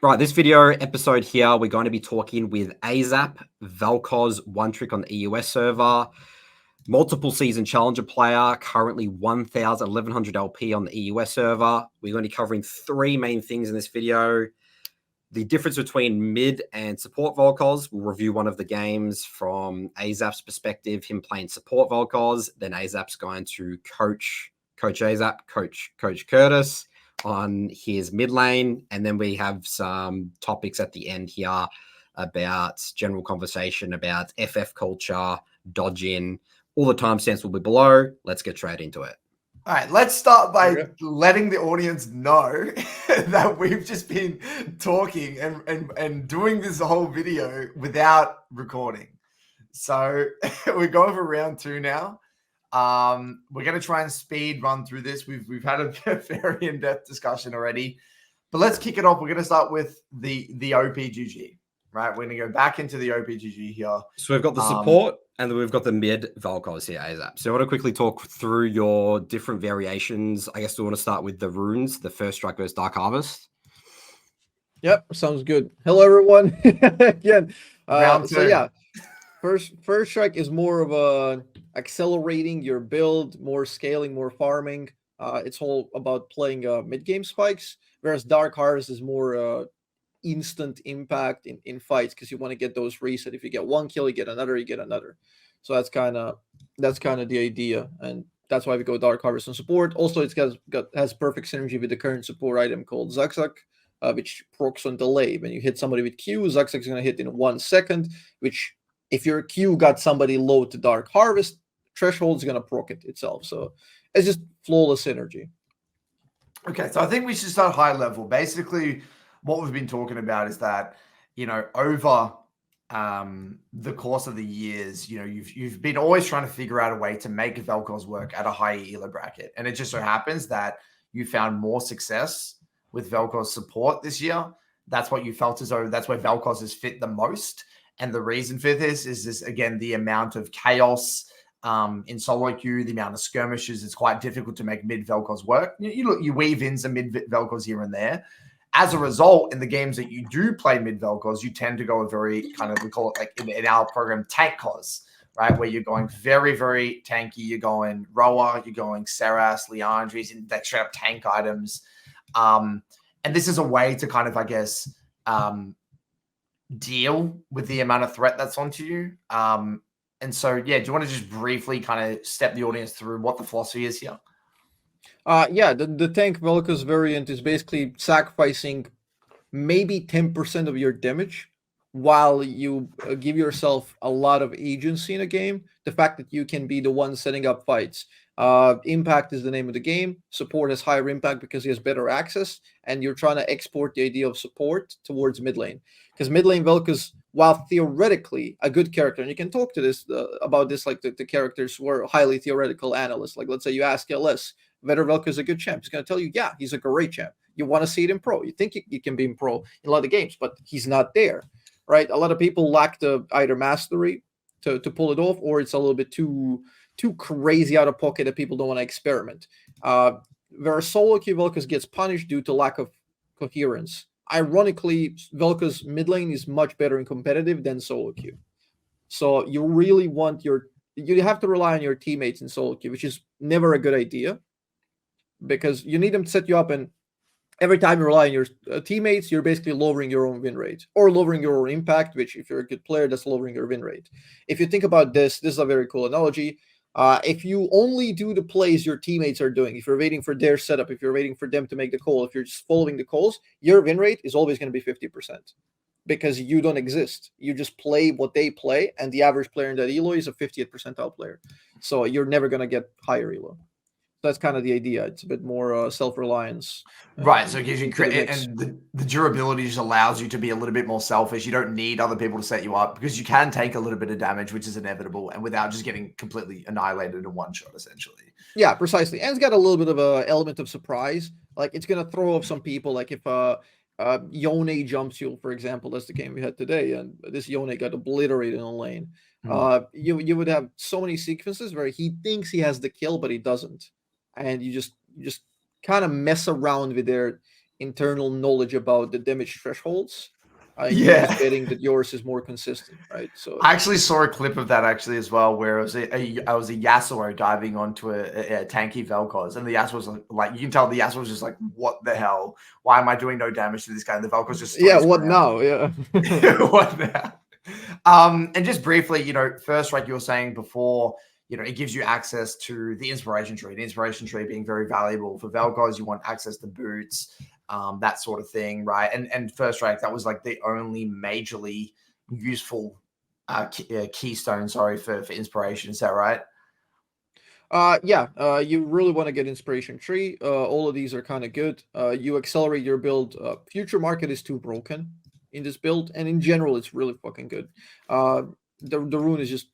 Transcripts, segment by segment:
Right, this video episode here, we're going to be talking with Azzapp, Vel'Koz, one trick on the EUS server, multiple season challenger player, currently 1100 LP on the EUS server. We're going to be covering three main things in this video. The difference between mid and support Vel'Koz. We'll review one of the games from Azapp's perspective, him playing support Vel'Koz. Then Azapp's going to coach Azzapp, coach Curtis on his mid lane. And then we have some topics at the end here about general conversation about FF culture, dodging. All the timestamps will be below. Let's get straight into it. All right, let's start by letting the audience know that we've just been talking and doing this whole video without recording. So we're going for round two now. We're going to try and speed run through this. We've had a very in-depth discussion already, but let's kick it off. We're going to start with the OPGG, right? We're going to go back into the OPGG here. So we've got the support and then we've got the mid Vel'Koz here, Azapp. So I want to quickly talk through your different variations. I guess we want to start with the runes, the first strike versus Dark Harvest. Yep, sounds good. Hello, everyone. Again, so yeah, first strike is more of a accelerating your build, more scaling, more farming. It's all about playing mid-game spikes, whereas Dark Harvest is more instant impact in fights because you want to get those reset. If you get one kill, you get another, you get another. So that's kind of the idea, and that's why we go Dark Harvest on support. Also, it has perfect synergy with the current support item called Azzapp, which procs on delay. When you hit somebody with Q, Azzapp is going to hit in 1 second, which if your Q got somebody low to Dark Harvest, threshold is going to proc it itself. So it's just flawless synergy. Okay, so I think we should start high level. Basically, what we've been talking about is that, over the course of the years, you've been always trying to figure out a way to make Vel'Koz work at a higher ELO bracket. And it just so happens that you found more success with Vel'Koz support this year. That's what you felt as though that's where Vel'Koz is fit the most. And the reason for this is again, the amount of chaos in solo queue, the amount of skirmishes. It's quite difficult to make mid Vel'Koz work. You weave in some mid Vel'Koz here and there. As a result, in the games that you do play mid Vel'Koz, you tend to go a very kind of, we call it like in our program, tank Koz, right? Where you're going very, very tanky. You're going Roa, you're going Seras, Liandry's, and that straight up tank items. And this is a way to kind of, I guess, deal with the amount of threat that's onto you. And so, yeah, do you want to just briefly kind of step the audience through what the philosophy is here? Yeah, the tank Vel'Koz variant is basically sacrificing maybe 10% of your damage while you give yourself a lot of agency in a game. The fact that you can be the one setting up fights. Impact is the name of the game. Support has higher impact because he has better access, and you're trying to export the idea of support towards mid lane. Because mid lane Vel'Koz, while theoretically a good character, and you can talk to this about this, like the characters were highly theoretical analysts. Like, let's say you ask LS, whether Vel'Koz is a good champ. He's going to tell you, yeah, he's a great champ. You want to see it in pro. You think you can be in pro in a lot of games, but he's not there, right? A lot of people lack the either mastery to pull it off, or it's a little bit too crazy out of pocket that people don't want to experiment. Where solo queue Vel'Koz gets punished due to lack of coherence. Ironically, Vel'Koz mid lane is much better in competitive than solo queue. So you really want you have to rely on your teammates in solo queue, which is never a good idea, because you need them to set you up, and every time you rely on your teammates, you're basically lowering your own win rate or lowering your own impact, which if you're a good player, that's lowering your win rate. If you think about this is a very cool analogy. If you only do the plays your teammates are doing, if you're waiting for their setup, if you're waiting for them to make the call, if you're just following the calls, your win rate is always going to be 50% because you don't exist. You just play what they play, and the average player in that ELO is a 50th percentile player. So you're never going to get higher ELO. That's kind of the idea. It's a bit more self-reliance. Right. So it gives you and the durability just allows you to be a little bit more selfish. You don't need other people to set you up because you can take a little bit of damage, which is inevitable, and without just getting completely annihilated in one shot, essentially. Yeah, precisely. And it's got a little bit of an element of surprise. Like, it's going to throw off some people. Like, if Yone jumps you, for example, that's the game we had today, and this Yone got obliterated in a lane. You would have so many sequences where he thinks he has the kill, but he doesn't. And you just kind of mess around with their internal knowledge about the damage thresholds. You're Yeah. just betting that yours is more consistent, right? So I actually saw a clip of that actually as well, where it was I was a Yasuo diving onto a tanky Vel'Koz, and the Yasuo was like, you can tell the Yasuo was just like, what the hell? Why am I doing no damage to this guy? And the Vel'Koz just stood yeah, his what ground. now? Yeah. What now? And just briefly, first, like you were saying before, it gives you access to the inspiration tree. The inspiration tree being very valuable for Vel'Koz. You want access to boots, that sort of thing, right? And first strike, that was like the only majorly useful keystone, for inspiration. Is that right? You really want to get inspiration tree. All of these are kind of good. You accelerate your build. Future market is too broken in this build, and in general, it's really fucking good. The rune is just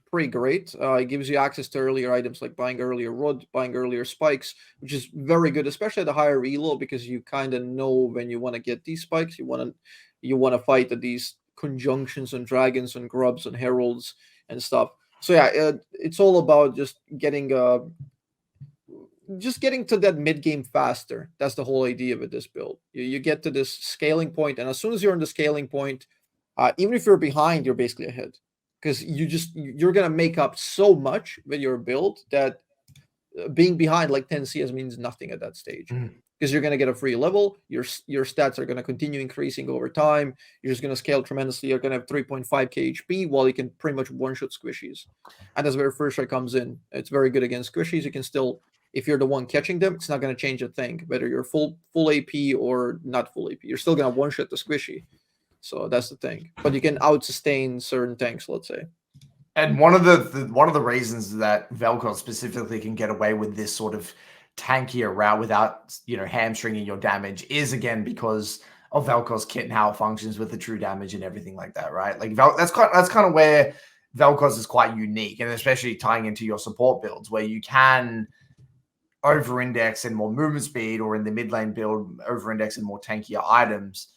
pretty great. It gives you access to earlier items like buying earlier wood, buying earlier spikes, which is very good, especially at the higher elo, because you kind of know when you want to get these spikes. You want to fight at these conjunctions and dragons and grubs and heralds and stuff. So yeah, it's all about just getting to that mid game faster. That's the whole idea with this build. You get to this scaling point, and as soon as you're in the scaling point, even if you're behind, you're basically ahead, because you're gonna make up so much with your build that being behind like 10 CS means nothing at that stage. Because you're going to get a free level, your stats are going to continue increasing over time. You're just going to scale tremendously. You're going to have 3.5k HP while you can pretty much one-shot squishies. And that's where first strike comes in. It's very good against squishies. You can still, if you're the one catching them, it's not going to change a thing, whether you're full AP or not full AP. You're still going to one-shot the squishy. So that's the thing. But you can out-sustain certain tanks, let's say. And one of the reasons that Vel'Koz specifically can get away with this sort of tankier route without hamstringing your damage is again because of Vel'Koz kit and how it functions with the true damage and everything like that, right? Like that's kind of where Vel'Koz is quite unique, and especially tying into your support builds where you can over-index in more movement speed, or in the mid lane build over-index in more tankier items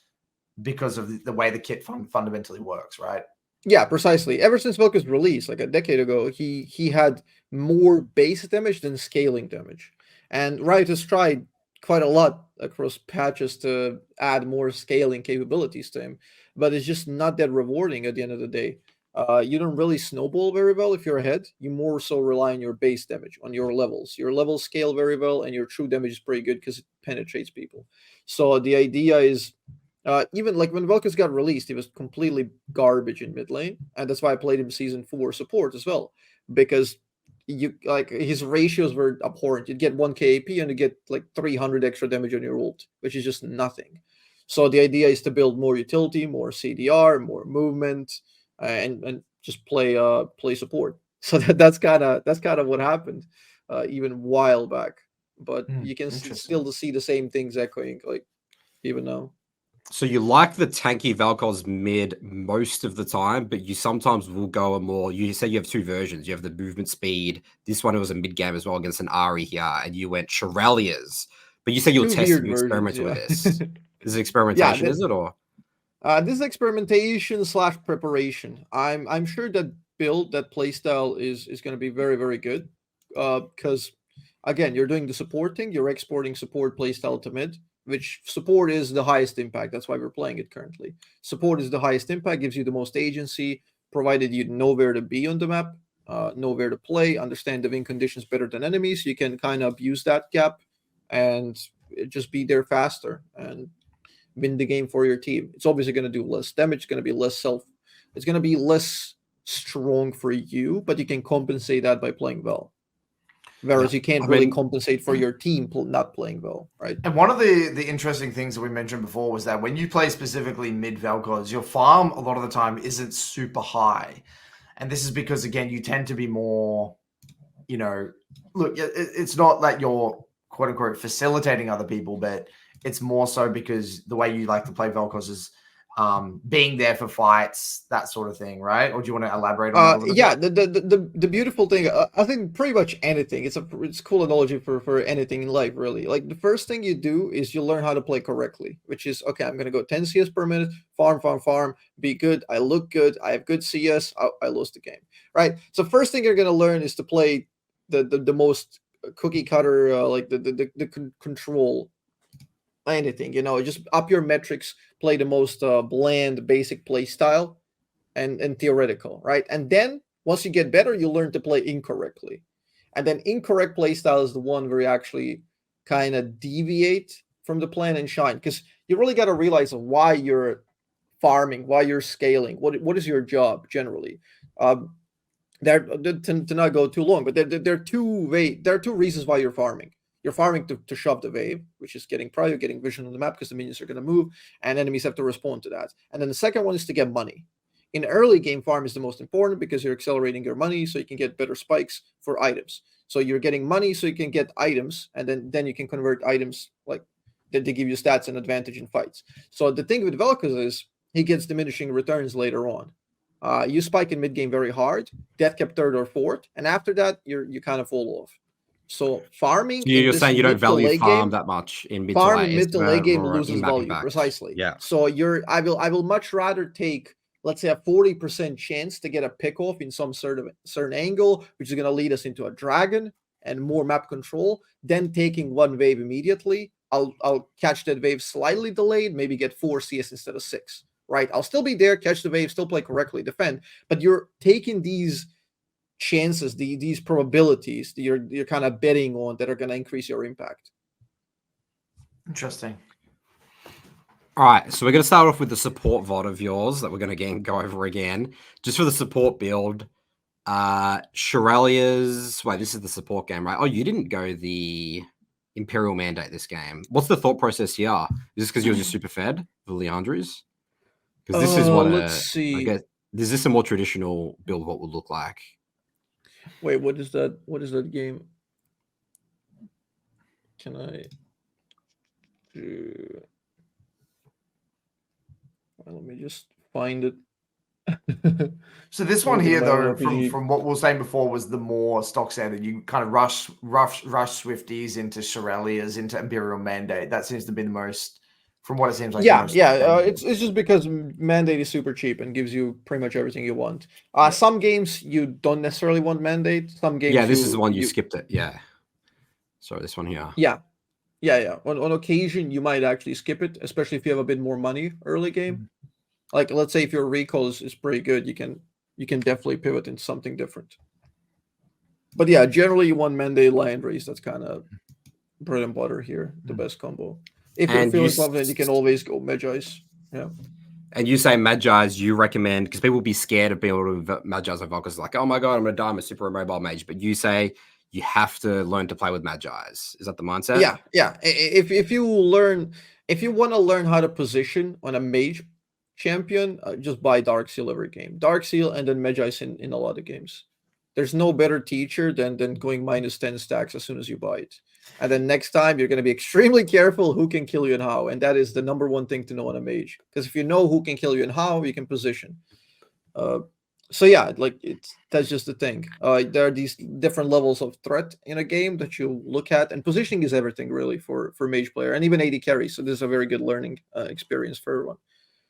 because of the way the kit fundamentally works, right? Yeah, precisely. Ever since Vel'Koz released, like a decade ago, he had more base damage than scaling damage. And Riot has tried quite a lot across patches to add more scaling capabilities to him, but it's just not that rewarding at the end of the day. You don't really snowball very well if you're ahead. You more so rely on your base damage, on your levels. Your levels scale very well, and your true damage is pretty good because it penetrates people. So the idea is, even like when Vel'Koz got released, he was completely garbage in mid lane, and that's why I played him season 4 support as well, because his ratios were abhorrent. You'd get 1k AP and you get like 300 extra damage on your ult, which is just nothing. So the idea is to build more utility, more CDR, more movement, and just play support. So that's kind of what happened, even a while back. But you can still see the same things echoing like even now. So you like the tanky Vel'Koz mid most of the time, but you sometimes will go a more. You said you have two versions. You have the movement speed. This one was a mid game as well against an Ari here, and you went Shirelias. But you said you're testing, experimenting with this. This is experimentation, is it, or? This is experimentation / preparation. I'm sure that build, that playstyle is going to be very, very good. Because again, you're doing the supporting, you're exporting support playstyle to mid, which support is the highest impact. That's why we're playing it currently. Support is the highest impact, gives you the most agency, provided you know where to be on the map, know where to play, understand the win conditions better than enemies. You can kind of use that gap and just be there faster and win the game for your team. It's obviously going to do less damage. It's going to be it's going to be less strong for you, but you can compensate that by playing well. Whereas you can't really compensate for your team not playing well, right? And one of the interesting things that we mentioned before was that when you play specifically mid Vel'Koz, your farm a lot of the time isn't super high. And this is because, again, you tend to be more, look, it's not that you're, quote unquote, facilitating other people, but it's more so because the way you like to play Vel'Koz is being there for fights, that sort of thing, right? Or do you want to elaborate on that a little bit? The beautiful thing, I think pretty much anything. It's a cool analogy for anything in life, really. Like the first thing you do is you learn how to play correctly, which is, okay, I'm going to go 10 CS per minute, farm, be good. I look good. I have good CS. I lost the game, right? So first thing you're going to learn is to play the most cookie cutter, like the control anything. Just up your metrics, play the most bland, basic play style, and theoretical, right? And then once you get better, you learn to play incorrectly. And then incorrect play style is the one where you actually kind of deviate from the plan and shine, because you really got to realize why you're farming, why you're scaling, what is your job generally. To not go too long, but there are two reasons why you're farming. You're farming to shove the wave, which is getting prio, getting vision on the map because the minions are going to move, and enemies have to respond to that. And then the second one is to get money. In early game, farm is the most important because you're accelerating your money so you can get better spikes for items. So you're getting money so you can get items, and then you can convert items like that they give you stats and advantage in fights. So the thing with Vel'Koz is he gets diminishing returns later on. You spike in mid game very hard, death cap third or fourth, and after that you kind of fall off. So farming. So you're saying you don't value farm that much in mid to late. Farm in mid to late game loses value precisely. Yeah. So I will much rather take, let's say, a 40% chance to get a pick off in some certain angle, which is going to lead us into a dragon and more map control, than taking one wave immediately. I'll catch that wave slightly delayed, maybe get 4 CS instead of 6. Right? I'll still be there, catch the wave, still play correctly, defend, but you're taking these chances, these probabilities that you're kind of betting on that are going to increase your impact. Interesting. All right, so we're going to start off with the support VOD of yours that we're going to go over again. Just for the support build, Shirelia's... Wait, this is the support game, right? Oh, you didn't go the Imperial Mandate this game. What's the thought process here? Is this because you're just super fed for Leandre's? Because this is what let's see. I guess, is this a more traditional build? What would look like? Wait, what is that? What is that game? Can I do? Well, let me just find it. So this one here, though, from what we were saying before, was the more stock standard. You kind of rush Swifties into Shirelia's, into Imperial Mandate. That seems to be the most. From what it seems like. It's just because Mandate is super cheap and gives you pretty much everything you want. Some games you don't necessarily want Mandate. Some games. Yeah, this is the one you skipped it. Yeah. Sorry, this one here. Yeah. On occasion, you might actually skip it, especially if you have a bit more money early game. Mm-hmm. Like, let's say if your recall is pretty good, you can definitely pivot into something different. But yeah, generally you want Mandate Land Race. That's kind of bread and butter here, the best combo. If you're feeling confident, you can always go Mejai's. Yeah. And you say Mejai's, you recommend, because people will be scared of being able to Mejai's and Vel'Koz, like, oh my God, I'm going to die, I'm a super mobile mage. But you say you have to learn to play with Mejai's. Is that the mindset? Yeah. If you want to learn how to position on a mage champion, just buy Dark Seal every game. Dark Seal and then Mejai's in a lot of games. There's no better teacher than going -10 stacks as soon as you buy it. And then next time, you're going to be extremely careful who can kill you and how. And that is the number one thing to know on a mage. Because if you know who can kill you and how, you can position. So yeah, that's just the thing. There are these different levels of threat in a game that you look at. And positioning is everything, really, for mage player. And even AD carry. So this is a very good learning experience for everyone.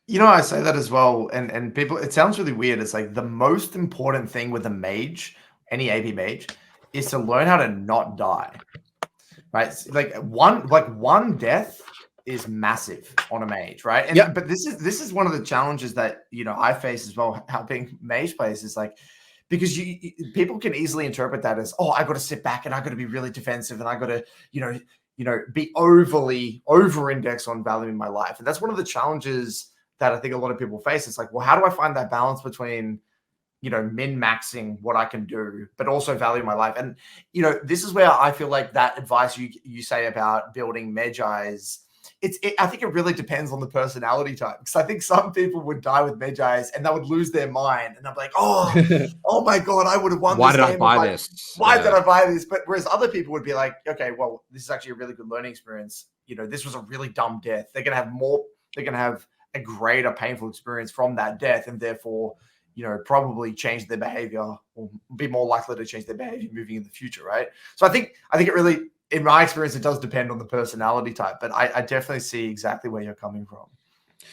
I say that as well. And people, it sounds really weird. It's like the most important thing with a mage, any AP mage, is to learn how to not die. Right, like one death is massive on a mage, right? And but this is one of the challenges that I face as well, helping mage players, is like, because people can easily interpret that as, oh, I got to sit back and I got to be really defensive and I got to be over index on valuing my life, and that's one of the challenges that I think a lot of people face. It's like, well, how do I find that balance between min-maxing what I can do, but also value my life? And, this is where I feel like that advice you say about building Mejai's, I think it really depends on the personality type. Because I think some people would die with Mejai's and they would lose their mind. And I'm like, oh my God, I would have won. Why did I buy this? Why did I buy this? But whereas other people would be like, okay, well, this is actually a really good learning experience. This was a really dumb death. They're going to have a greater painful experience from that death. And therefore, probably change their behavior or be more likely to change their behavior moving in the future, right? So I think it really, in my experience, it does depend on the personality type, but I definitely see exactly where you're coming from.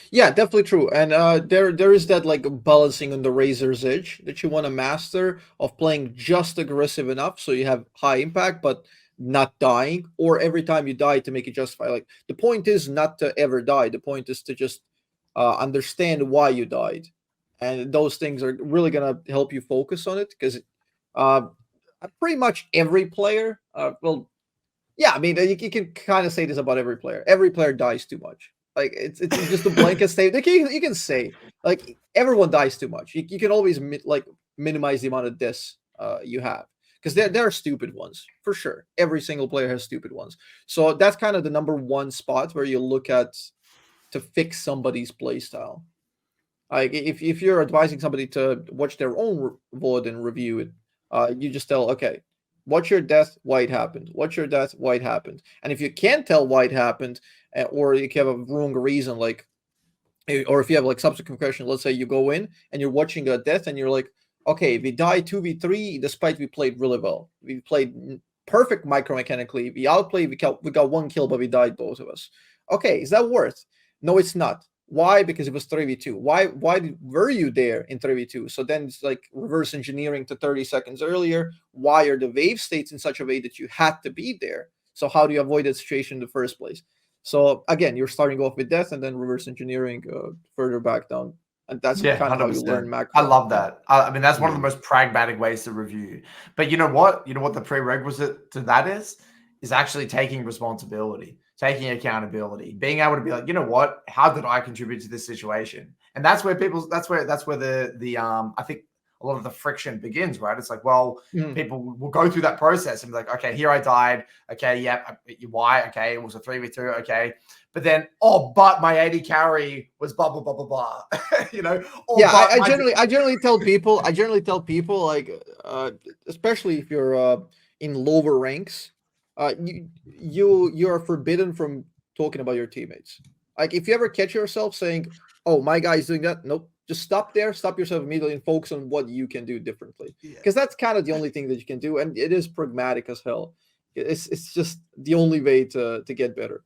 Yeah, definitely true. And there is that balancing on the razor's edge that you want to master, of playing just aggressive enough so you have high impact, but not dying, or every time you die to make it justify. Like, the point is not to ever die. The point is to just understand why you died, and those things are really gonna help you focus on it, because pretty much every player, yeah, I mean, you can kind of say this about every player. Every player dies too much. Like, it's just a blanket statement. You can say, like, everyone dies too much. You can always minimize the amount of deaths you have, because there are stupid ones for sure. Every single player has stupid ones. So that's kind of the number one spot where you look at to fix somebody's playstyle. Like, if you're advising somebody to watch their own VOD and review it, you just tell, okay, watch your death, why it happened. Watch your death, why it happened. And if you can't tell why it happened, or you have a wrong reason, like, or if you have like subsequent question, let's say you go in and you're watching a death and you're like, okay, we died 2v3 despite we played really well. We played perfect micromechanically. We outplayed, we got one kill, but we died, both of us. Okay, is that worth? No, it's not. Why? Because it was 3v2. Why were you there in 3v2? So then it's like reverse engineering to 30 seconds earlier. Why are the wave states in such a way that you had to be there? So how do you avoid that situation in the first place? So again, you're starting off with death and then reverse engineering further back down. And that's kind of how you learn macro. I love that. I mean, that's one of the most pragmatic ways to review. But you know what? You know what the prerequisite to that is actually taking responsibility, taking accountability, being able to be like, you know what? How did I contribute to this situation? And that's where that's where the I think a lot of the friction begins, right? It's like, well, people will go through that process and be like, okay, here I died. Okay, yeah, why? Okay, it was a 3v2. Okay, but then, but my 80 carry was blah blah blah blah blah. You know? Yeah, I generally tell people, like, especially if you're in lower ranks, you are forbidden from talking about your teammates. Like, if you ever catch yourself saying, "Oh, my guy's doing that," nope. Just stop there, stop yourself immediately, and focus on what you can do differently. Because that's kind of the only thing that you can do, and it is pragmatic as hell. It's just the only way to get better.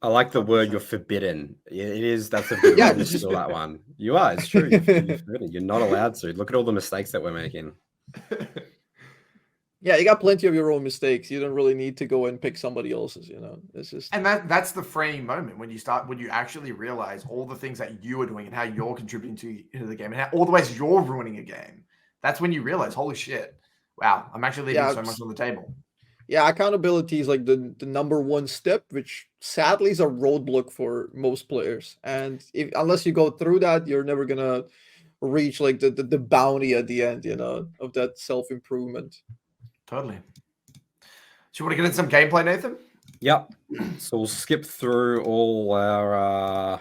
I like the word "you're forbidden." It is. That's a good one to steal that one. You are. It's true. You're forbidden. You're not allowed to. Look at all the mistakes that we're making. Yeah, you got plenty of your own mistakes. You don't really need to go and pick somebody else's, you know. It's just, and that's the freeing moment when you actually realize all the things that you are doing and how you're contributing to the game and all the ways you're ruining a game. That's when you realize, holy shit, wow, I'm actually leaving so much on the table. Yeah, accountability is like the number one step, which sadly is a roadblock for most players. And unless you go through that, you're never gonna reach like the bounty at the end, you know, of that self-improvement. Totally. So you want to get into some gameplay, Nathan? Yep. So we'll skip through all our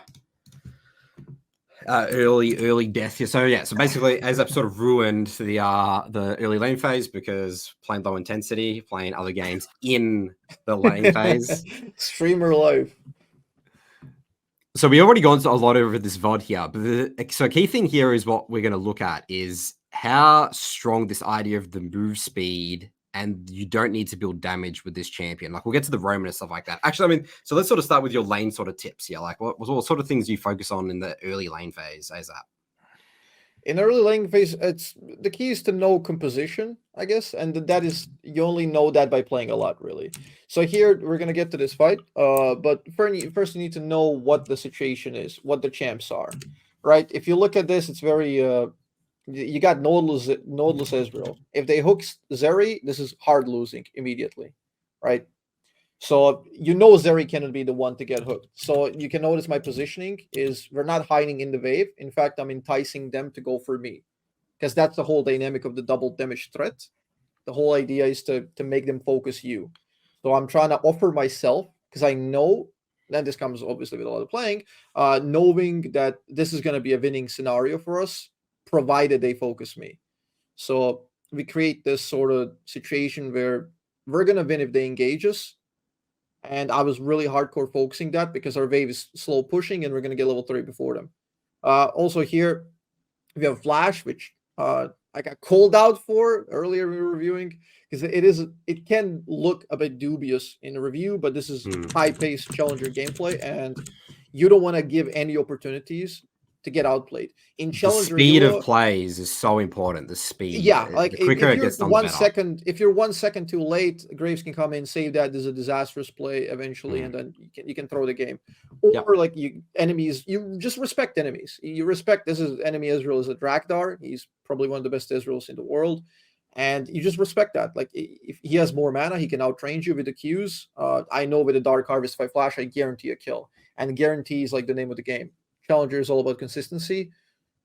early death here. So so basically, Azapp sort of ruined the early lane phase because playing low intensity, playing other games in the lane phase. Streamer life. So we already gone a lot over this VOD here, but so key thing here is what we're going to look at is how strong this idea of the move speed, and you don't need to build damage with this champion. Like, we'll get to the Roman and stuff like that. Actually, I mean, so let's sort of start with your lane sort of tips here. Like, what sort of things do you focus on in the early lane phase, Azzapp? In early lane phase, the key is to know composition, I guess, and that is, you only know that by playing a lot, really. So here we're gonna get to this fight, but first you need to know what the situation is, what the champs are, right? If you look at this, it's very you got Nautilus Ezreal. If they hook Zeri, this is hard losing immediately, right? So you know Zeri cannot be the one to get hooked. So you can notice my positioning is we're not hiding in the wave. In fact, I'm enticing them to go for me, because that's the whole dynamic of the double damage threat. The whole idea is to make them focus you. So I'm trying to offer myself, because I know, then this comes obviously with a lot of playing, knowing that this is going to be a winning scenario for us, provided they focus me. So we create this sort of situation where we're going to win if they engage us. And I was really hardcore focusing that because our wave is slow pushing and we're going to get level 3 before them. Also here, we have Flash, which I got called out for earlier we were reviewing, because it can look a bit dubious in a review, but this is high-paced challenger gameplay, and you don't want to give any opportunities to get outplayed. In The Challenger, speed EUW, of plays is so important. The speed. yeah, like the quicker if it you're gets done, the better. if you're 1 second too late, Graves can come in, save that. There's a disastrous play eventually, Mm. and then you can throw the game. Or Yep. like you just respect enemies. You respect this is enemy Israel is a Drakdar. He's probably one of the best Israels in the world, and you just respect that. Like if he has more mana, he can outrange you with the Qs. I know with the Dark Harvest, if I flash, I guarantee a kill, and guarantee is like the name of the game. Challenger is all about consistency.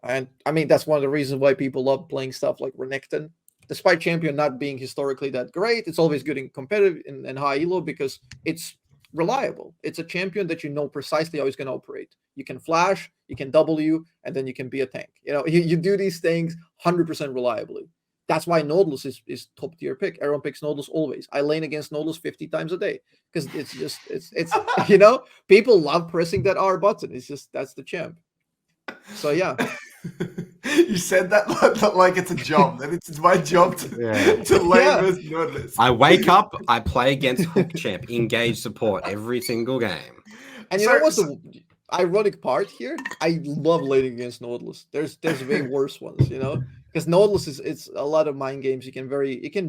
And I mean, that's one of the reasons why people love playing stuff like Renekton. Despite Champion not being historically that great, it's always good in competitive and high elo because it's reliable. It's a champion that you know precisely how he's going to operate. You can flash, you can W, and then you can be a tank. You do these things 100% reliably. That's why Nautilus is top tier pick. Everyone picks Nautilus always. I lane against Nautilus 50 times a day because it's people love pressing that R button. It's just that's the champ. So yeah. You said that like it's a job. That it's my job to lane versus Nautilus. I wake up, I play against Hook Champ, engage support every single game. And you know what's the ironic part here? I love laning against Nautilus. There's way worse ones, because Nautilus it's a lot of mind games. You can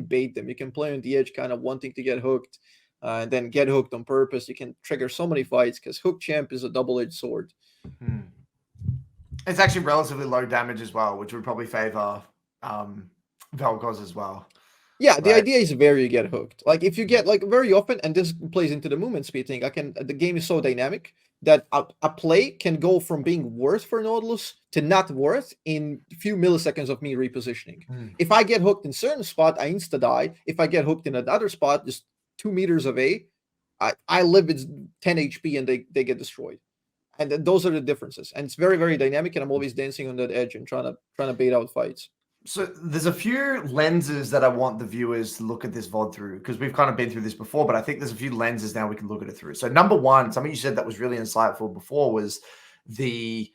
bait them. You can play on the edge, kind of wanting to get hooked, and then get hooked on purpose. You can trigger so many fights because Hook Champ is a double-edged sword. It's actually relatively low damage as well, which would probably favor Vel'Koz as well. Yeah, the idea is where you get hooked. Like if you get very often, and this plays into the movement speed thing. The game is so dynamic that a play can go from being worth for Nautilus to not worth in a few milliseconds of me repositioning. If I get hooked in a certain spot, I insta die. If I get hooked in another spot, just 2 meters away, I live with 10 HP and they get destroyed. And those are the differences. And it's very, very dynamic. And I'm always dancing on that edge and trying to bait out fights. So there's a few lenses that I want the viewers to look at this VOD through, because we've kind of been through this before, but I think there's a few lenses now we can look at it through. So number one, something you said that was really insightful before was the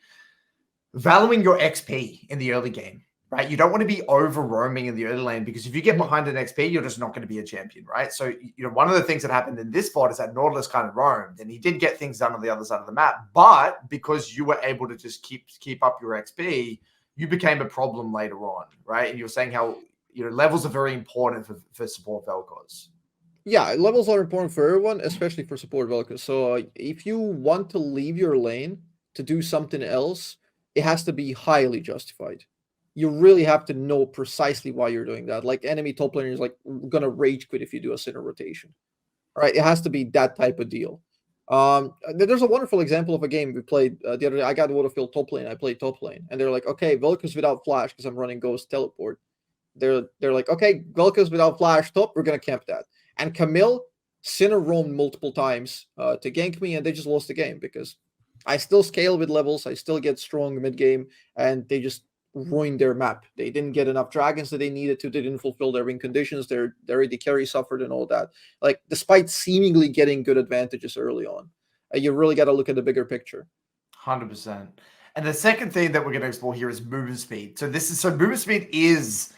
valuing your XP in the early game, right? You don't want to be over roaming in the early lane, because if you get behind an XP, you're just not going to be a champion, right? So, one of the things that happened in this VOD is that Nautilus kind of roamed, and he did get things done on the other side of the map, but because you were able to just keep up your XP, you became a problem later on, right? And you're saying how levels are very important for support Vel'Koz. Yeah, levels are important for everyone, especially for support Vel'Koz. So if you want to leave your lane to do something else, it has to be highly justified. You really have to know precisely why you're doing that. Like enemy top laner is gonna rage quit if you do a center rotation. All right, it has to be that type of deal. There's a wonderful example of a game we played the other day. I got Waterfield top lane. I played top lane, and they're like, "Okay, Vel'Koz without flash because I'm running Ghost Teleport." They're like, "Okay, Vel'Koz without flash top. We're gonna camp that." And Camille center roamed multiple times to gank me, and they just lost the game because I still scale with levels. I still get strong mid game, and they just ruined their map. They didn't get enough dragons that they needed to. They didn't fulfill their win conditions. Their AD carry suffered and all that. Like, despite seemingly getting good advantages early on, you really got to look at the bigger picture. 100%. And the second thing that we're going to explore here is movement speed. So movement speed is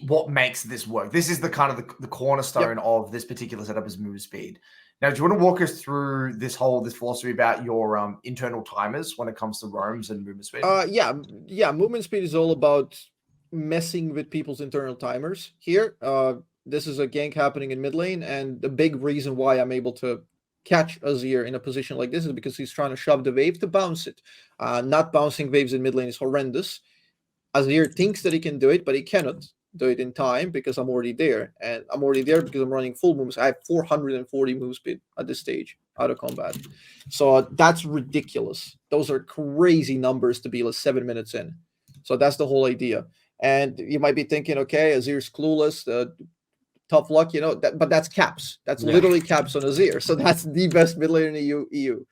what makes this work. This is the kind of the cornerstone of this particular setup is movement speed. Now, do you want to walk us through this philosophy about your internal timers when it comes to roams and movement speed? Yeah. Movement speed is all about messing with people's internal timers. Here, this is a gank happening in mid lane, and the big reason why I'm able to catch Azir in a position like this is because he's trying to shove the wave to bounce it. Not bouncing waves in mid lane is horrendous. Azir thinks that he can do it, but he cannot do it in time because I'm already there. And I'm already there because I'm running full moves. I have 440 move speed at this stage out of combat. So that's ridiculous. Those are crazy numbers to be 7 minutes in. So that's the whole idea. And you might be thinking, okay, Azir's clueless, tough luck, but that's caps. That's literally caps on Azir. So that's the best mid laner in the EU.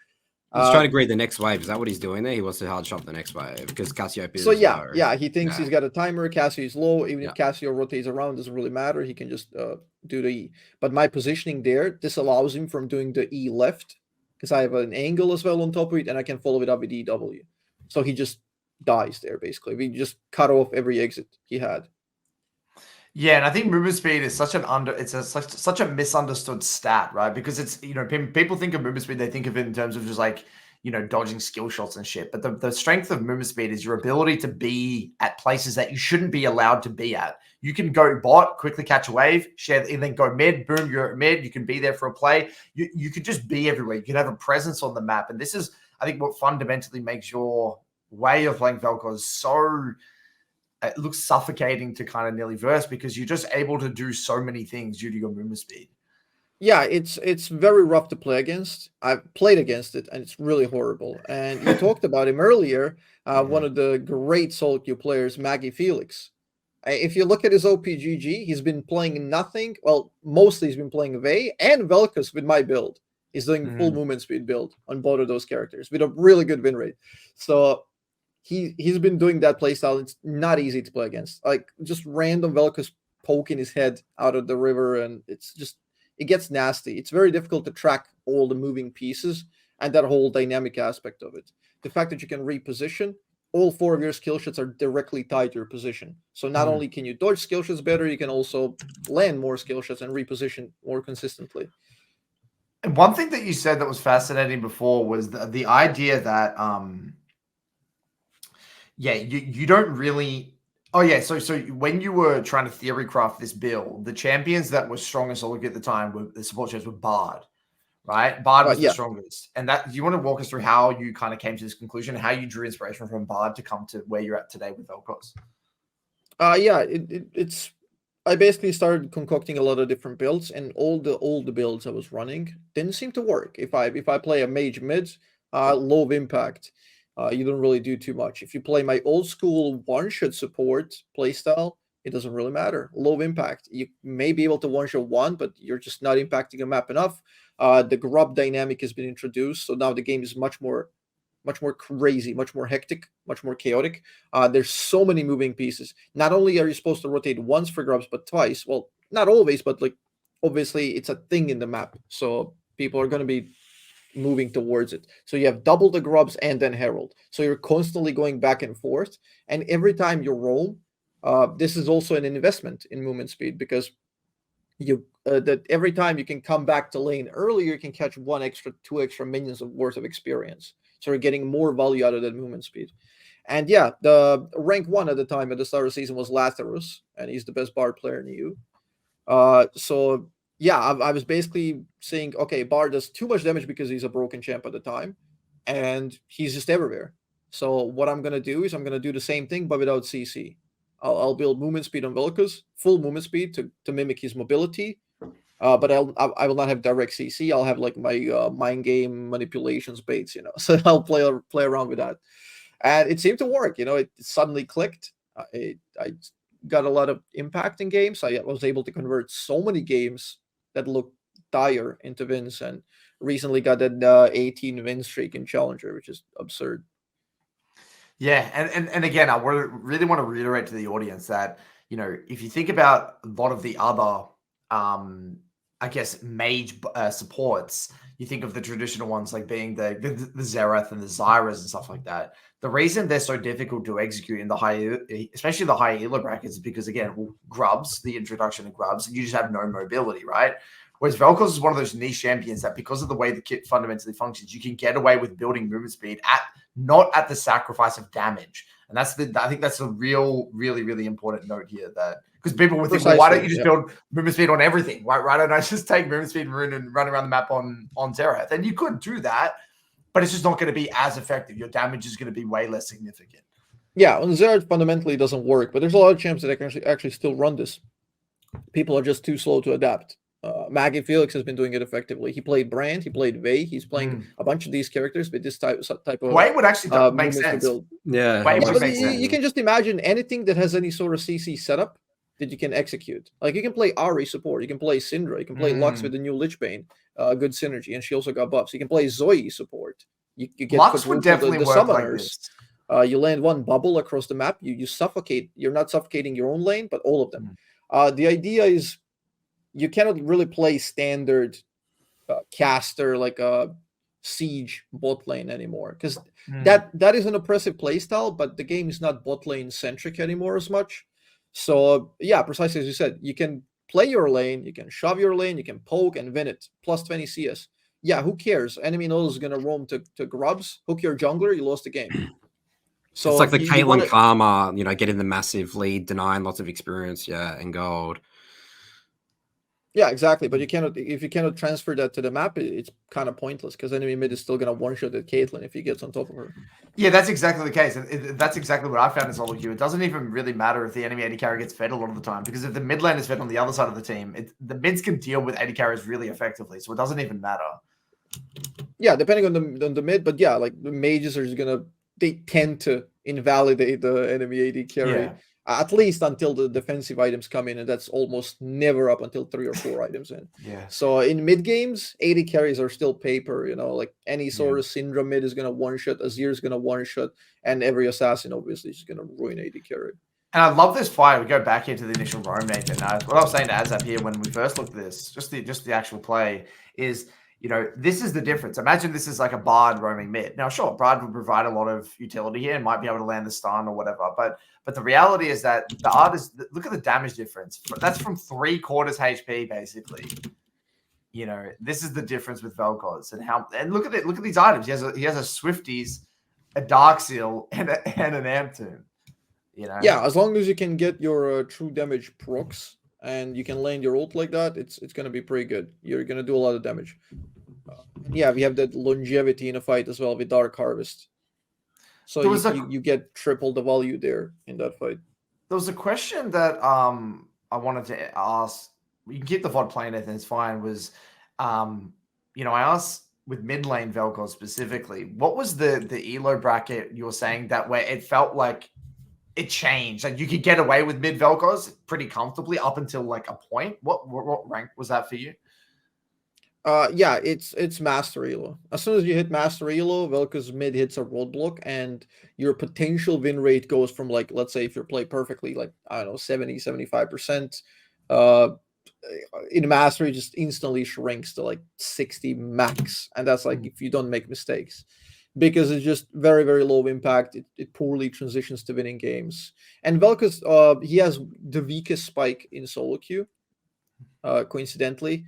He's trying to grade the next wave. Is that what he's doing there? He wants to hard shop the next wave because Cassiopeia is low. He thinks he's got a timer. Cassio is low. Even if Cassio rotates around, doesn't really matter. He can just do the E. But my positioning there, this allows him from doing the E left because I have an angle as well on top of it, and I can follow it up with EW. So he just dies there, basically. We just cut off every exit he had. Yeah, and I think movement speed is such a misunderstood stat, right? Because it's people think of movement speed, they think of it in terms of just dodging skill shots and shit. But the strength of movement speed is your ability to be at places that you shouldn't be allowed to be at. You can go bot, quickly catch a wave, share, and then go mid, boom, you're at mid. You can be there for a play. You could just be everywhere. You can have a presence on the map. And this is, I think, what fundamentally makes your way of playing Vel'Koz so, it looks suffocating to kind of nearly verse, because you're just able to do so many things due to your movement speed. Yeah, it's very rough to play against. I've played against it, and it's really horrible. And you talked about him earlier, one of the great solo queue players, Mejai Felix. If you look at his OPGG, he's been playing nothing. Well, mostly he's been playing Vey and Vel'Koz with my build. He's doing full movement speed build on both of those characters with a really good win rate. So he's been doing that playstyle. It's not easy to play against. Like, just random Vel'Koz poking his head out of the river, and it gets nasty. It's very difficult to track all the moving pieces and that whole dynamic aspect of it. The fact that you can reposition, all 4 of your skill shots are directly tied to your position. So not only can you dodge skill shots better, you can also land more skill shots and reposition more consistently. And one thing that you said that was fascinating before was the idea that, you don't really. Oh yeah, so when you were trying to theory craft this build, the champions that were strongest at the time were the support champs were Bard, right? Bard was the strongest. And that, do you want to walk us through how you kind of came to this conclusion, how you drew inspiration from Bard to come to where you're at today with Vel'Koz? It's I basically started concocting a lot of different builds, and all the builds I was running didn't seem to work. If I play a mage mid, low of impact, you don't really do too much. If you play my old school one-shot support playstyle, it doesn't really matter. Low impact. You may be able to one-shot one, but you're just not impacting a map enough. The grub dynamic has been introduced, so now the game is much more crazy, much more hectic, much more chaotic. There's so many moving pieces. Not only are you supposed to rotate once for grubs, but twice. Well, not always, but like, obviously it's a thing in the map, so people are going to be moving towards it. So you have double the grubs and then herald. So you're constantly going back and forth. And every time you roam, this is also an investment in movement speed, because that every time you can come back to lane earlier, you can catch 2 extra minions worth of experience. So you're getting more value out of that movement speed. And yeah, the rank 1 at the time at the start of the season was Lazarus, and he's the best Bard player in the EU. So yeah, I was basically saying, okay, Bard does too much damage because he's a broken champ at the time, and he's just everywhere. So what I'm going to do is I'm going to do the same thing, but without CC. I'll build movement speed on Vel'Koz, full movement speed to mimic his mobility, but I will not have direct CC. I'll have like my mind game manipulations baits, so I'll play around with that. And it seemed to work, it suddenly clicked. I got a lot of impact in games. I was able to convert so many games that looked dire into wins, and recently got that 18 win streak in Challenger, which is absurd. Yeah, and again, I really want to reiterate to the audience that, if you think about a lot of the other, I guess, mage supports, you think of the traditional ones like being the Xerath and the Zyras and stuff like that. The reason they're so difficult to execute in the high, especially the high elo brackets, is because, again, grubs, the introduction of grubs, and you just have no mobility, right? Whereas Vel'Koz is one of those niche champions that, because of the way the kit fundamentally functions, you can get away with building movement speed not at the sacrifice of damage. And I think that's a really, really important note here, that because people would think, well, why don't you just build movement speed on everything? Why don't I just take movement speed and run around the map on Xerath? And you could do that, but it's just not going to be as effective. Your damage is going to be way less significant. Yeah, on Xerath fundamentally it doesn't work, but there's a lot of champs that can actually still run this. People are just too slow to adapt. Mejai Felix has been doing it effectively. He played Brand, he played Vey. He's playing a bunch of these characters with this type of. Way would actually make sense. Yeah, would make sense. You can just imagine anything that has any sort of CC setup that you can execute. Like, you can play Ahri support, you can play Syndra, you can play Lux with the new Lichbane, good synergy, and she also got buffs. You can play Zoe support. You get Lux would definitely the work summoners. like this. You land one bubble across the map. You suffocate. You're not suffocating your own lane, but all of them. The idea is, you cannot really play standard caster like a siege bot lane anymore, because that is an oppressive playstyle, but the game is not bot lane centric anymore as much. So yeah, precisely as you said, you can play your lane, you can shove your lane, you can poke and win it, plus 20 CS. yeah, who cares? Enemy knows is gonna roam to grubs. Hook your jungler, you lost the game. So it's like the you Caitlyn wanna, Karma, getting the massive lead, denying lots of experience, and gold. yeah, exactly. But if you cannot transfer that to the map, it's kind of pointless because enemy mid is still gonna one shot at Caitlyn if he gets on top of her. Yeah, that's exactly the case. That's exactly what I found in solo queue. It doesn't even really matter if the enemy AD carry gets fed a lot of the time, because if the mid lane is fed on the other side of the team, the mids can deal with AD carries really effectively, so it doesn't even matter. Yeah, depending on the mid, but yeah, like the mages are just they tend to invalidate the enemy AD carry. Yeah. At least until the defensive items come in, and that's almost never up until 3 or 4 items in. Yeah. So in mid games, AD carries are still paper, like any sort of Syndra mid is gonna one shot, Azir is gonna one shot, and every assassin obviously is gonna ruin AD carry. And I love this fight. We go back into the initial roam, Nathan. What I was saying to Azzapp here when we first looked at this, just the actual play is, this is the difference. Imagine this is like a Bard roaming mid. Now, sure, Bard would provide a lot of utility here and might be able to land the stun or whatever. But the reality is that the art is, look at the damage difference. That's from 3/4 HP, basically. This is the difference with Vel'Koz and look at it. Look at these items. He has a Swifties, a Dark Seal, and an Amp Tomb. Yeah, as long as you can get your true damage procs and you can land your ult like that, it's gonna be pretty good. You're gonna do a lot of damage. Yeah, we have that longevity in a fight as well with Dark Harvest. So you get triple the value there in that fight. There was a question that I wanted to ask. You can keep the VOD playing, Nathan, it's fine. Was I asked with mid lane Vel'Koz specifically, what was the elo bracket you were saying that where it felt like it changed? Like you could get away with mid Vel'Koz pretty comfortably up until like a point. What rank was that for you? Yeah, it's master elo. As soon as you hit master elo, Vel'Koz mid hits a roadblock, and your potential win rate goes from, like, let's say if you play perfectly, like, I don't know, 70-75%. In mastery, just instantly shrinks to like 60 max, and that's like if you don't make mistakes, because it's just very, very low impact. It poorly transitions to winning games. And Vel'Koz, he has the weakest spike in solo queue, coincidentally.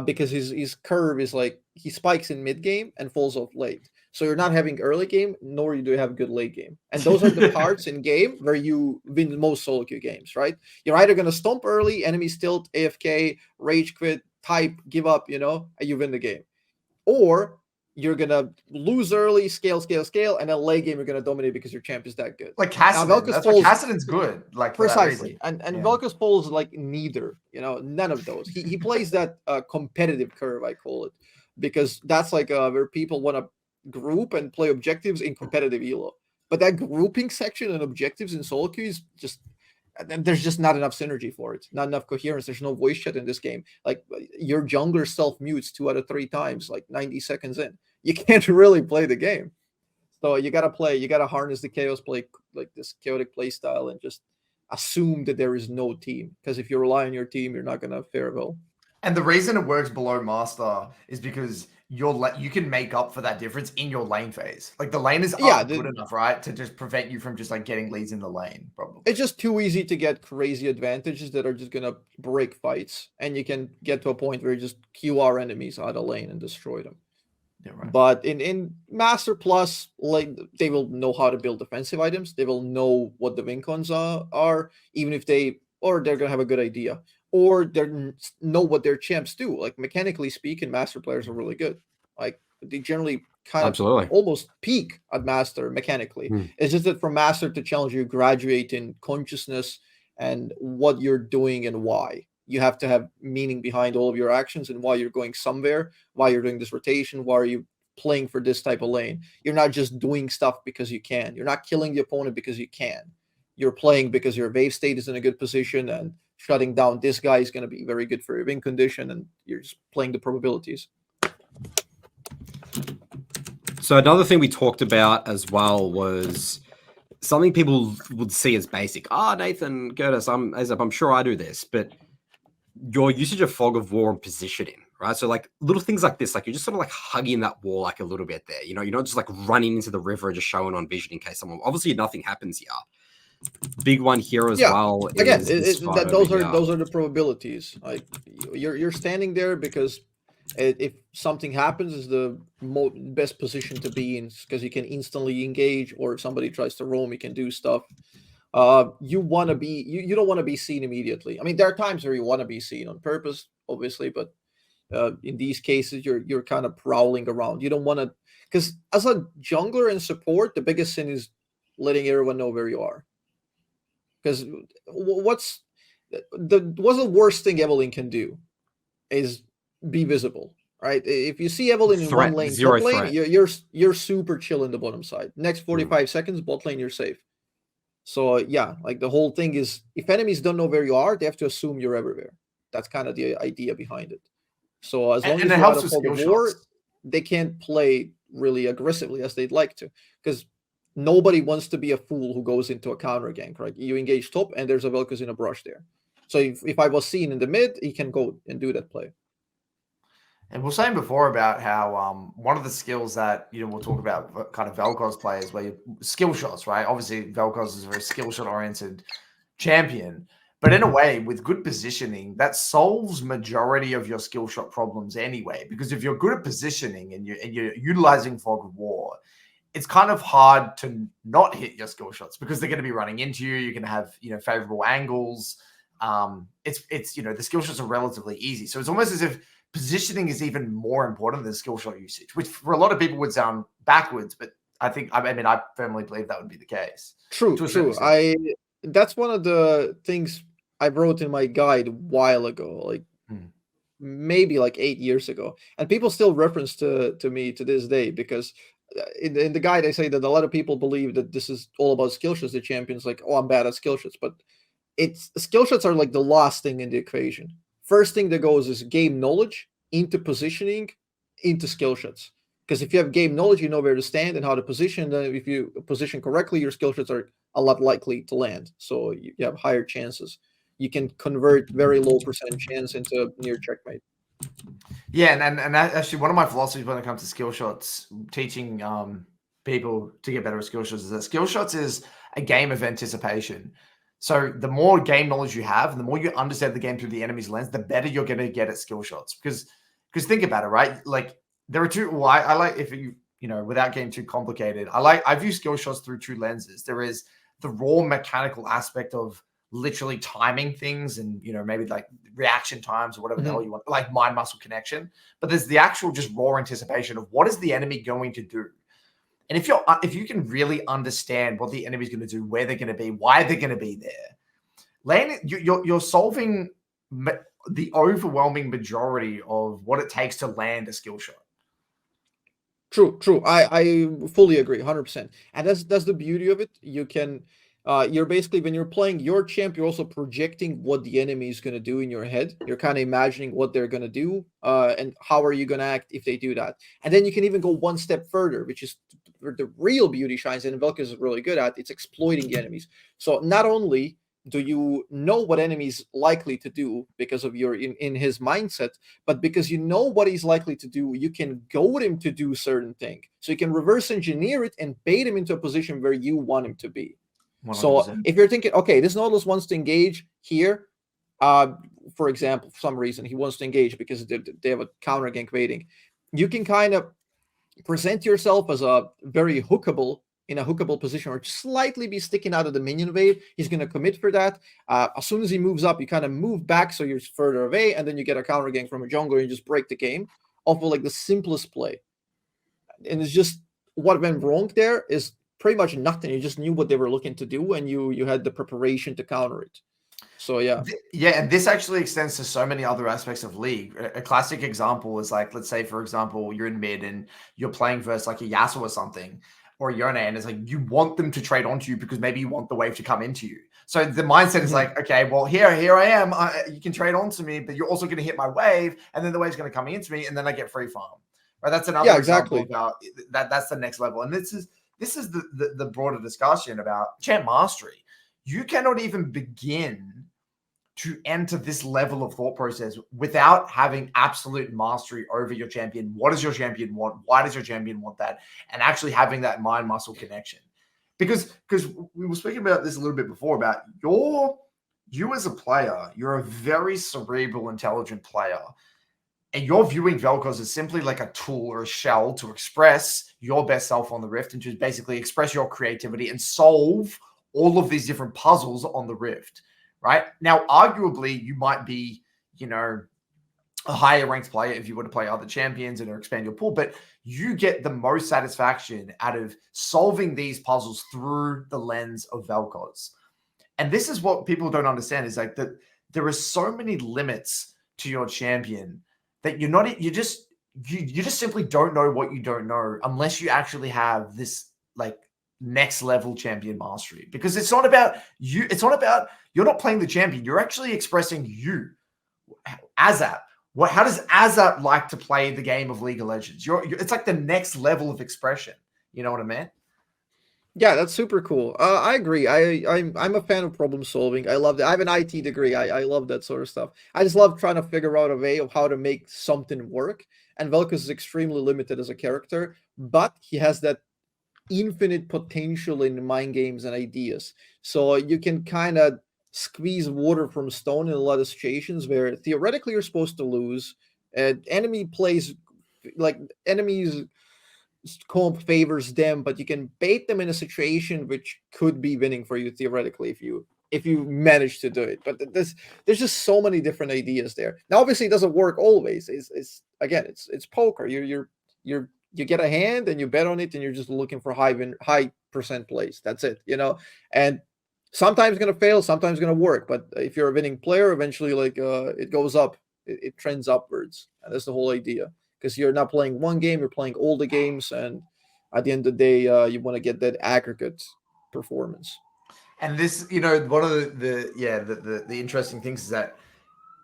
Because his curve is like he spikes in mid game and falls off late. So you're not having early game, nor do you have good late game. And those are the parts in game where you win most solo queue games, right? You're either going to stomp early, enemy stilt, AFK, rage quit, type, give up, and you win the game. Or you're going to lose early, scale, and then late game you're going to dominate because your champ is that good. Like Kassadin. That's why Kassadin's good. Like precisely. And Vel'Koz falls like neither, none of those. He plays that competitive curve, I call it, because that's like where people want to group and play objectives in competitive elo. But that grouping section and objectives in solo queue is just, there's just not enough synergy for it, not enough coherence. There's no voice chat in this game. Like your jungler self-mutes 2 out of 3 times, like 90 seconds in. You can't really play the game. So you gotta harness the chaos play, like this chaotic play style, and just assume that there is no team. Because if you rely on your team, you're not gonna fare well. And the reason it works below master is because you can make up for that difference in your lane phase. Like the lane is good enough, right, to just prevent you from just like getting leads in the lane. Probably it's just too easy to get crazy advantages that are just gonna break fights, and you can get to a point where you just QR enemies out of lane and destroy them. Yeah, right. But in Master Plus, like they will know how to build defensive items. They will know what the win cons are, even if they're gonna have a good idea, or they know what their champs do. Like mechanically speaking, Master players are really good. Like they generally kind of almost peak at Master mechanically. It's just that from Master to Challenger, you graduate in consciousness and what you're doing and why. You have to have meaning behind all of your actions and why you're going somewhere, why you're doing this rotation, why are you playing for this type of lane. You're not just doing stuff because you can. You're not killing the opponent because you can. You're playing because your wave state is in a good position, and shutting down this guy is going to be very good for your win condition, and you're just playing the probabilities. So another thing we talked about as well was something people would see as basic. Nathan, Curtis, I'm sure I do this, but your usage of fog of war and positioning, right? So like little things like this, like you're just sort of like hugging that wall like a little bit there, you're not just like running into the river and just showing on vision in case someone, obviously nothing happens here. Big one here as well. Again, those are the probabilities. Like you're standing there because If something happens, is the best position to be in because you can instantly engage, or if somebody tries to roam, you can do stuff. You want to be you don't want to be seen immediately. I mean, there are times where you want to be seen on purpose, obviously, but in these cases, you're kind of prowling around. You don't want to, because as a jungler and support, the biggest sin is letting everyone know where you are. Because what's the worst thing Evelyn can do is be visible, right? If you see Evelyn in one lane, zero top lane, threat. you're super chill in the bottom side. Next 45 seconds, bot lane, you're safe. So yeah, like the whole thing is, if enemies don't know where you are, they have to assume you're everywhere. That's kind of the idea behind it. So as long as it you're helps out of with fog of skill war, shots. they can't play really aggressively as they'd like to, because nobody wants to be a fool who goes into a counter gank, right? You engage top and there's a Vel'Koz in a brush there. So if I was seen in the mid, he can go and do that play. And we were saying before about how one of the skills that, we'll talk about kind of Vel'Koz players, where skill shots, right? Obviously, Vel'Koz is a very skill shot oriented champion, but in a way, with good positioning, that solves majority of your skill shot problems anyway. Because if you're good at positioning and you're utilizing fog of war, it's kind of hard to not hit your skill shots because they're going to be running into you. You're going to have favorable angles. It's the skill shots are relatively easy, so it's almost as if positioning is even more important than skill shot usage, which for a lot of people would sound backwards, but I firmly believe that would be the case. True. That's one of the things I wrote in my guide a while ago, like maybe like 8 years ago, and people still reference to me to this day, because in the guide I say that a lot of people believe that this is all about skill shots. The champions like, oh, I'm bad at skill shots, but skill shots are like the last thing in the equation. First thing that goes is game knowledge, into positioning, into skill shots. Because if you have game knowledge, you know where to stand and how to position. Then if you position correctly, your skill shots are a lot likely to land. So you have higher chances. You can convert very low percent chance into near checkmate. Yeah, and actually one of my philosophies when it comes to skill shots, teaching people to get better at skill shots, is that skill shots is a game of anticipation. So the more game knowledge you have, and the more you understand the game through the enemy's lens, the better you're going to get at skill shots. Because think about it, right? Like there are two. Well, I like, if without getting too complicated, I view skill shots through two lenses. There is the raw mechanical aspect of literally timing things, and maybe like reaction times or whatever the hell you want, like mind muscle connection. But there's the actual just raw anticipation of what is the enemy going to do. And if you can really understand what the enemy's going to do, where they're going to be, why they're going to be there, you're solving the overwhelming majority of what it takes to land a skill shot. True. I fully agree, 100%. And that's the beauty of it. You can, you're basically, when you're playing your champ, you're also projecting what the enemy is going to do in your head. You're kind of imagining what they're going to do, and how are you going to act if they do that. And then you can even go one step further, which is where the real beauty shines, and Vel'Koz is really good at. It's exploiting the enemies. So not only do you know what enemy's likely to do because of your in his mindset, but because you know what he's likely to do, you can goad him to do certain thing. So you can reverse engineer it and bait him into a position where you want him to be. 100%. So if you're thinking, okay, this Nautilus wants to engage here, for example, for some reason he wants to engage because they have a counter gank waiting, you can kind of present yourself as a very hookable, in a hookable position, or just slightly be sticking out of the minion wave. He's going to commit for that. As soon as he moves up, you kind of move back so you're further away, and then you get a counter gank from a jungler and you just break the game off of like the simplest play. And it's just, what went wrong there is pretty much nothing. You just knew what they were looking to do, and you had the preparation to counter it. So yeah, and this actually extends to so many other aspects of League. A classic example is like, let's say for example, you're in mid and you're playing versus like a Yasuo or something, or a Yone, and it's like you want them to trade onto you because maybe you want the wave to come into you. So the mindset is like, okay, well here I am. You can trade onto me, but you're also going to hit my wave, and then the wave's going to come into me, and then I get free farm. Right? That's another example about that. That's the next level, and this is the broader discussion about champ mastery. You cannot even begin to enter this level of thought process without having absolute mastery over your champion. What does your champion want? Why does your champion want that? And actually having that mind muscle connection. Because we were speaking about this a little bit before about you as a player, you're a very cerebral, intelligent player. and you're viewing Vel'Koz as simply like a tool or a shell to express your best self on the Rift and to basically express your creativity and solve all of these different puzzles on the Rift, right? Now, arguably, you might be, a higher ranked player if you were to play other champions and expand your pool, but you get the most satisfaction out of solving these puzzles through the lens of Vel'Koz. And this is what people don't understand is like that there are so many limits to your champion that you just simply don't know what you don't know unless you actually have this like next level champion mastery, because it's not about you. It's not about, you're not playing the champion. You're actually expressing you. Azzapp. How does Azzapp like to play the game of League of Legends? It's like the next level of expression. You know what I mean? Yeah, that's super cool. I agree. I'm a fan of problem solving. I love that. I have an IT degree. I love that sort of stuff. I just love trying to figure out a way of how to make something work. And Vel'Koz is extremely limited as a character, but he has that infinite potential in mind games and ideas. So you can kind of squeeze water from stone in a lot of situations where theoretically you're supposed to lose. Enemy plays like enemies comp favors them, but you can bait them in a situation which could be winning for you theoretically if you manage to do it. But there's just so many different ideas there. Now, obviously, it doesn't work always. It's poker. You get a hand and you bet on it, and you're just looking for high percent plays. That's it, and sometimes going to fail, sometimes going to work. But if you're a winning player, eventually, it goes up, it trends upwards. And that's the whole idea. Because you're not playing one game, you're playing all the games. And at the end of the day, you want to get that aggregate performance. And this, one of the interesting things is that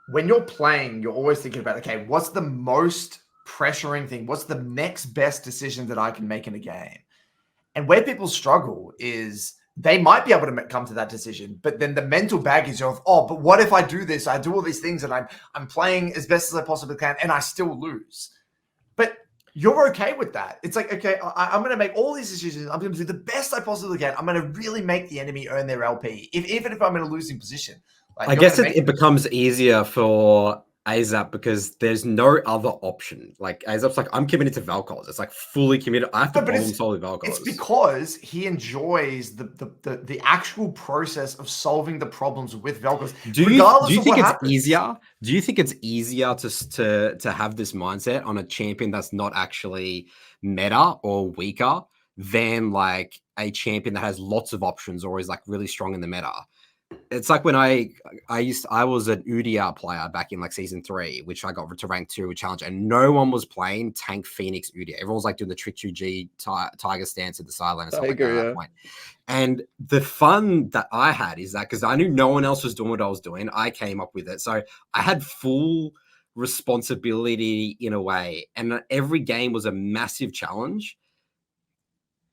when you're playing, you're always thinking about, okay, what's the most pressuring thing? What's the next best decision that I can make in a game? And where people struggle is they might be able to come to that decision, but then the mental baggage of, but what if I do this? I do all these things and I'm playing as best as I possibly can and I still lose. But you're okay with that. It's like, okay, I'm going to make all these decisions. I'm going to do the best I possibly can. I'm going to really make the enemy earn their LP, even if I'm in a losing position. I guess it becomes easier for Azapp because there's no other option. Like Azapp's like, I'm committed to Vel'Koz. It's like fully committed. I have to problem solve Vel'Koz. It's because he enjoys the actual process of solving the problems with Vel'Koz. Do you think it's easier? Do you think it's easier to have this mindset on a champion that's not actually meta or weaker than like a champion that has lots of options or is like really strong in the meta? It's like when I was an EUW player back in like season 3, which I got to rank 2 with Challenger, and no one was playing Tank Phoenix EUW. Everyone was like doing the Trick 2G Tiger stance at the sideline and stuff like that at that point. And the fun that I had is that because I knew no one else was doing what I was doing, I came up with it. So I had full responsibility in a way, and every game was a massive challenge.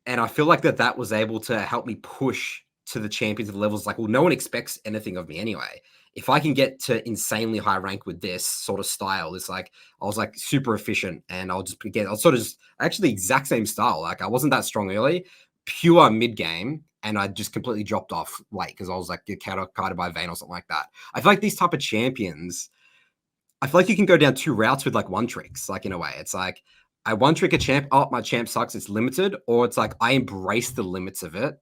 And I feel like that was able to help me push to the champions of levels. Like, well, no one expects anything of me anyway. If I can get to insanely high rank with this sort of style, it's like I was like super efficient, and I'll sort of just actually exact same style. Like I wasn't that strong early, pure mid game, and I just completely dropped off late because I was like carded by Vayne or something like that. I feel like these type of champions, I feel like you can go down 2 routes with like one tricks. Like in a way, it's like I one trick a champ. Oh, my champ sucks. It's limited, or it's like I embrace the limits of it.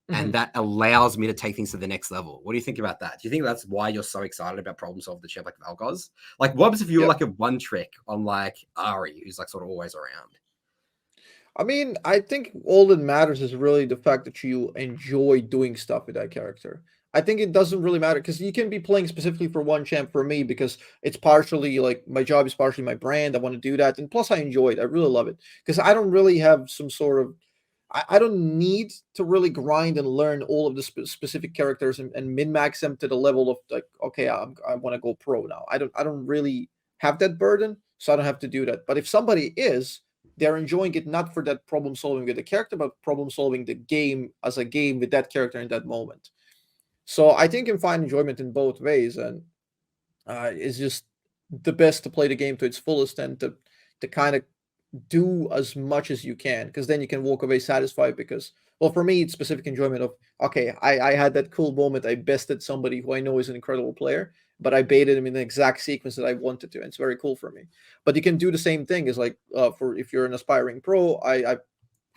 And that allows me to take things to the next level. What do you think about that? Do you think that's why you're so excited about problem solving the champ like Vel'Koz? Like, what happens if you were like a one trick on like Ari, who's like sort of always around? I mean, I think all that matters is really the fact that you enjoy doing stuff with that character. I think it doesn't really matter because you can be playing specifically for one champ for me because it's partially like my job is partially my brand. I want to do that. And plus I enjoy it. I really love it because I don't really have some sort of, I don't need to really grind and learn all of the specific characters and min-max them to the level of like, okay, I want to go pro now. I don't really have that burden, so I don't have to do that. But if somebody is, they're enjoying it not for that problem solving with the character, but problem solving the game as a game with that character in that moment. So I think you can find enjoyment in both ways, and it's just the best to play the game to its fullest and to kind of do as much as you can, because then you can walk away satisfied because, well, for me, it's specific enjoyment of, okay, I had that cool moment. I bested somebody who I know is an incredible player, but I baited him in the exact sequence that I wanted to, and it's very cool for me. But you can do the same thing as like for if you're an aspiring pro. I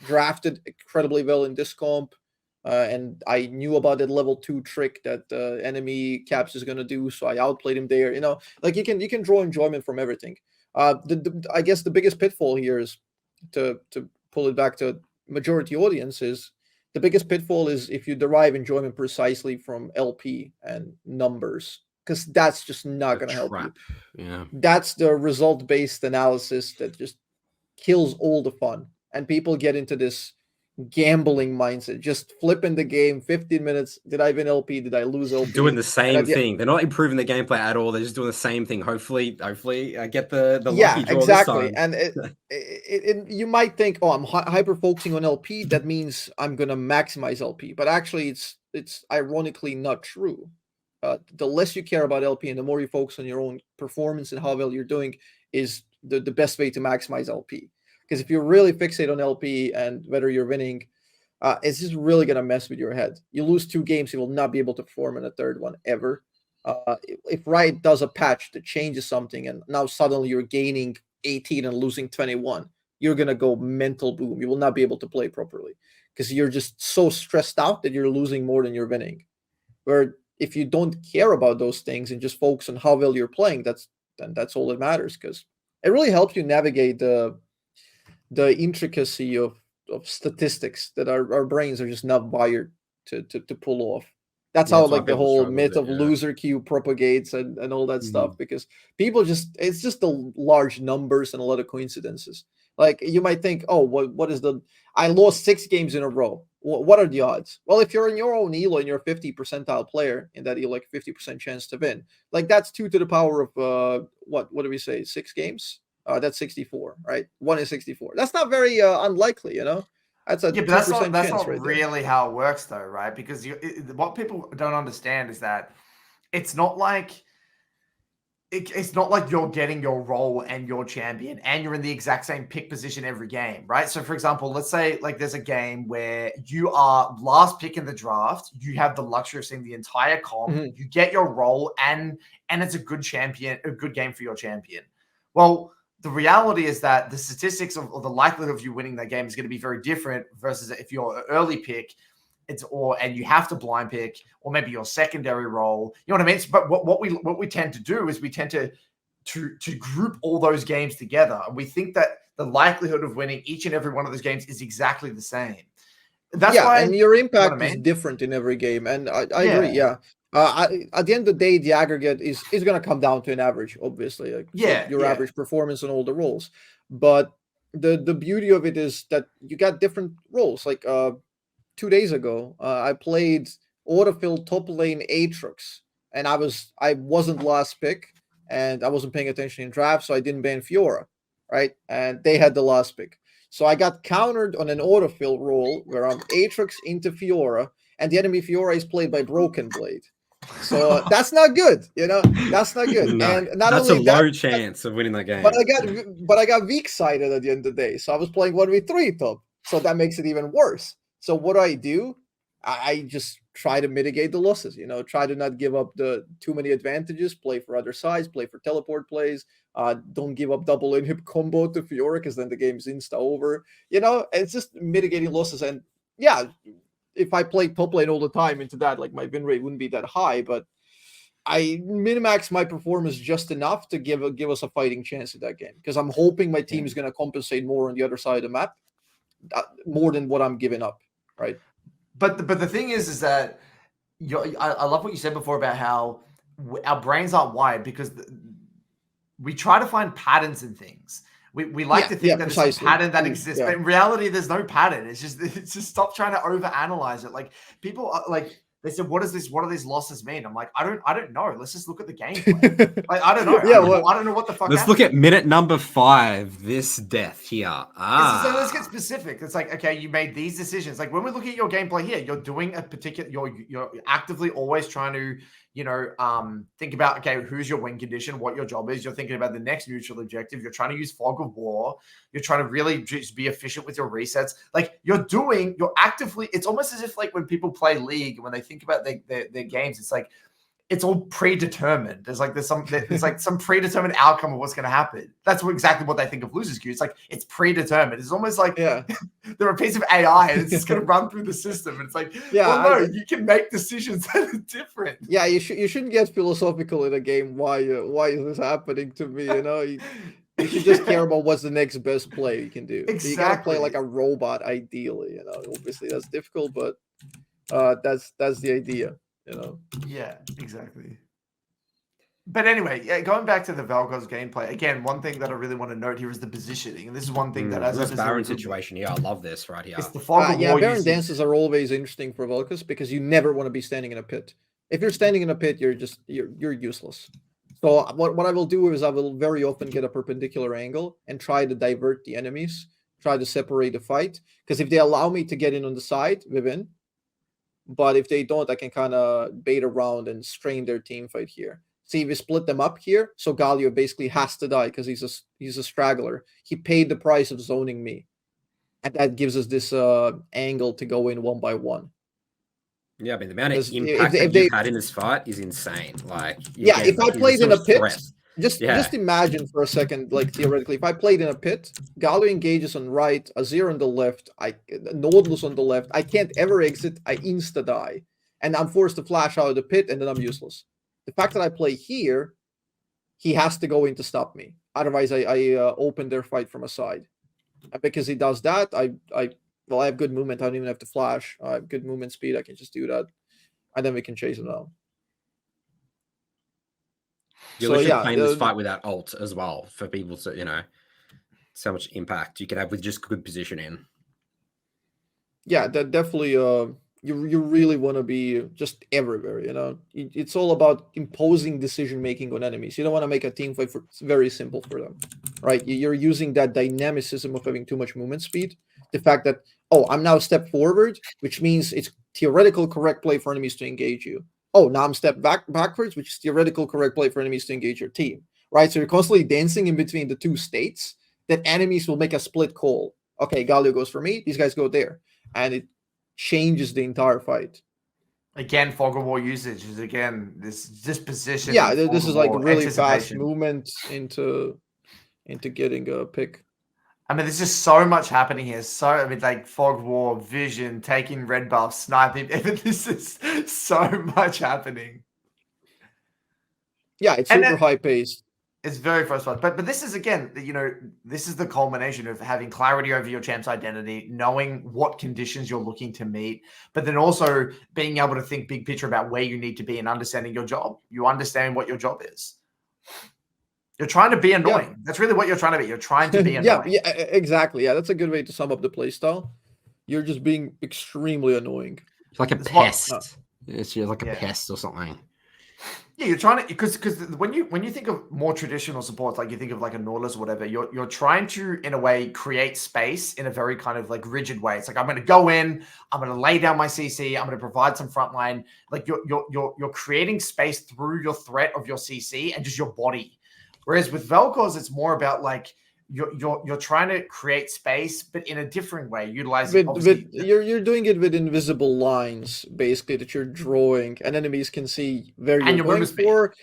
drafted incredibly well in this comp, and I knew about that level 2 trick that enemy caps is gonna do, so I outplayed him there. Like you can draw enjoyment from everything. I guess the biggest pitfall here is to pull it back to majority audiences. The biggest pitfall is if you derive enjoyment precisely from LP and numbers, because that's just not going to help you. Yeah, that's the result-based analysis that just kills all the fun, and people get into this gambling mindset, just flipping the game 15 minutes. Did I win LP? Did I lose LP? Doing the same thing. They're not improving the gameplay at all. They're just doing the same thing. Hopefully I get the lucky draw exactly. this time. And you might think, oh, I'm hyper focusing on LP, that means I'm gonna maximize LP, but actually it's ironically not true. The less you care about LP and the more you focus on your own performance and how well you're doing is the best way to maximize LP. Because if you really fixate on LP and whether you're winning, it's just really going to mess with your head. You lose 2 games, you will not be able to perform in a third one ever. If Riot does a patch that changes something and now suddenly you're gaining 18 and losing 21, you're going to go mental boom. You will not be able to play properly because you're just so stressed out that you're losing more than you're winning. Where if you don't care about those things and just focus on how well you're playing, that's all that matters, because it really helps you navigate the intricacy of statistics that our brains are just not wired to pull off. That's how like the whole myth of loser queue propagates and all that stuff, because people it's just the large numbers and a lot of coincidences. Like you might think, oh, what is I lost 6 games in a row. What are the odds? Well, if you're in your own elo and you're a 50 percentile player in that elo, like 50% chance to win, like that's 2 to the power of what do we say, 6 games? That's 64, right? 1 in 64. That's not very unlikely, That's a but that's not right really how it works, though, right? Because what people don't understand is that it's not like you're getting your role and your champion and you're in the exact same pick position every game, right? So, for example, let's say like there's a game where you are last pick in the draft, you have the luxury of seeing the entire comp, you get your role, and it's a good game for your champion. Well, the reality is that the statistics or the likelihood of you winning that game is going to be very different versus if you're an early pick, and you have to blind pick, or maybe your secondary role. You know what I mean? But what we tend to do is we tend to group all those games together, and we think that the likelihood of winning each and every one of those games is exactly the same. That's why, and your impact is different in every game, and I agree. Yeah. At the end of the day, the aggregate is going to come down to an average, obviously. Your average performance on all the roles. But the beauty of it is that you got different roles. Like 2 days ago, I played autofill top lane Aatrox, and I wasn't last pick, and I wasn't paying attention in draft, so I didn't ban Fiora, right? And they had the last pick. So I got countered on an autofill role where I'm Aatrox into Fiora, and the enemy Fiora is played by Broken Blade. So that's not good, That's not good. No, and not that's only a low chance of winning that game. But I got weak sided at the end of the day. So I was playing 1v3 top. So that makes it even worse. So what do? I just try to mitigate the losses, try to not give up too many advantages, play for other sides, play for teleport plays, don't give up double inhib combo to Fiora, because then the game's insta over. It's just mitigating losses. And yeah, if I played top lane all the time into that, like my win rate wouldn't be that high, but I min-max my performance just enough to give us a fighting chance at that game, because I'm hoping my team is going to compensate more on the other side of the map, more than what I'm giving up, right? But the thing is that I love what you said before about how our brains aren't wired, because we try to find patterns in things. We like to think that there's a pattern that exists, but in reality, there's no pattern. It's just stop trying to overanalyze it. Like people are like, they said, what do these losses mean? I'm like, I don't know. Let's just look at the gameplay. Like, I don't know. I don't know what the fuck. Let's look at minute number 5. This death here. So let's get specific. It's like, okay, you made these decisions. Like when we look at your gameplay here, you're doing a particular. You're actively always trying to, think about, okay, who's your win condition, what your job is. You're thinking about the next mutual objective. You're trying to use Fog of War. You're trying to really just be efficient with your resets. Like you're actively. It's almost as if like when people play League, when they think about their games, it's like it's all predetermined. There's some predetermined outcome of what's going to happen. That's exactly what they think of losers queue. It's like it's predetermined. It's almost like they're a piece of AI and it's just going to run through the system. And it's like, you can make decisions that are different. Yeah, you shouldn't get philosophical in a game. Why is this happening to me? You should just care about what's the next best play you can do. Exactly. You gotta play like a robot, ideally. Obviously that's difficult, but that's the idea. Yeah, exactly. But anyway, going back to the Vel'Koz gameplay again. One thing that I really want to note here is the positioning, and this is one thing that as this Baron situation here, I love this right here. It's the fog of war Baron dances are always interesting for Vel'Koz because you never want to be standing in a pit. If you're standing in a pit, you're useless. So what I will do is I will very often get a perpendicular angle and try to divert the enemies, try to separate the fight. Because if they allow me to get in on the side, we win. But if they don't, I can kind of bait around and strain their team fight here. See, we split them up here, so Galio basically has to die because he's a straggler. He paid the price of zoning me. And that gives us this angle to go in one by one. Yeah, I mean, the amount of impact that you've had in this fight is insane. Like, if I played in a pit, just imagine for a second, like theoretically, if I played in a pit, Galio engages on right, Azir on the left, Nautilus on the left, I can't ever exit, I insta-die. And I'm forced to flash out of the pit, and then I'm useless. The fact that I play here, he has to go in to stop me. Otherwise, I open their fight from a side. And because he does that, I have good movement. I don't even have to flash. I have good movement speed. I can just do that. And then we can chase him down. You're literally playing this fight without ult as well for people to, so much impact you can have with just good positioning. Yeah, that definitely, you really want to be just everywhere, It's all about imposing decision-making on enemies. You don't want to make a team fight very simple for them, right? You're using that dynamicism of having too much movement speed. The fact that, I'm now step forward, which means it's theoretical correct play for enemies to engage you. Now I'm step backwards, which is theoretical correct play for enemies to engage your team, right? So you're constantly dancing in between the two states that enemies will make a split call. Okay, Galio goes for me, these guys go there. And it changes the entire fight. Again, fog of war usage is this disposition. Yeah, this is like really fast movement into getting a pick. I mean, there's just so much happening here. Like fog war, vision, taking red buff, sniping. This is so much happening. Yeah, it's super high paced. It's very first one. But this is, again, this is the culmination of having clarity over your champ's identity, knowing what conditions you're looking to meet, but then also being able to think big picture about where you need to be and understanding your job. You understand what your job is. You're trying to be annoying. Yeah. That's really what you're trying to be. You're trying to be annoying. yeah, exactly. Yeah, that's a good way to sum up the playstyle. You're just being extremely annoying. It's like a pest. It's like a pest or something. Yeah, you're trying to, because when you think of more traditional supports, like you think of like a Nautilus or whatever, you're trying to, in a way, create space in a very kind of like rigid way. It's like, I'm going to go in, I'm going to lay down my CC, I'm going to provide some frontline. Like you're creating space through your threat of your CC and just your body. Whereas with Vel'Koz, it's more about like you're trying to create space, but in a different way, utilizing. You're doing it with invisible lines, basically, that you're drawing, and enemies can see where you're going for,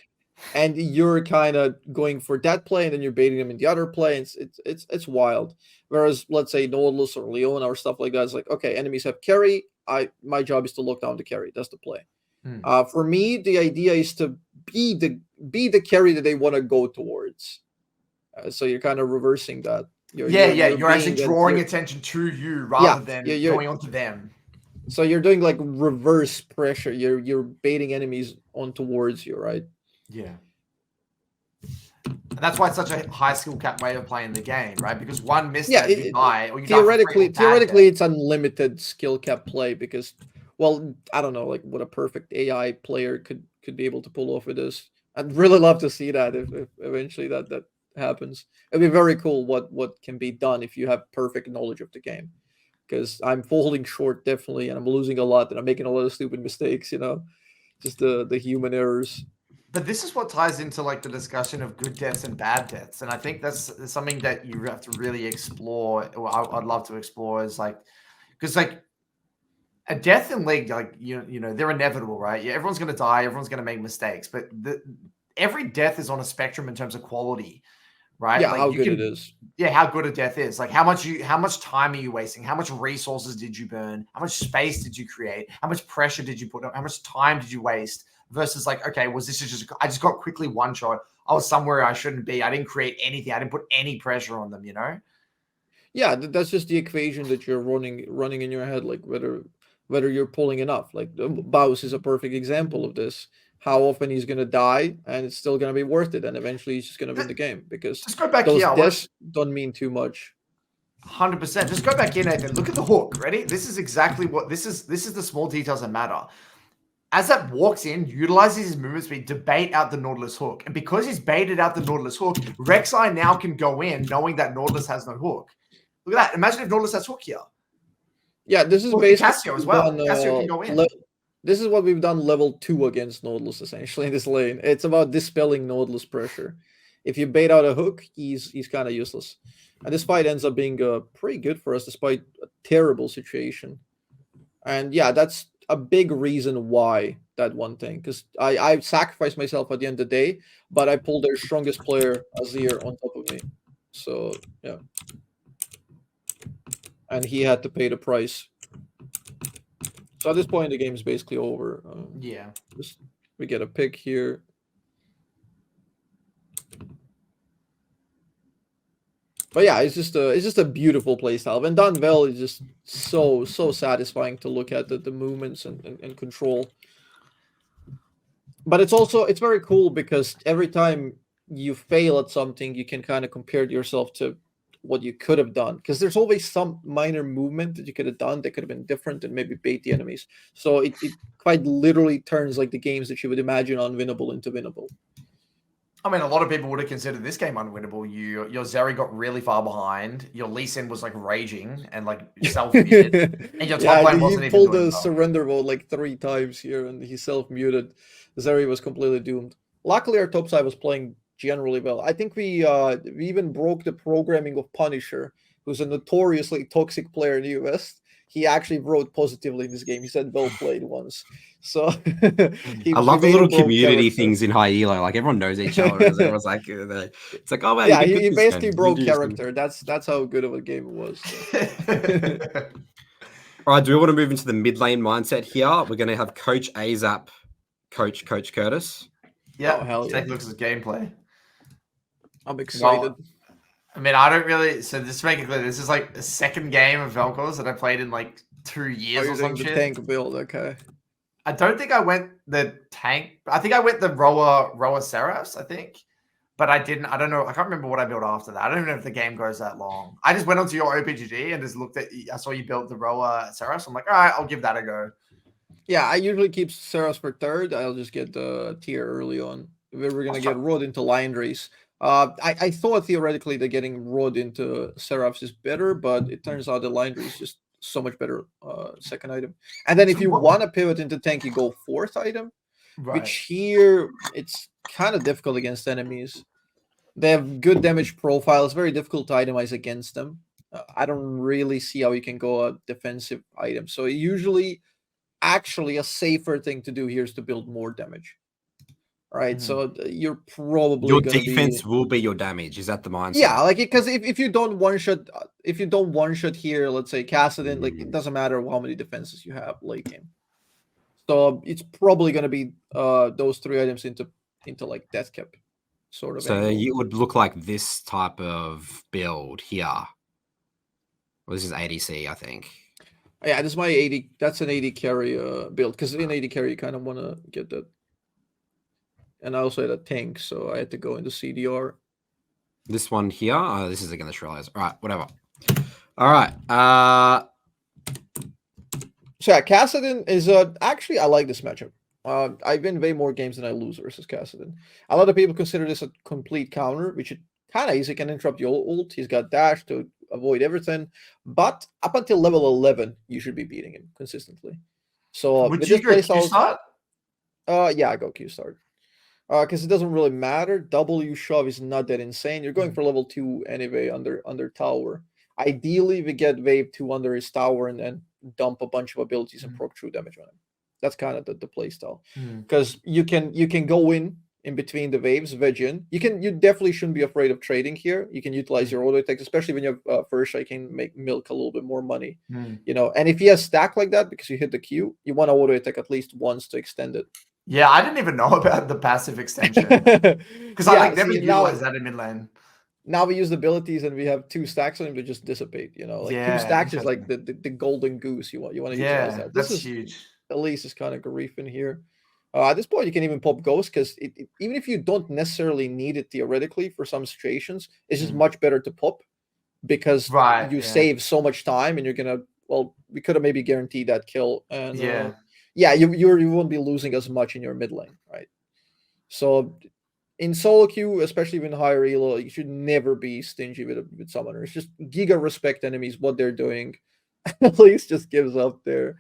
and you're kind of going for that play, and then you're baiting them in the other play. It's wild. Whereas, let's say Nautilus or Leona or stuff like that, it's like, okay, enemies have carry. My job is to lock down the carry. That's the play. For me, the idea is to be the carry that they want to go towards. So you're kind of reversing that. You're actually drawing attention to you rather than going onto them. So you're doing like reverse pressure. You're baiting enemies on towards you, right? Yeah. And that's why it's such a high skill cap way of playing the game, right? Because one misstep, you die. Or you theoretically, it's unlimited skill cap play because, well, I don't know, like what a perfect AI player could be able to pull off with this. I'd really love to see that if eventually that happens. It'd be very cool what can be done if you have perfect knowledge of the game. Because I'm falling short definitely, and I'm losing a lot, and I'm making a lot of stupid mistakes. Just the human errors. But this is what ties into like the discussion of good deaths and bad deaths, and I think that's something that you have to really explore. Or I'd love to explore is like, because like a death in League, like you know, they're inevitable, right? Yeah, everyone's going to die, everyone's going to make mistakes, but every death is on a spectrum in terms of quality, right? Yeah, Like how you good can, it is. yeah, how good a death is. Like how much time are you wasting? How much resources did you burn? How much space did you create? How much pressure did you put on? How much time did you waste? Versus like, okay, was this just I just got quickly one shot? I was somewhere I shouldn't be. I didn't create anything. I didn't put any pressure on them, you know? Yeah, that's just the equation that you're running in your head, like whether you're pulling enough. Like Baus is a perfect example of this. How often he's gonna die, and it's still gonna be worth it, and eventually he's just gonna win the game because Just go back those here. deaths don't mean too much. 100%. Just go back in, Nathan. Look at the hook. Ready? This is exactly what this is. This is the small details that matter. Azzapp walks in, utilizes his movement speed to bait out the Nautilus hook. And because he's baited out the Nautilus hook, Rek'Sai now can go in knowing that Nautilus has no hook. Look at that. Imagine if Nautilus has hook here. Yeah, this is Well, basically Cassio as well. Cassio can go in. This is what we've done level 2 against Nautilus essentially in this lane. It's about dispelling Nautilus pressure. If you bait out a hook, he's kind of useless. And this fight ends up being pretty good for us despite a terrible situation. And yeah, that's a big reason why that one thing. Because I sacrificed myself at the end of the day, but I pulled their strongest player, Azir, on top of me. So yeah. And he had to pay the price. So at this point, the game is basically over. Yeah. We get a pick here. But yeah, it's just a beautiful playstyle. And Don Vel is just so satisfying to look at the movements and control. But it's very cool because every time you fail at something, you can kind of compare yourself to what you could have done, because there's always some minor movement that you could have done that could have been different and maybe bait the enemies. So it quite literally turns like the games that you would imagine unwinnable into winnable. I mean, a lot of people would have considered this game unwinnable. Your Zeri got really far behind. Your Lee Sin was like raging and like self-muted. And your top lane wasn't he even pulled doing the well. surrender vote like 3 times here, and he self-muted. Zeri was completely doomed. Luckily, our top side was playing generally well. I think we even broke the programming of Punisher, who's a notoriously toxic player in the US. He actually wrote positively in this game. He said well played once. So I love the little community things in high elo. Like everyone knows each other. Everyone's like, it's like, oh man, yeah, he basically broke character. That's how good of a game it was. So. All right, do we want to move into the mid lane mindset here? We're going to have Coach Azapp, Coach Curtis. Yeah, oh, hell take yeah. a look at his gameplay. I'm excited. Well, I mean, I don't really. So just to make it clear, this is like the second game of Vel'Koz that I played in like 2 years or some shit. Tank build, okay. I don't think I went the tank. I think I went the Roa Seraphs, I think. But I didn't. I don't know. I can't remember what I built after that. I don't even know if the game goes that long. I just went onto your OPGG and just looked at. I saw you built the Roa Seraphs. I'm like, all right, I'll give that a go. Yeah, I usually keep Seraphs for third. I'll just get the tier early on. We're gonna get Rod into Lion Race. I thought theoretically that getting Rod into Seraphs is better, but it turns out the Lion Race is just so much better second item. And then if you want to pivot into tank, you go fourth item, which here it's kind of difficult against enemies. They have good damage profile. It's very difficult to itemize against them. I don't really see how you can go a defensive item. So usually, actually, a safer thing to do here is to build more damage. Right, so you're probably your defense will be your damage. Is that the mindset? Yeah, like because if you don't one shot here, let's say Kassadin, like it doesn't matter how many defenses you have late game. So it's probably gonna be those 3 items into like death cap sort of. So angle. it would look like this type of build here. Well, this is ADC, I think. Yeah, this is my 80. That's an 80 carry build because in 80 carry you kind of want to get that. And I also had a tank, so I had to go into CDR. This one here. This is against the Shrillers. All right, whatever. All right. So yeah, Kassadin is actually I like this matchup. I win way more games than I lose versus Kassadin. A lot of people consider this a complete counter, which it kind of is. He can interrupt your ult. He's got dash to avoid everything. But up until level 11, you should be beating him consistently. So would you go Q start? Yeah, I go Q start. Because it doesn't really matter. W shove is not that insane. You're going for level 2 anyway under tower. Ideally, we get wave 2 under his tower and then dump a bunch of abilities and proc true damage on him. That's kind of the play style. Because you can go in between the waves, wedge in. You definitely shouldn't be afraid of trading here. You can utilize your auto attacks, especially when you have first shot, you can make milk a little bit more money. You know, and if he has stack like that because you hit the Q, you want to auto attack at least once to extend it. Yeah, I didn't even know about the passive extension because I never utilized that in mid lane. Now we use the abilities and we have 2 stacks on him to just dissipate. You know, like 2 stacks is like the golden goose. You want to utilize that. That's huge. At least is kind of grief in here. At this point, you can even pop Ghost because even if you don't necessarily need it theoretically for some situations, it's just much better to pop because you save so much time and you're gonna. Well, we could have maybe guaranteed that kill and you won't be losing as much in your mid lane, right? So in solo queue, especially in higher elo, you should never be stingy with summoners. Just giga respect enemies, what they're doing. At least just gives up there.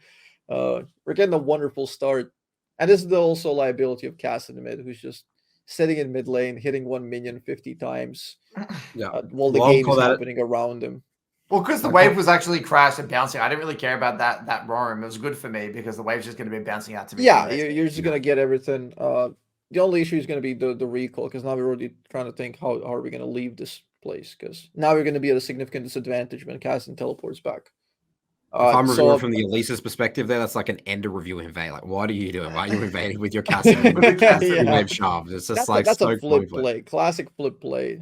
We're getting a wonderful start. And this is the also liability of Cass in the mid, who's just sitting in mid lane, hitting 1 minion 50 times while the game is happening around him. Well, because the wave was actually crashed and bouncing, I didn't really care about that roam. It was good for me because the wave's just going to be bouncing out to me. Yeah, you're just going to get everything. The only issue is going to be the recall, because now we're already trying to think how are we going to leave this place, because now we're going to be at a significant disadvantage when Cassian teleports back. If I'm reviewing from the Elisa's perspective there, that's like an end of review invade. Like, what are you doing? Why are you invading with your Cassian? Wave sharp? It's just that's a flip play. Classic flip play.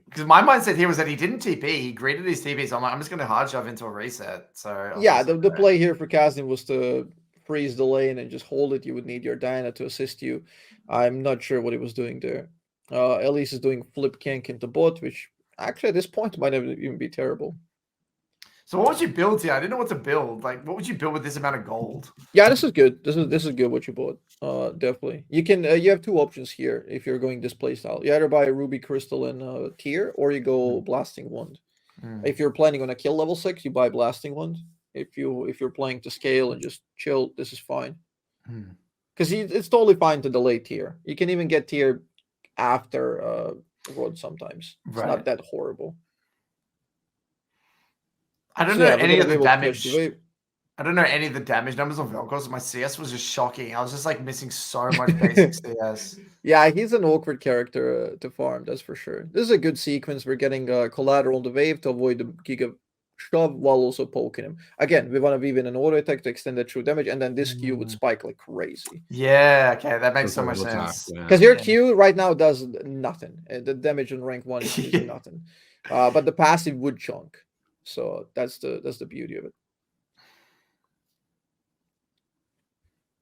Because my mindset here was that he didn't TP. He greeted his TP, so I'm like, I'm just going to hard shove into a reset. So yeah, the play here for Cassian was to freeze the lane and just hold it. You would need your Diana to assist you. I'm not sure what he was doing there. Elise is doing flip gank into bot, which actually at this point might even be terrible. So what would you build here? I didn't know what to build. Like, what would you build with this amount of gold? Yeah, this is good. This is good what you bought. Definitely. You can you have 2 options here if you're going this play style. You either buy a Ruby Crystal and Tier, or you go Blasting Wand. If you're planning on a kill level 6, you buy Blasting Wand. If you're playing to scale and just chill, this is fine. Because it's totally fine to delay Tier. You can even get Tier after Rod sometimes. It's not that horrible. I don't know any of the damage. I don't know any of the damage numbers on Vel'Koz. My CS was just shocking. I was just like missing so much basic CS. Yeah, he's an awkward character to farm, that's for sure. This is a good sequence. We're getting collateral on the wave to avoid the Giga shove while also poking him. Again, we want to weave in an auto attack to extend the true damage, and then this Q would spike like crazy. Yeah, okay, that makes so much sense. Because your Q right now does nothing. The damage on rank 1 is nothing. But the passive would chunk. So that's the beauty of it.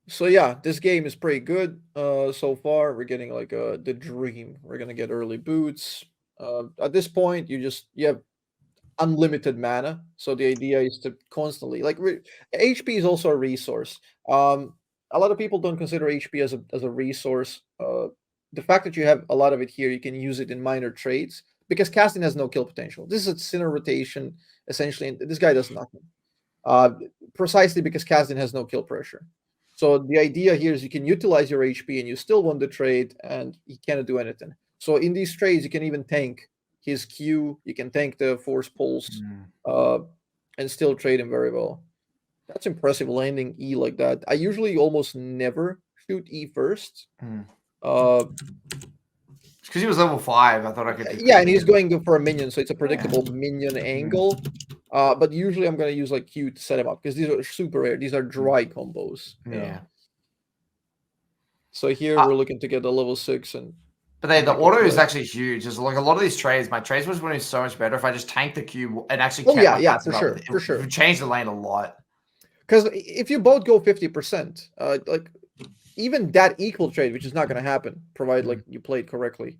So yeah, this game is pretty good so far. We're getting like the dream. We're gonna get early boots. At this point, you have unlimited mana. So the idea is to constantly HP is also a resource. A lot of people don't consider HP as a resource. The fact that you have a lot of it here, you can use it in minor trades. Because casting has no kill potential. This is a sinner rotation, essentially, and this guy does nothing. Precisely because casting has no kill pressure. So the idea here is you can utilize your HP and you still won the trade, and he cannot do anything. So in these trades, you can even tank his Q, you can tank the Force Pulse, and still trade him very well. That's impressive, landing E like that. I usually almost never shoot E first. Because he was level 5, I thought I could. Yeah, and he's going for a minion, so it's a predictable minion angle. But usually I'm going to use like Q to set him up because these are super rare. These are dry combos. Yeah. So here we're looking to get a level 6 and. But the auto is actually huge. There's like a lot of these trades. My trades was winning so much better if I just tanked the Q and actually. For sure. It changed the lane a lot. Because if you both go 50%, even that equal trade, which is not going to happen, provided like you played correctly,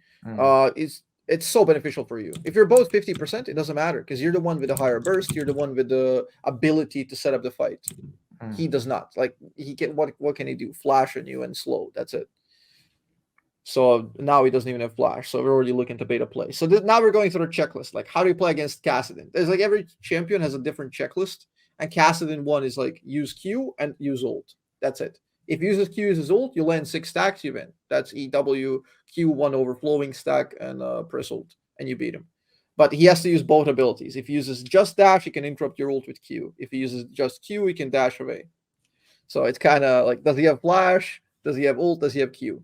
it's so beneficial for you. If you're both 50%, it doesn't matter because you're the one with the higher burst. You're the one with the ability to set up the fight. He does not. Like he can. What can he do? Flash on you and slow. That's it. So now he doesn't even have flash. So we're already looking to beta play. So now we're going through the checklist. Like how do you play against Kassadin? There's like every champion has a different checklist, and Kassadin one is like use Q and use ult. That's it. If you use Q as his ult, you land 6 stacks, you win. That's EW, Q1 overflowing stack, and press ult, and you beat him. But he has to use both abilities. If he uses just dash, he can interrupt your ult with Q. If he uses just Q, he can dash away. So it's kind of like, does he have flash? Does he have ult? Does he have Q?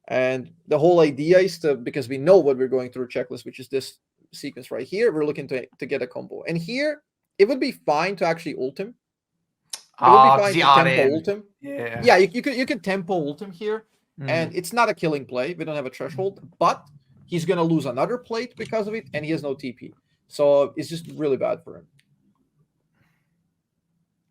And the whole idea is to, because we know what we're going through a checklist, which is this sequence right here, we're looking to get a combo. And here, it would be fine to actually ult him. It would be fine to tempo ult him. Yeah, you can tempo ult him here. And it's not a killing play. We don't have a threshold, but he's going to lose another plate because of it, and he has no TP. So it's just really bad for him.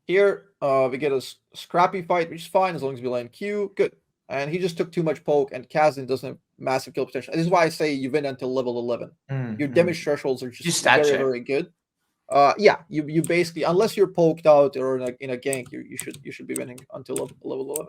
Here, we get a scrappy fight, which is fine as long as we land Q. Good. And he just took too much poke, and Kazin doesn't have massive kill potential. This is why I say you win until level 11. Your damage thresholds are just very, very good. Yeah, you basically, unless you're poked out or in a gank, you should be winning until level 11.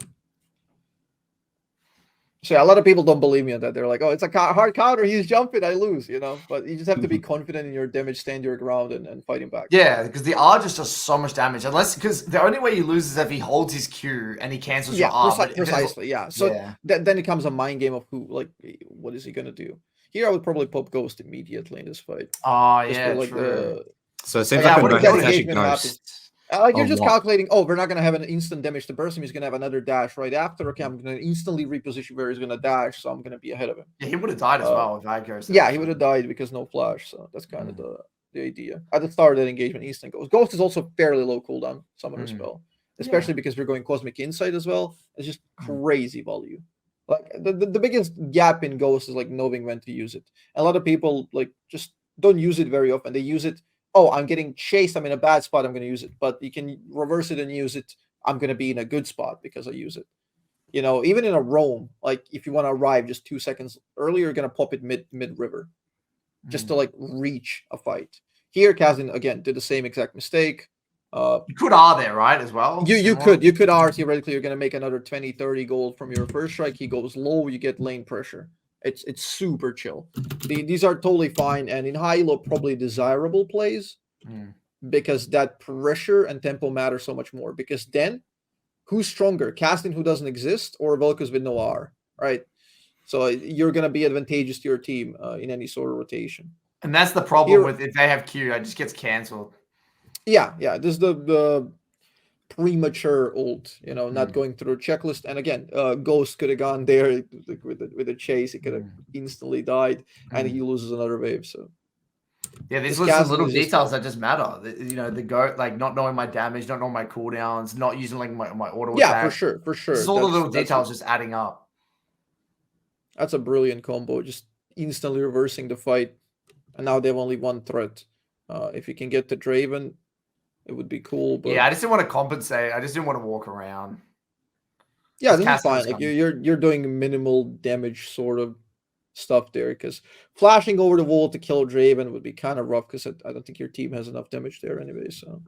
So yeah, a lot of people don't believe me on that. They're like, "Oh, it's a hard counter. He's jumping. I lose." But you just have to be confident in your damage, stand your ground, and fighting back. Yeah, because the R just does so much damage. Because the only way he loses is if he holds his Q and he cancels your R. Precisely. Yeah. So then it becomes a mind game of what is he gonna do? Here, I would probably pop Ghost immediately in this fight. Oh yeah, true. So it seems like engagement happens. You're just calculating, we're not going to have an instant damage to burst him. He's going to have another dash right after. Okay, I'm going to instantly reposition where he's going to dash, so I'm going to be ahead of him. Yeah, he would have died as well if Vek'Koz. Yeah, he would have died because no flash, so that's kind of the idea. At the start of that engagement, instant Ghost. Ghost is also fairly low cooldown, summoner spell. Especially because we're going Cosmic Insight as well. It's just crazy value. Like, the biggest gap in Ghost is, like, knowing when to use it. A lot of people, like, just don't use it very often. They use it, I'm getting chased, I'm in a bad spot, I'm going to use it. But you can reverse it and use it, I'm going to be in a good spot because I use it. Even in a roam, like if you want to arrive just 2 seconds earlier, you're going to pop it mid-river just to like reach a fight. Here, Kazin, again, did the same exact mistake. You could R there, right, as well? You could R, theoretically, you're going to make another 20, 30 gold from your first strike. He goes low, you get lane pressure. It's super chill. These are totally fine, and in high elo probably desirable plays because that pressure and tempo matter so much more. Because then, who's stronger, Casting who doesn't exist or Vel'Koz with no R, right? So you're gonna be advantageous to your team in any sort of rotation. And that's the problem with if they have Q, it just gets cancelled. Yeah. This is the premature ult, not going through a checklist. And again, Ghost could have gone there with a chase. He could have instantly died, and he loses another wave. So yeah, there's little details that just matter. The go, like not knowing my damage, not knowing my cooldowns, not using like my auto attack. Yeah, for sure. It's all the little details just adding up. That's a brilliant combo, just instantly reversing the fight. And now they have only one threat. If you can get the Draven, it would be cool. But yeah, I just didn't want to compensate. I just didn't want to walk around. Yeah, this is fine. Like you're doing minimal damage sort of stuff there, because flashing over the wall to kill Draven would be kind of rough because I don't think your team has enough damage there anyway. So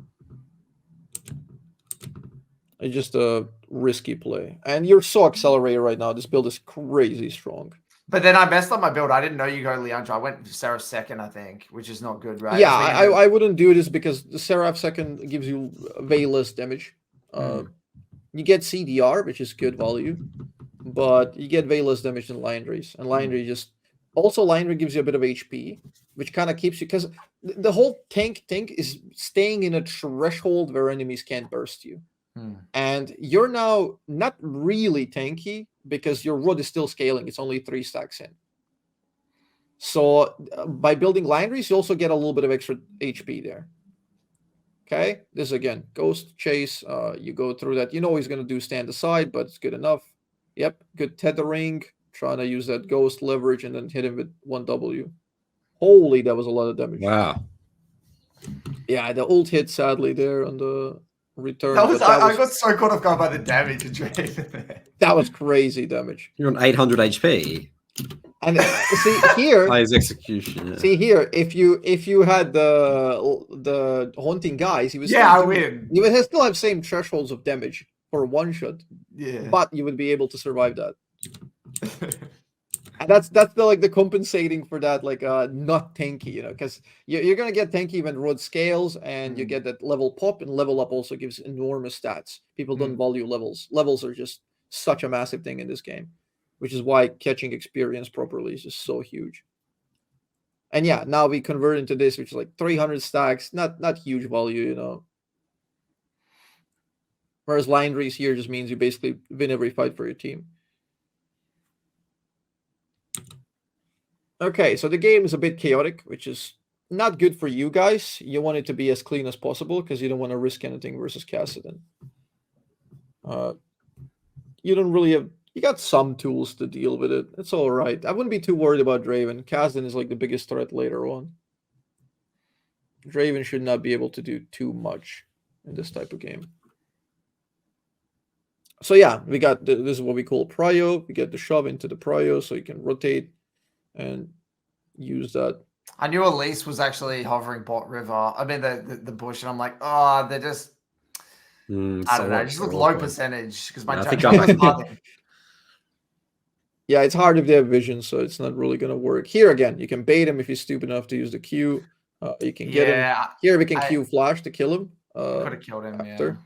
it's just a risky play. And you're so accelerated right now. This build is crazy strong. But then I messed up my build. I didn't know you go Leandra. I went Seraph second, I think, which is not good, right? Yeah, I wouldn't do this because the Seraph second gives you way less damage. You get CDR, which is good value, but you get way less damage than Liandry's. And Liandry Liandry gives you a bit of HP, which kind of keeps you, because the whole tank thing is staying in a threshold where enemies can't burst you. And you're now not really tanky because your wood is still scaling. It's only 3 stacks in. So by building Liandry's, you also get a little bit of extra HP there. Okay, this again, Ghost Chase. You go through that. You know he's going to do stand aside, but it's good enough. Yep, good tethering. Trying to use that Ghost leverage and then hit him with 1W. Holy, that was a lot of damage. Wow. Yeah, the ult hit sadly there on the return. I got so caught off guard by the damage. That was crazy damage. You're on 800 HP. And see here, his execution. Yeah. See here, if you had the haunting guys, he was I win. You would still have same thresholds of damage for one shot. Yeah, but you would be able to survive that. And that's the compensating for that, not tanky, because you're gonna get tanky when road scales and you get that level pop, and level up also gives enormous stats. People don't value levels. Levels are just such a massive thing in this game, which is why catching experience properly is just so huge. And yeah, now we convert into this, which is like 300 stacks, not huge value. Whereas line race here just means you basically win every fight for your team. Okay, so the game is a bit chaotic, which is not good for you guys. You want it to be as clean as possible because you don't want to risk anything versus Kassadin. You don't really have... You got some tools to deal with it. It's all right. I wouldn't be too worried about Draven. Kassadin is like the biggest threat later on. Draven should not be able to do too much in this type of game. So yeah, we got this is what we call prio. We get the shove into the prio so you can rotate and use that. I knew Elise was actually hovering bot river. I mean the bush, and I'm like, oh, they're just I don't know, just look low percentage because my jungler's nothing. Yeah, it's hard if they have vision, so it's not really gonna work. Here again, you can bait him if he's stupid enough to use the Q. You can get him. Here we can Q flash to kill him. Could have killed him after.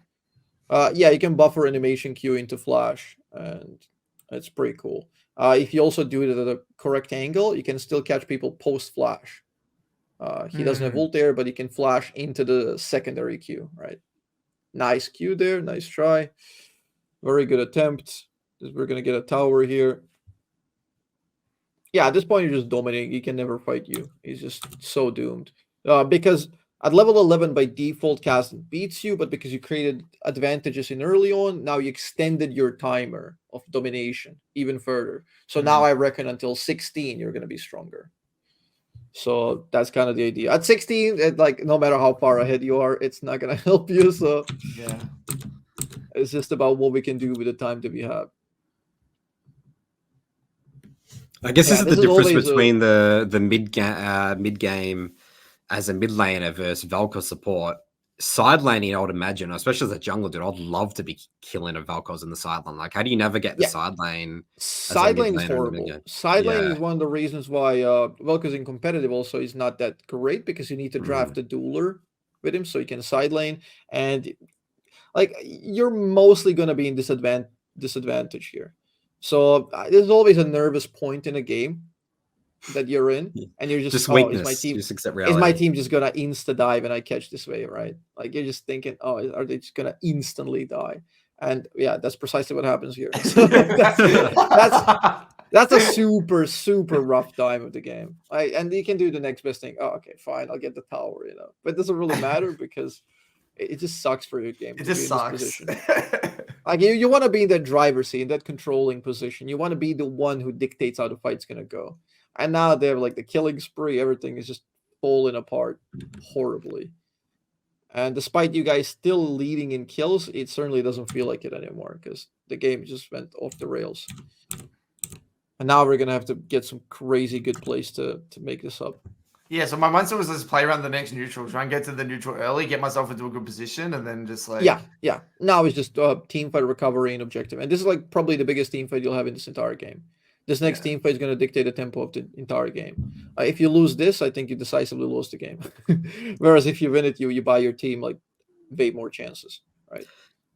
Yeah, you can buffer animation Q into flash, and it's pretty cool. If you also do it at a correct angle, you can still catch people post flash. He doesn't have ult there, but he can flash into the secondary Q, right? Nice Q there, nice try. Very good attempt. We're gonna get a tower here. Yeah, at this point you're just dominating. He can never fight you. He's just so doomed. Because at level 11 by default, Kassadin beats you, but because you created advantages in early on, now you extended your timer of domination even further. So now I reckon until 16 you're gonna be stronger. So that's kind of the idea. At 16, like no matter how far ahead you are, it's not gonna help you. So yeah, it's just about what we can do with the time that we have. I guess this is the difference between the mid game as a mid laner versus Vel'Koz support. Side laning, I would imagine, especially as a jungler, dude, I'd love to be killing a Vel'Koz in the side lane. Like, how do you navigate the side lane? Side lane is horrible. Side lane is one of the reasons why Vel'Koz in competitive also is not that great, because you need to draft a dueler with him so you can side lane, and like you're mostly going to be in disadvantage here. So there's always a nervous point in a game that you're in, and you're just weakness. Is my team just gonna insta dive and I catch this wave, right? Like you're just thinking, oh, are they just gonna instantly die? And yeah, that's precisely what happens here. So that's a super rough time of the game. And you can do the next best thing. Oh, okay, fine, I'll get the tower, but it doesn't really matter because it just sucks for your game. It just sucks. Like you want to be in that driver's seat, in that controlling position. You want to be the one who dictates how the fight's gonna go. And now they're like the killing spree. Everything is just falling apart horribly. And despite you guys still leading in kills, it certainly doesn't feel like it anymore because the game just went off the rails. And now we're gonna have to get some crazy good plays to make this up. Yeah, so my mindset was just play around the next neutral, try and get to the neutral early, get myself into a good position, and then just like yeah. Now it's just team fight recovery and objective, and this is like probably the biggest team fight you'll have in this entire game. This next team fight is going to dictate the tempo of the entire game. If you lose this, I think you decisively lost the game. Whereas if you win it, you buy your team like way more chances, right?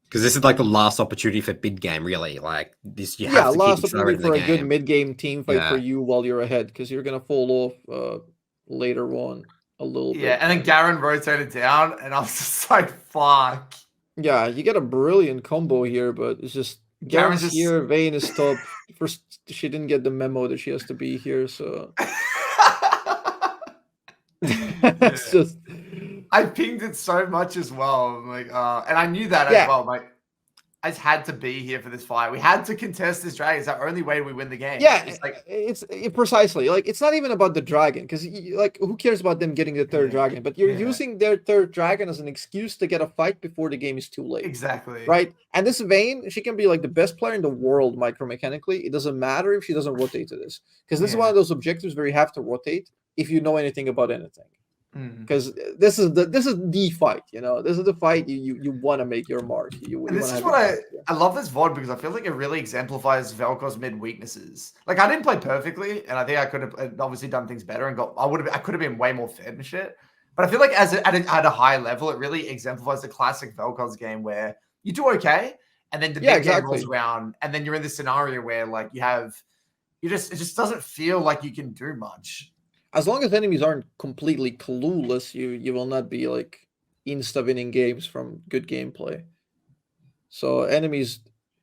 Because this is like the last opportunity for mid game, really. Like this, you have to last keep opportunity for a game. Good mid game team fight for you while you're ahead, because you're going to fall off later on a little bit. Yeah, and then Garen rotated down, and I was just like, fuck. Yeah, you get a brilliant combo here, but it's just Garen's here, Vayne is top. First, she didn't get the memo that she has to be here, so it's just. I pinged it so much as well. I'm like, and I knew that as well. Like, I just had to be here for this fight. We had to contest this dragon. It's the only way we win the game. Yeah, it's precisely like it's not even about the dragon, because like who cares about them getting the third dragon? But you're using their third dragon as an excuse to get a fight before the game is too late. Exactly. Right. And this Vayne, she can be like the best player in the world micromechanically. It doesn't matter if she doesn't rotate to this, because this is one of those objectives where you have to rotate if you know anything about anything. Because this is the fight, this is the fight you want to make your mark. This is what I love this VOD, because I feel like it really exemplifies Vel'Koz mid weaknesses. Like, I didn't play perfectly, and I think I could have obviously done things better and I could have been way more fed and shit. But I feel like at a high level, it really exemplifies the classic Vel'Koz game where you do okay, and then the big game rolls around, and then you're in this scenario where like it just doesn't feel like you can do much. as long as enemies aren't completely clueless, you will not be like insta-winning games from good gameplay. So enemies,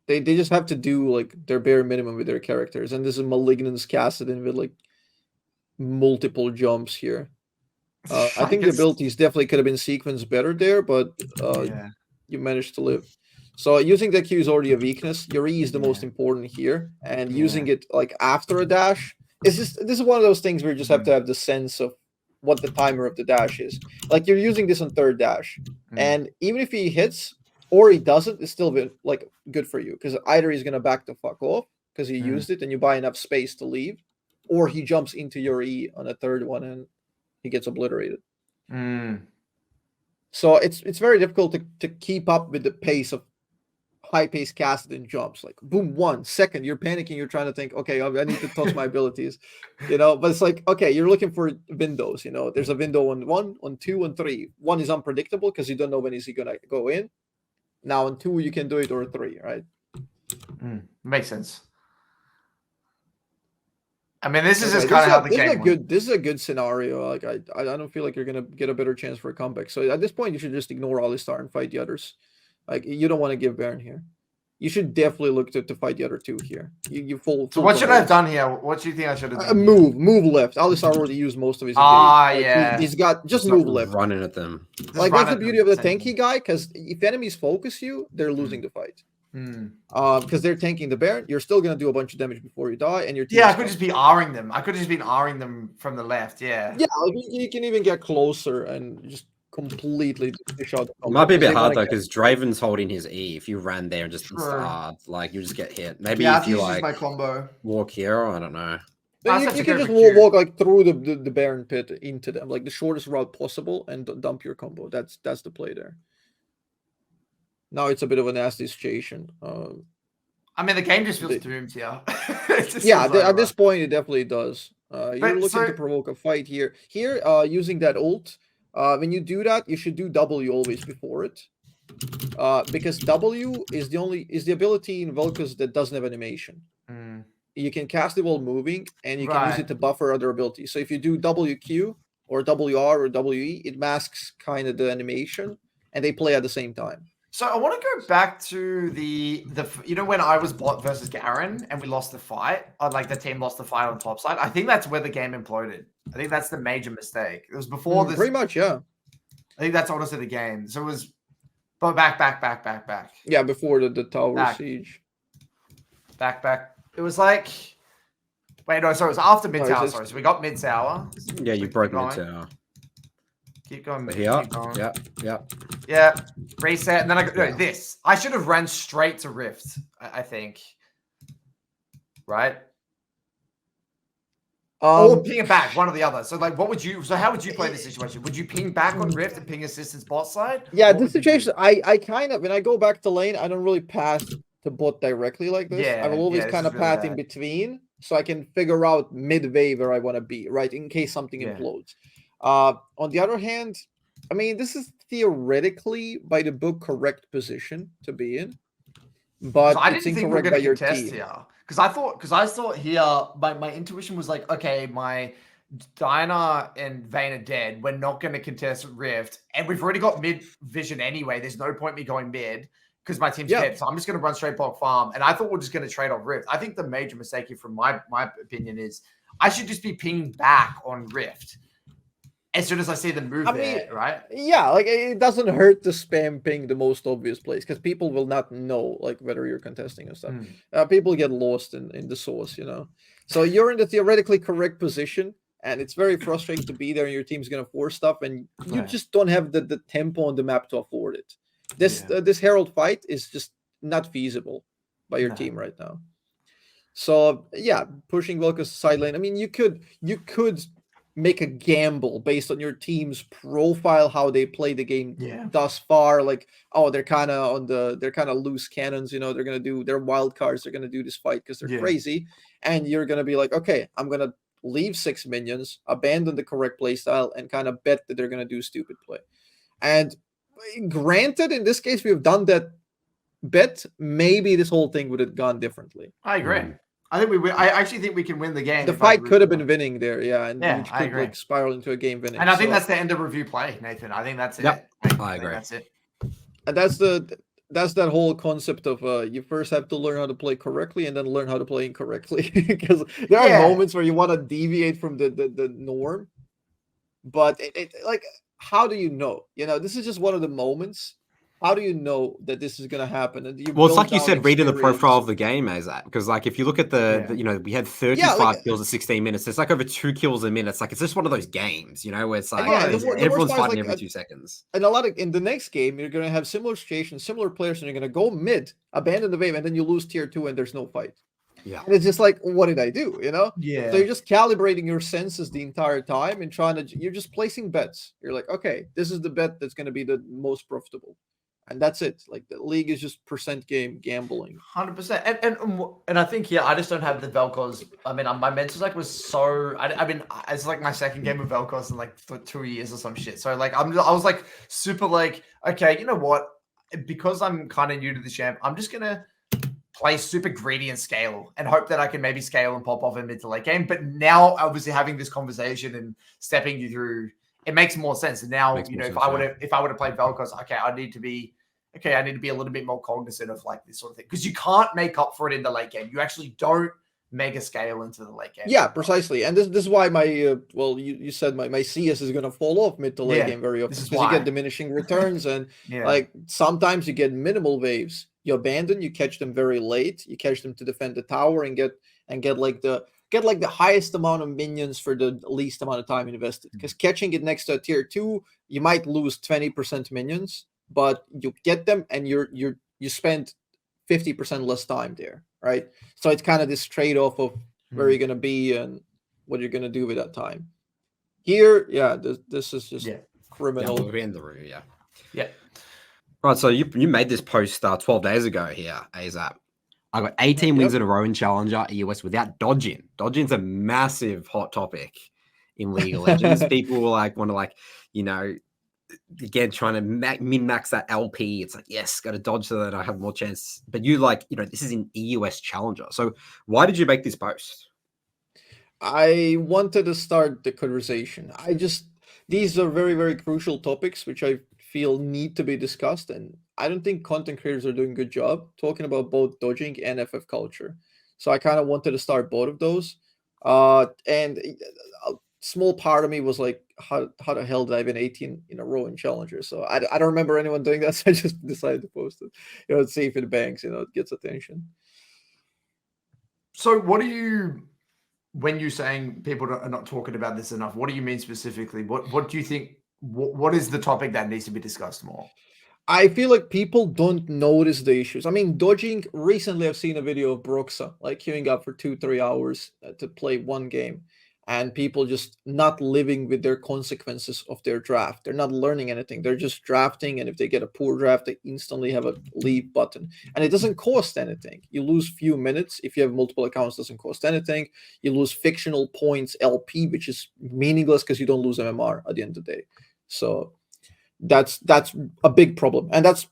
they just have to do like their bare minimum with their characters, and this is Malignance casted in with like multiple jumps here. I think the abilities definitely could have been sequenced better there, but you managed to live. So using that Q is already a weakness. Your E is the most important here, and using it like after a dash, this is one of those things where you just have to have the sense of what the timer of the dash is. Like you're using this on third dash, and even if he hits or he doesn't, it's still like good for you, because either he's gonna back the fuck off because he used it and you buy enough space to leave, or he jumps into your E on a third one and he gets obliterated. So it's very difficult to keep up with the pace of high-paced casted and jumps. Like boom, 1 second, you're panicking, you're trying to think, okay, I need to touch my abilities, but it's like, okay, you're looking for windows, there's a window on 1, on 2, on 3. 1 is unpredictable because you don't know when is he gonna go in. Now on 2 you can do it, or 3, right? Makes sense. I mean, this is just kind of how the game went. This is a good scenario. Like I don't feel like you're gonna get a better chance for a comeback. So at this point, you should just ignore Alistar and fight the others. Like you don't want to give Baron here. You should definitely look to fight the other 2 here. You full. So what should I have done here? What do you think I should have done? Move left. Alistar already used most of his. He's got just move left. Running at them. Like that's the beauty of the tanky guy, because if enemies focus you, they're losing the fight. Because they're tanking the Baron, you're still gonna do a bunch of damage before you die, and your team. I could just be R-ing them. I could have just been R-ing them from the left. Yeah. Yeah, like you can even get closer and just completely dish out. It might be a bit hard though, because Draven's holding his E. If you ran there and just start, like you just get hit. Maybe if you like my combo walk here, I don't know. You can just walk like through the Baron pit into them, like the shortest route possible, and dump your combo. That's the play there. Now it's a bit of a nasty situation. I mean, the game just feels doomed here. At this point, it definitely does. You're looking to provoke a fight here. Here, using that ult, when you do that, you should do W always before it, because W is the ability in Vel'Koz that doesn't have animation. You can cast it while moving, and you can use it to buffer other abilities. So if you do WQ or WR or WE, it masks kind of the animation, and they play at the same time. So I want to go back to the when I was bot versus Garen and we lost the fight, like the team lost the fight on top side. I think that's where the game imploded. I think that's the major mistake. It was before this. Pretty much, yeah. I think that's honestly the game. So it was, but back. Yeah, before the tower siege. Back. It was like, wait, no, sorry, it was after mid tower. Sorry, so we got mid tower. Yeah, you broke mid tower. Keep going. Here. Keep going. Yeah. Reset. And then this. I should have ran straight to Rift, I think. Right? Or ping it back, one or the other. So like, how would you play this situation? Would you ping back on Rift and ping assistance bot side? Yeah, this situation, I kind of, when I go back to lane, I don't really pass to bot directly like this. I will always kind of path in between, so I can figure out midway where I want to be, right? In case something implodes. On the other hand, I mean, this is theoretically by the book correct position to be in, but so it's incorrect by your team. Because I thought here, my intuition was like, okay, my Diana and Vayne are dead. We're not going to contest Rift, and we've already got mid vision anyway. There's no point me going mid because my team's dead. So I'm just going to run straight block farm, and I thought we're just going to trade off Rift. I think the major mistake here, from my opinion, is I should just be pinged back on Rift as soon as I see them move right? Yeah, like it doesn't hurt to spam ping the most obvious place, because people will not know like whether you're contesting and stuff. People get lost in the source, So you're in the theoretically correct position, and it's very frustrating to be there and your team's gonna force stuff, and you just don't have the tempo on the map to afford it. This Herald fight is just not feasible by your team right now. So yeah, pushing Vel'Koz side lane. I mean, you could make a gamble based on your team's profile, how they play the game thus far. Like, oh, they're kind of loose cannons, they're gonna do their wild cards, they're gonna do this fight because they're crazy, and you're gonna be like, okay, I'm gonna leave 6 minions, abandon the correct play style, and kind of bet that they're gonna do stupid play. And granted, in this case, we've done that bet. Maybe this whole thing would have gone differently. I agree. I think we win. I actually think we can win the game. The if I fight could have really- been winning there, yeah, and Yeah, which I could agree. like spiral into a game winning. And I think So- that's the end of review play, Nathan. I think that's it. Yep, I think agree. That's it. and that's that whole concept of you first have to learn how to play correctly and then learn how to play incorrectly, because there are Yeah. moments where you want to deviate from the norm, but it like, how do you know? This is just one of the moments. How do you know that this is going to happen? And Well, it's like you said, reading the profile of the game, Azzapp, because like if you look at we had 35 kills at 16 minutes. It's like over 2 kills a minute. It's like it's just one of those games, where it's like everyone's fighting every 2 seconds. And in the next game, you're going to have similar situations, similar players, and you're going to go mid, abandon the wave, and then you lose tier 2, and there's no fight. Yeah, and it's just like, what did I do? Yeah. So you're just calibrating your senses the entire time and you're just placing bets. You're like, okay, this is the bet that's going to be the most profitable. And that's it. Like, the league is just percent game gambling. 100%. And I think, I just don't have the Vel'Koz. I mean, my mental like was so. I mean, it's like my second game of Vel'Koz in like 2 years or some shit. So like, I was like super like, okay, you know what? Because I'm kind of new to the champ, I'm just gonna play super greedy and scale and hope that I can maybe scale and pop off in mid to late game. But now, obviously, having this conversation and stepping you through, it makes more sense. And now, if I would have played Vel'Koz, okay, I need to be a little bit more cognizant of like this sort of thing, because you can't make up for it in the late game. You actually don't mega scale into the late game. Yeah, precisely. And this is why my you said my CS is going to fall off mid to late game very often, because you get diminishing returns and like sometimes you get minimal waves. You abandon, you catch them very late. You catch them to defend the tower and get like the highest amount of minions for the least amount of time invested. Because catching it next to a tier 2, you might lose 20% minions, but you get them and you spend 50% less time there, right? So it's kind of this trade-off of where you're going to be and what you're going to do with that time. Here, this is just criminal. We're in the room, yeah. Right, so you made this post 12 days ago here, Azzapp. I got 18 wins in a row in Challenger EUS without dodging. Dodging's a massive hot topic in League of Legends. People will want to again, trying to min-max that LP. It's like, yes, got to dodge so that I have more chance. But you this is an EUS Challenger. So why did you make this post? I wanted to start the conversation. These are very, very crucial topics, which I feel need to be discussed. And I don't think content creators are doing a good job talking about both dodging and FF culture. So I kind of wanted to start both of those. And a small part of me was like, how the hell did I win 18 in a row in Challenger? So I don't remember anyone doing that. So I just decided to post it. See if it bangs, it gets attention. So what do you, when you're saying people are not talking about this enough, what do you mean specifically? What do you think, what is the topic that needs to be discussed more? I feel like people don't notice the issues. I mean, dodging, recently I've seen a video of Broxa, like queuing up for 2-3 hours to play one game, and people just not living with their consequences of their draft. They're not learning anything. They're just drafting, and if they get a poor draft, they instantly have a leave button. And it doesn't cost anything. You lose few minutes. If you have multiple accounts, it doesn't cost anything. You lose fictional points, LP, which is meaningless because you don't lose MMR at the end of the day. So that's a big problem. And that's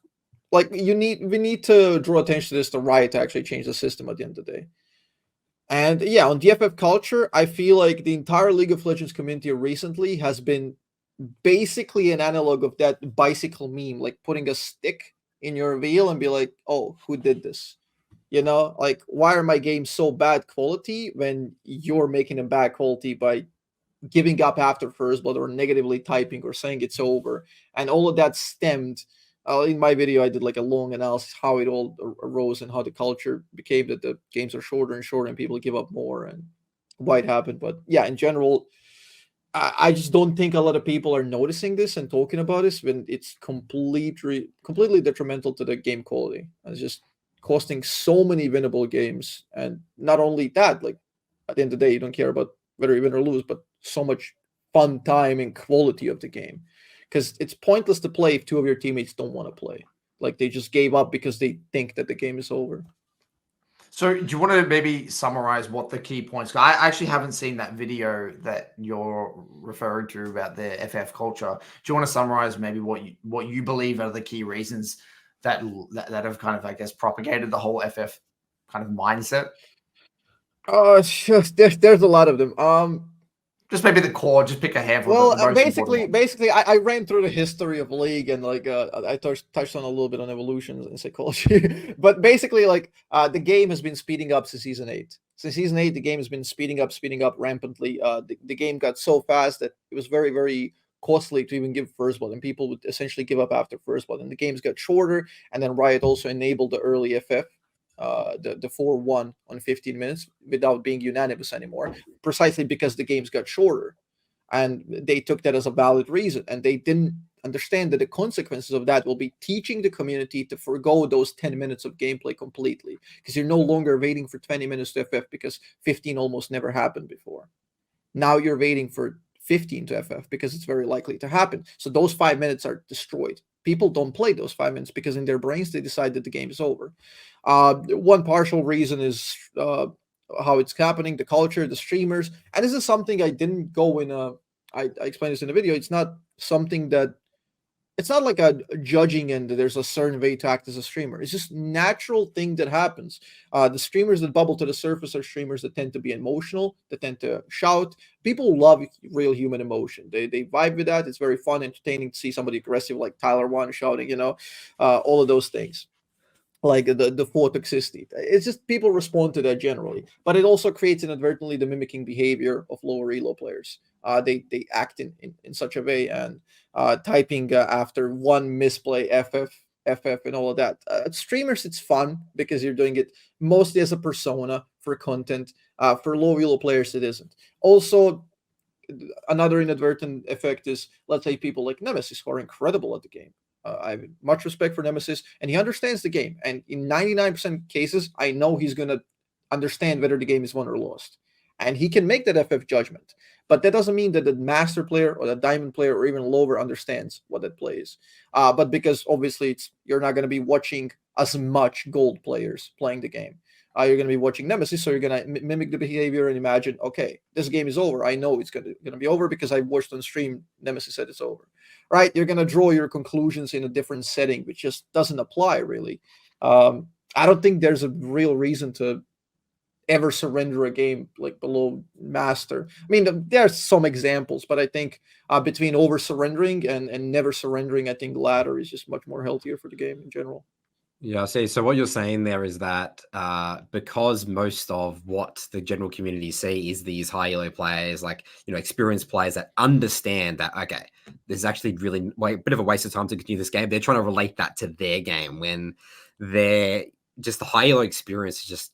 like, we need to draw attention to this, to Riot to actually change the system at the end of the day. And yeah, on DFF culture, I feel like the entire League of Legends community recently has been basically an analog of that bicycle meme, like putting a stick in your wheel and be like, oh, who did this? Like, why are my games so bad quality when you're making them bad quality by giving up after first blood or negatively typing or saying it's over? And all of that stemmed, in my video, I did like a long analysis how it all arose and how the culture became that the games are shorter and shorter and people give up more and why it happened. But yeah, in general, I just don't think a lot of people are noticing this and talking about this when it's completely detrimental to the game quality. It's just costing so many winnable games. And not only that, like at the end of the day, you don't care about whether you win or lose, but so much fun time and quality of the game. Because it's pointless to play if two of your teammates don't want to play. Like, they just gave up because they think that the game is over. So do you want to maybe summarize what the key points? I actually haven't seen that video that you're referring to about the FF culture. Do you want to summarize maybe what you believe are the key reasons that have kind of, I guess, propagated the whole FF kind of mindset? There's a lot of them. Just maybe the core. Just pick a handful Well, of the most important basically, I ran through the history of League and like I touched on a little bit on evolutions and psychology, but basically, like the game has been speeding up since season 8. Since season 8, the game has been speeding up rampantly. The game got so fast that it was very, very costly to even give first blood, and people would essentially give up after first blood. And the games got shorter, and then Riot also enabled the early FF. The 4-1 on 15 minutes without being unanimous anymore, precisely because the games got shorter. And they took that as a valid reason. And they didn't understand that the consequences of that will be teaching the community to forgo those 10 minutes of gameplay completely. Because you're no longer waiting for 20 minutes to FF because 15 almost never happened before. Now you're waiting for 15 to FF because it's very likely to happen. So those 5 minutes are destroyed. People don't play those 5 minutes because in their brains they decide that the game is over. One partial reason is how it's happening, the culture, the streamers, and this is something I didn't go in. I explained this in the video. It's not something that it's not like a judging and there's a certain way to act as a streamer. It's just natural thing that happens. The streamers that bubble to the surface are streamers that tend to be emotional, that tend to shout. People love real human emotion. They vibe with that. It's very fun, entertaining to see somebody aggressive like Tyler One shouting, all of those things. Like the four toxicity. It's just people respond to that generally. But it also creates inadvertently the mimicking behavior of lower elo players. They act in such a way, and typing after one misplay FF and all of that. Streamers, it's fun because you're doing it mostly as a persona for content. For low elo players, it isn't. Also, another inadvertent effect is, let's say, people like Nemesis who are incredible at the game. I have much respect for Nemesis, and he understands the game. And in 99% of cases, I know he's going to understand whether the game is won or lost. And he can make that FF judgment. But that doesn't mean that the master player or the diamond player or even lower understands what that play is. But because obviously you're not going to be watching as much gold players playing the game. You're going to be watching Nemesis, so you're going to mimic the behavior and imagine, okay, this game is over. I know it's going to be over because I watched on stream Nemesis said it's over. Right? You're going to draw your conclusions in a different setting, which just doesn't apply really. I don't think there's a real reason to ever surrender a game like below master. I mean, there's some examples, but I think between over surrendering and never surrendering, I think the latter is just much more healthier for the game in general. Yeah, see, so what you're saying there is that because most of what the general community see is these high elo players, like, experienced players that understand that, okay, there's actually really a bit of a waste of time to continue this game. They're trying to relate that to their game when they're just the high elo experience is just,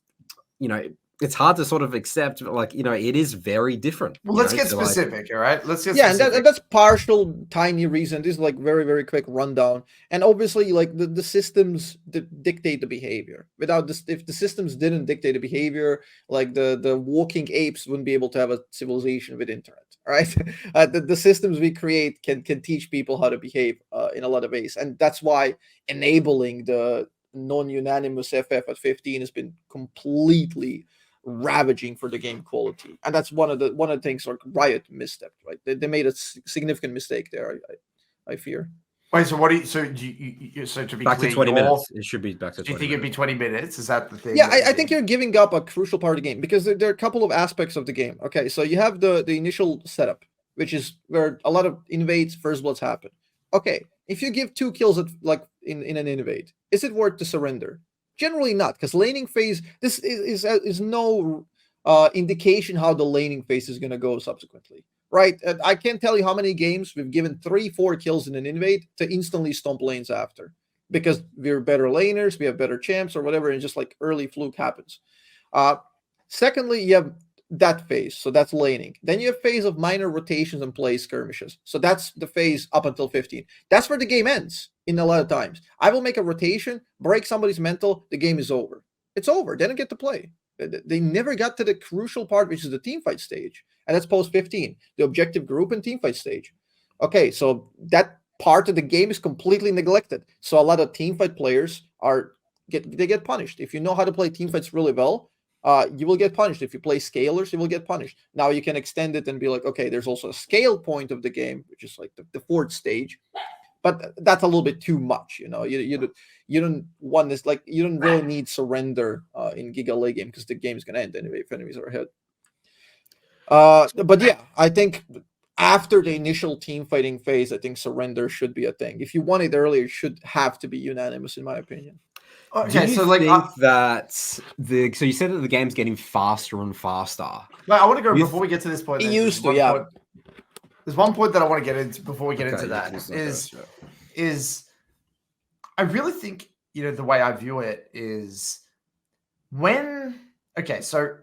it's hard to sort of accept, like, it is very different. Well, let's get specific, all right? Let's get specific. And that's partial, tiny reason. This is like very, very quick rundown. And obviously, like the systems dictate the behavior. Without this, if the systems didn't dictate the behavior, like the walking apes wouldn't be able to have a civilization with internet, right? The systems we create can teach people how to behave in a lot of ways, and that's why enabling the non-unanimous FF at 15 has been completely ravaging for the game quality, and that's one of the things like Riot misstepped, right? They made a significant mistake there. I fear. Wait, so what do you? So to be back clear, to 20 minutes. It should be back to. Do you think it'd be 20 minutes? Is that the thing? Yeah, I think you're giving up a crucial part of the game because there are a couple of aspects of the game. Okay, so you have the initial setup, which is where a lot of invades, first bloods happen. Okay, if you give 2 kills at like in an invade, is it worth to surrender? Generally not, because laning phase, this is no indication how the laning phase is going to go subsequently, right? I can't tell you how many games we've given 3-4 kills in an invade to instantly stomp lanes after, because we're better laners, we have better champs or whatever, and just like early fluke happens. Secondly, you have that phase, so that's laning. Then you have phase of minor rotations and play skirmishes. So that's the phase up until 15. That's where the game ends in a lot of times. I will make a rotation, break somebody's mental, the game is over. It's over. They don't get to play. They never got to the crucial part, which is the teamfight stage. And that's post 15, the objective group and teamfight stage. Okay, so that part of the game is completely neglected. So a lot of teamfight players get punished. If you know how to play teamfights really well, you will get punished. If you play scalers, you will get punished. Now you can extend it and be like, okay, there's also a scale point of the game, which is like the 4th stage, but that's a little bit too much. You you don't want this, like, you don't really need surrender in Giga late game because the game's gonna end anyway if enemies are ahead. But yeah, I think after the initial team fighting phase, I think surrender should be a thing. If you want it earlier, it should have to be unanimous, in my opinion. Okay, Do you so like, think that so you said that the game's getting faster and faster. like I want to go You before we get to this point. It there's used to, one yeah. point- There's one point that I want to get into before we get into Okay, that you can is I really think, you know, the way I view it is so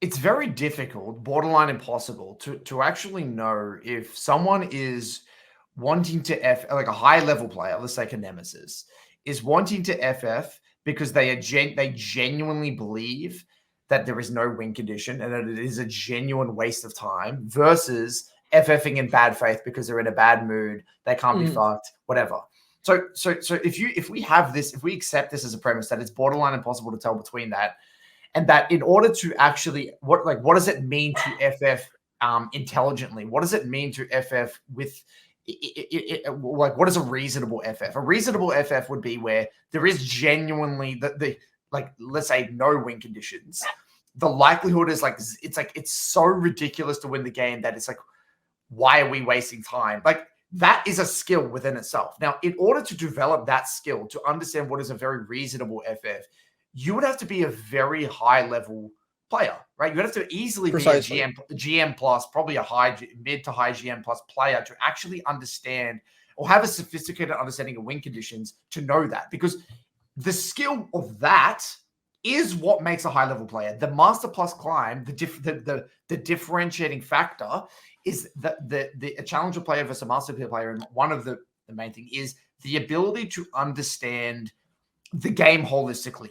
it's very difficult, borderline impossible to actually know if someone is wanting to like a high level player, let's say a Nemesis, is wanting to FF because they genuinely believe that there is no win condition and that it is a genuine waste of time versus FFing in bad faith because they're in a bad mood, they can't be fucked, whatever. So if we accept this as a premise that it's borderline impossible to tell between that, and that in order to actually what does it mean to FF intelligently? What does it mean to FF with like what is a reasonable FF? A reasonable FF would be where there is genuinely the like, let's say, no win conditions. The likelihood is it's so ridiculous to win the game that it's like, why are we wasting time? Like, that is a skill within itself. Now, in order to develop that skill, to understand what is a very reasonable FF, you would have to be a very high level player, right? You would have to easily Precisely. be a GM plus, probably a mid to high GM plus player to actually understand or have a sophisticated understanding of win conditions to know that. Because the skill of that is what makes a high level player. The master plus climb, the differentiating factor is that a challenger player versus a master player, and one of the main thing is the ability to understand the game holistically.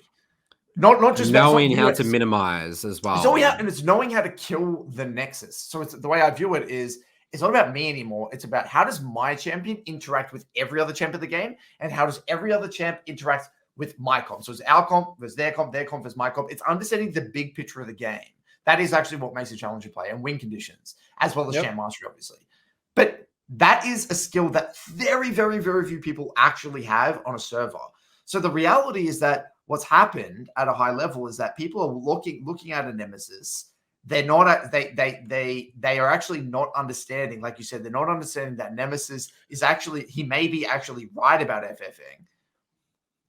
Not just knowing how to minimize as well. It's knowing how to kill the nexus. So it's the way I view it is it's not about me anymore. It's about how does my champion interact with every other champ of the game, and how does every other champ interact with my comp. So it's our comp versus their comp versus my comp. It's understanding the big picture of the game. That is actually what makes a challenger play, and win conditions, as well as champ mastery, obviously. But that is a skill that very, very, very few people actually have on a server. So the reality is that what's happened at a high level is that people are looking at a Nemesis. They're not they are actually not understanding, like you said, they're not understanding that Nemesis is actually, he may be actually right about FFing.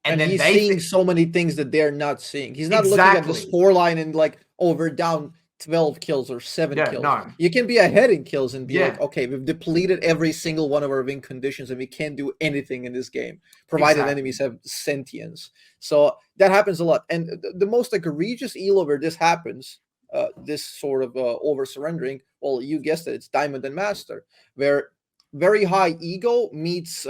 And then he's seeing so many things that they're not seeing. He's not looking at the scoreline and like, oh, we're down 12 kills or 7 kills. No. You can be ahead in kills and be like, okay, we've depleted every single one of our win conditions and we can't do anything in this game, provided enemies have sentience. So that happens a lot. And the most like egregious elo where this happens, this sort of over surrendering, well, you guessed it, it's Diamond and Master, where very high ego meets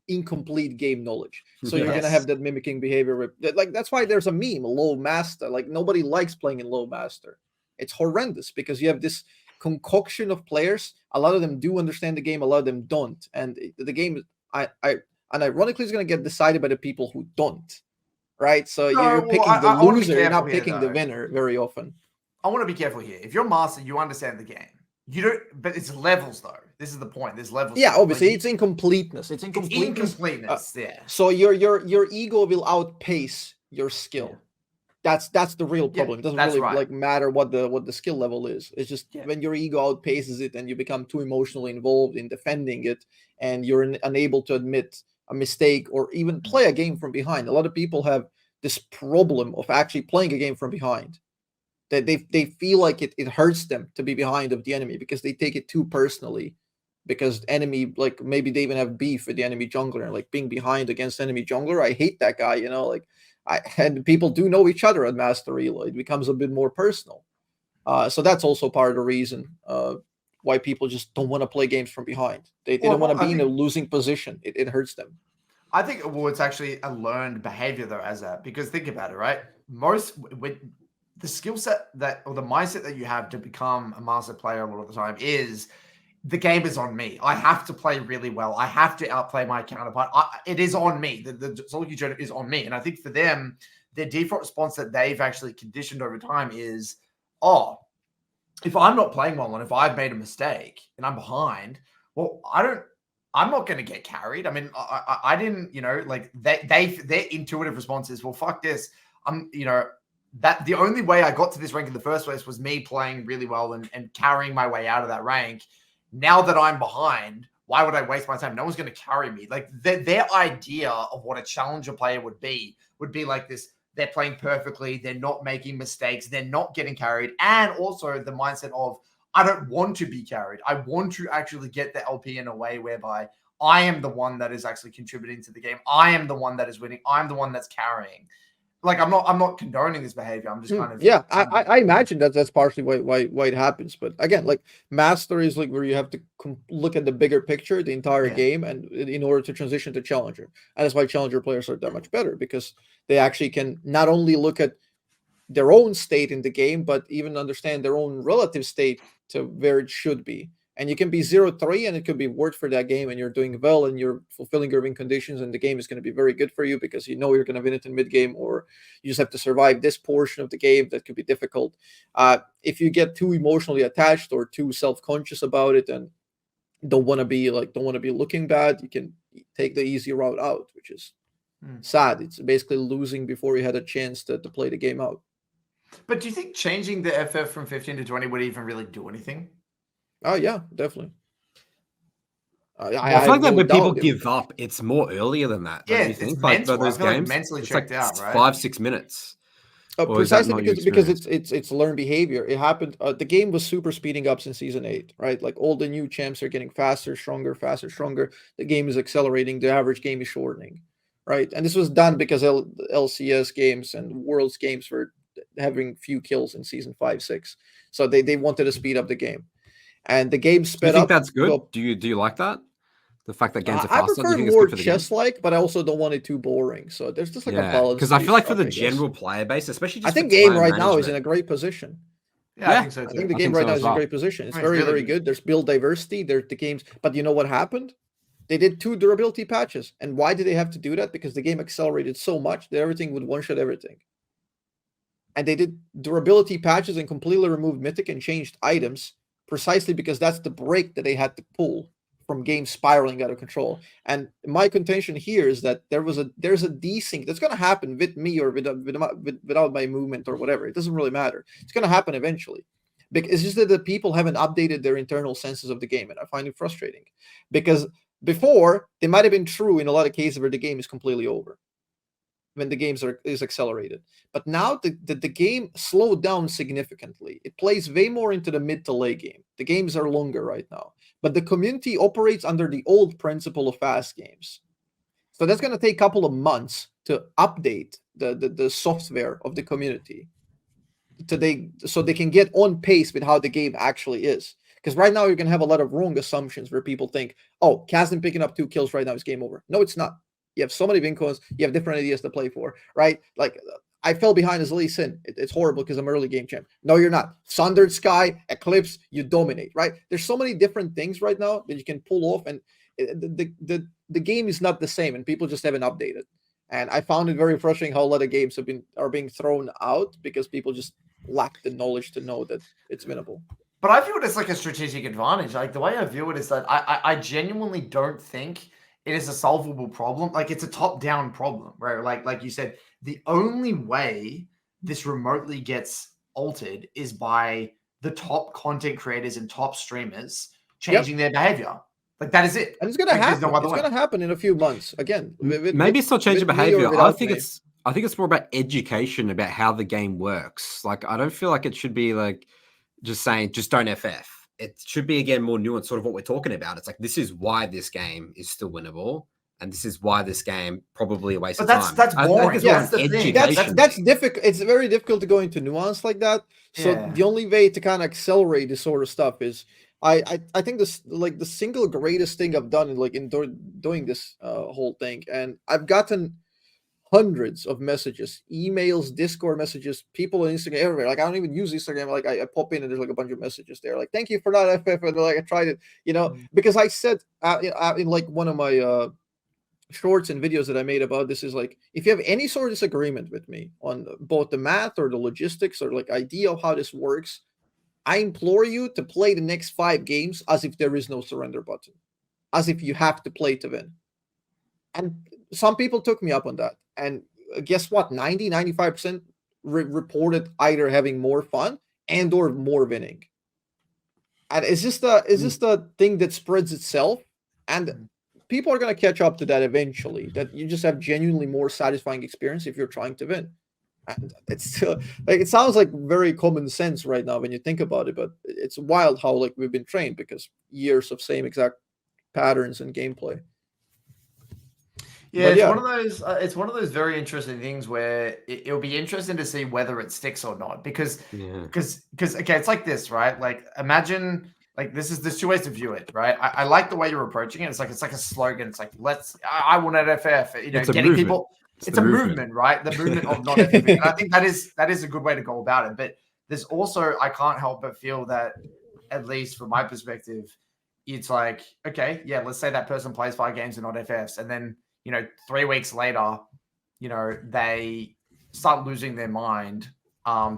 incomplete game knowledge. So you're gonna have that mimicking behavior. Like that's why there's a meme, low master. Like nobody likes playing in low master. It's horrendous because you have this concoction of players. A lot of them do understand the game, a lot of them don't. And the game, and ironically, is going to get decided by the people who don't. Right? So you're picking the loser, you're not picking the winner very often. I want to be careful here. If you're master, you understand the game. You don't, but it's levels though. This is the point. There's levels. Yeah, obviously, it's incompleteness. It's incompleteness. So your ego will outpace your skill. Yeah. That's the real problem. It doesn't really like matter what the skill level is. It's just when your ego outpaces it and you become too emotionally involved in defending it, and you're unable to admit a mistake or even play a game from behind. A lot of people have this problem of actually playing a game from behind. They feel like it hurts them to be behind of the enemy because they take it too personally, because enemy, like maybe they even have beef with the enemy jungler, like being behind against enemy jungler. I hate that guy, you know, like and people do know each other at Master Elo. It becomes a bit more personal. So that's also part of the reason why people just don't want to play games from behind. They don't want to be in a losing position. It hurts them. I think it's actually a learned behavior though, Azzapp, because think about it, right? The skill set or the mindset that you have to become a master player a lot of the time is the game is on me. I have to play really well. I have to outplay my counterpart. It is on me. The solo queue journey is on me. And I think for them, their default response that they've actually conditioned over time is, if I'm not playing well and if I've made a mistake and I'm behind, well, I don't I'm not going to get carried. I mean, I didn't, like their intuitive response is, well, fuck this. That the only way I got to this rank in the first place was me playing really well and carrying my way out of that rank. Now that I'm behind, why would I waste my time? No one's going to carry me. Like their idea of what a challenger player would be like this. They're playing perfectly. They're not making mistakes. They're not getting carried. And also the mindset of, I don't want to be carried. I want to actually get the LP in a way whereby I am the one that is actually contributing to the game. I am the one that is winning. I'm the one that's carrying. Like I'm not condoning this behavior. I'm just kind of I imagine that's partially why it happens. But again, like master is like where you have to look at the bigger picture, the entire game, and in order to transition to challenger, and that's why challenger players are that much better, because they actually can not only look at their own state in the game, but even understand their own relative state to where it should be. And you can be 0-3 and it could be worth for that game, and you're doing well and you're fulfilling your win conditions, and the game is going to be very good for you because you know you're going to win it in mid game, or you just have to survive this portion of the game that could be difficult. If you get too emotionally attached or too self-conscious about it and don't want to be looking bad, you can take the easy route out, which is sad. It's basically losing before you had a chance to play the game out. But do you think changing the FF from 15 to 20 would even really do anything? Oh yeah, definitely. I feel like that when people give up, it's more earlier than that. Yeah, you think? Like those games, mentally checked out, right? 5-6 minutes. Precisely because it's learned behavior. It happened. The game was super speeding up since season 8, right? Like all the new champs are getting faster, stronger, faster, stronger. The game is accelerating. The average game is shortening, right? And this was done because LCS games and Worlds games were having few kills in season 5, 6. So they wanted to speed up the game. And the game sped up. Do you think that's good? Well, do you like that? The fact that games are faster? I prefer more chess-like, but I also don't want it too boring. So there's just like a balance. Because I feel like for the general player base, especially just I think game right now is in a great position. Yeah, I think so too. I think the game right now is in a great position. It's very, very good. There's build diversity. There's the games. But you know what happened? They did 2 durability patches. And why did they have to do that? Because the game accelerated so much that everything would one-shot everything. And they did durability patches and completely removed Mythic and changed items precisely because that's the break that they had to pull from game spiraling out of control. And my contention here is that there's a desync that's going to happen with me or without my movement or whatever. It doesn't really matter. It's going to happen eventually. It's just that the people haven't updated their internal senses of the game, and I find it frustrating. Because before, they might have been true in a lot of cases where the game is completely over when the games is accelerated. But now the game slowed down significantly. It plays way more into the mid to late game. The games are longer right now. But the community operates under the old principle of fast games. So that's going to take a couple of months to update the software of the community so they can get on pace with how the game actually is. Because right now you're going to have a lot of wrong assumptions where people think, oh, Kazdan picking up 2 kills right now is game over. No, it's not. You have so many Vek'Koz, you have different ideas to play for, right? Like, I fell behind as Lee Sin. It's horrible because I'm early game champ. No, you're not. Sundered Sky, Eclipse, you dominate, right? There's so many different things right now that you can pull off, and the game is not the same, and people just haven't updated. And I found it very frustrating how a lot of games are being thrown out because people just lack the knowledge to know that it's winnable. But I view it as like a strategic advantage. Like the way I view it is that I genuinely don't think it is a solvable problem. Like it's a top-down problem, right? Like you said, the only way this remotely gets altered is by the top content creators and top streamers changing their behavior. Like that is it. And it's going to happen. It's going to happen in a few months. Again, maybe it's not changing behavior. I think it's more about education about how the game works. Like I don't feel like it should be like just saying just don't FF. It should be, again, more nuanced, sort of what we're talking about. It's like, this is why this game is still winnable, and this is why this game probably a waste of time. That's boring. That's the thing. That's difficult. It's very difficult to go into nuance like that. So the only way to kind of accelerate this sort of stuff is, I think this, like, the single greatest thing I've done in doing this whole thing, and I've gotten hundreds of messages, emails, Discord messages, people on Instagram, everywhere. Like I don't even use Instagram. Like I pop in and there's like a bunch of messages there. Like, thank you for that FF. And like I tried it, because I said in like one of my shorts and videos that I made about this is like, if you have any sort of disagreement with me on both the math or the logistics or like idea of how this works, I implore you to play the next 5 games as if there is no surrender button. as if you have to play to win. And some people took me up on that. And guess what? 95% reported either having more fun and or more winning. And it's just a thing that spreads itself. And people are going to catch up to that eventually, that you just have genuinely more satisfying experience if you're trying to win. And it's like, it sounds like very common sense right now when you think about it, but it's wild how like we've been trained because years of same exact patterns and gameplay. Yeah, it's one of those. It's one of those very interesting things where it'll be interesting to see whether it sticks or not. Because okay, it's like this, right? Like imagine, like there's two ways to view it, right? I like the way you're approaching it. It's like a slogan. It's like I want an FF. You know, it's getting people. It's a movement, right? The movement of not FFing. And I think that is a good way to go about it. But there's also, I can't help but feel that, at least from my perspective, it's like, okay, yeah, let's say that person plays 5 games and not FFs, and then 3 weeks later, they start losing their mind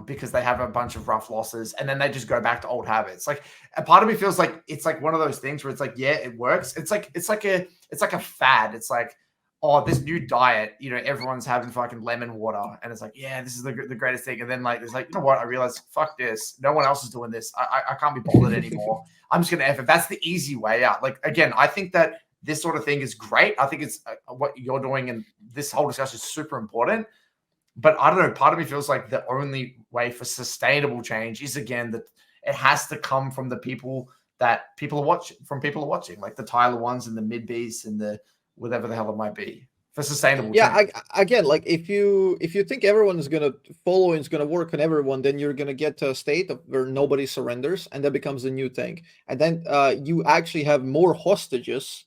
because they have a bunch of rough losses, and then they just go back to old habits. Like a part of me feels like it's like one of those things where it's like, yeah, it works. It's like a fad. It's like, oh, this new diet, everyone's having fucking lemon water, and it's like, yeah, this is the greatest thing. And then like, it's like, you know what? I realized, fuck this. No one else is doing this. I can't be bothered anymore. I'm just gonna F it. That's the easy way out. Like again, I think that this sort of thing is great. I think it's what you're doing, and this whole discussion is super important. But I don't know. Part of me feels like the only way for sustainable change is, again, that it has to come from the people that people are watching, like the Tyler ones and the mid beasts and the whatever the hell it might be for sustainable change. Again, like if you think everyone is going to follow and it's going to work on everyone, then you're going to get to a state where nobody surrenders, and that becomes a new thing. And then you actually have more hostages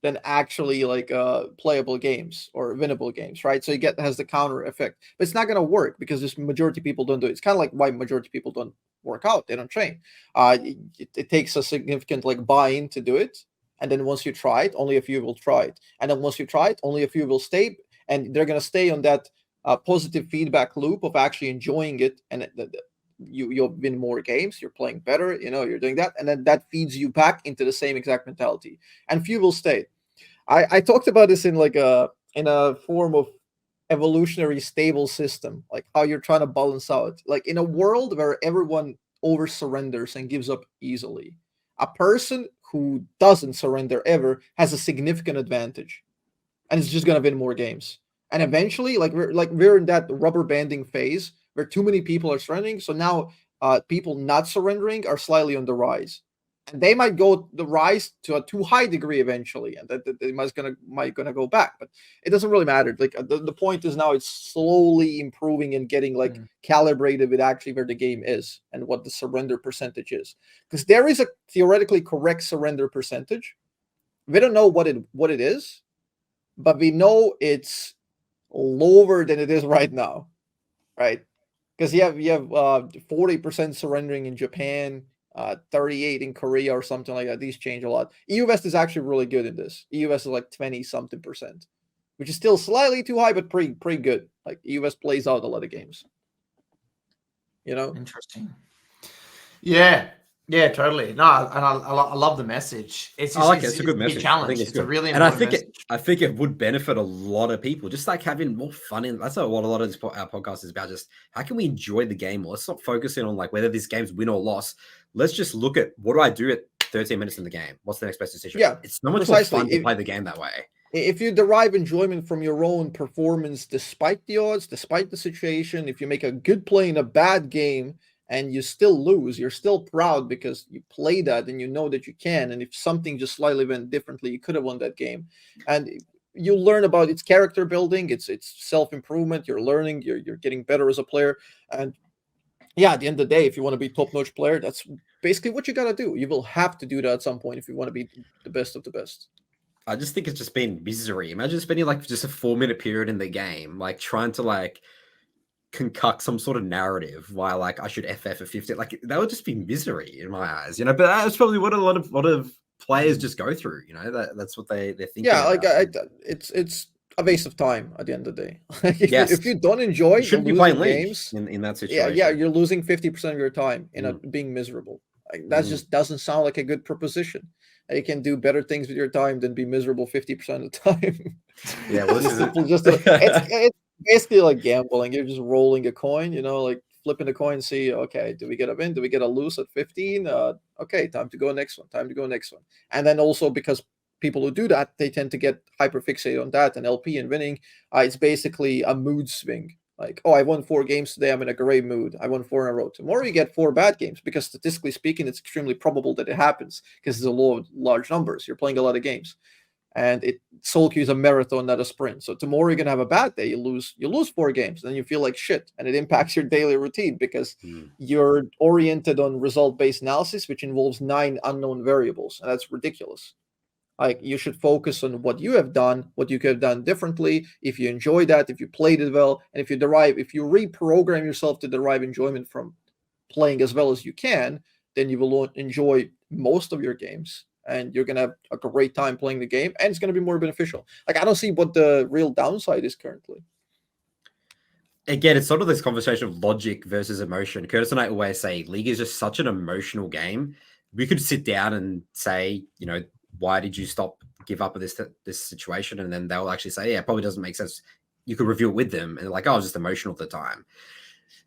than actually like playable games or winnable games, right? So has the counter effect, but it's not going to work because this majority of people don't do it. It's kind of like why majority of people don't work out, they don't train. It takes a significant like buy-in to do it, and then once you try it, only a few will try it, and then once you try it, only a few will stay, and they're going to stay on that positive feedback loop of actually enjoying it, and you'll win more games, you're playing better, you're doing that, and then that feeds you back into the same exact mentality, and few will stay. I talked about this in a form of evolutionary stable system, like how you're trying to balance out, like in a world where everyone over surrenders and gives up easily, a person who doesn't surrender ever has a significant advantage, and it's just going to win more games. And eventually, we're in that rubber banding phase where too many people are surrendering. So now people not surrendering are slightly on the rise, and they might go the rise to a too high degree eventually, and that they might gonna go back. But it doesn't really matter. Like the point is now it's slowly improving and getting calibrated with actually where the game is and what the surrender percentage is, because there is a theoretically correct surrender percentage. We don't know what it is, but we know it's lower than it is right now, right? Because you have 40% surrendering in Japan, 38 in Korea or something like that. These change a lot. EU West is actually really good in this. EU West is like 20-something%, which is still slightly too high, but pretty good. Like EU West plays out a lot of games. Interesting. Yeah, totally. No, and I love the message. It's a good message. Challenge. It's a really important message. I think it would benefit a lot of people, just like having more fun. That's what a lot of our podcast is about. Just how can we enjoy the game? Let's not focus in on like whether this game's win or loss. Let's just look at what do I do at 13 minutes in the game? What's the next best decision? Yeah, it's so much more fun to play the game that way. If you derive enjoyment from your own performance, despite the odds, despite the situation, if you make a good play in a bad game and you still lose, you're still proud because you play that and you know that you can. And if something just slightly went differently, you could have won that game. And you learn about its character building, it's self-improvement. You're learning, you're getting better as a player. And yeah, at the end of the day, if you want to be top-notch player, that's basically what you got to do. You will have to do that at some point if you want to be the best of the best. I just think it's just been misery. Imagine spending like just a 4-minute period in the game, like trying to like concoct some sort of narrative why like I should FF at 50. Like that would just be misery in my eyes, but that's probably what a lot of players just go through. That's what they're thinking. Yeah, like it's a waste of time at the end of the day. If you don't enjoy, you shouldn't be playing games in that situation. Yeah, you're losing 50% of your time in being miserable. Like, that just doesn't sound like a good proposition. You can do better things with your time than be miserable 50% of the time. Yeah, well, this is it. It's basically like gambling. You're just rolling a coin, like flipping a coin, see, okay, do we get a win? Do we get a lose at 15? Okay, time to go next one. Time to go next one. And then also because people who do that, they tend to get hyper fixated on that and LP and winning. It's basically a mood swing. Like, oh, I won 4 games today. I'm in a great mood. I won 4 in a row. Tomorrow you get 4 bad games because statistically speaking, it's extremely probable that it happens because it's a law of large numbers. You're playing a lot of games. And solo queue is a marathon, not a sprint. So tomorrow you're gonna have a bad day. You lose 4 games, then you feel like shit, and it impacts your daily routine because you're oriented on result-based analysis, which involves 9 unknown variables, and that's ridiculous. Like, you should focus on what you have done, what you could have done differently, if you enjoy that, if you played it well, and if you reprogram yourself to derive enjoyment from playing as well as you can, then you will enjoy most of your games, and you're going to have a great time playing the game, and it's going to be more beneficial. Like, I don't see what the real downside is currently. Again, it's sort of this conversation of logic versus emotion. Curtis and I always say League is just such an emotional game. We could sit down and say, why did you give up with this situation? And then they'll actually say, yeah, it probably doesn't make sense. You could review it with them and like, oh, I was just emotional at the time.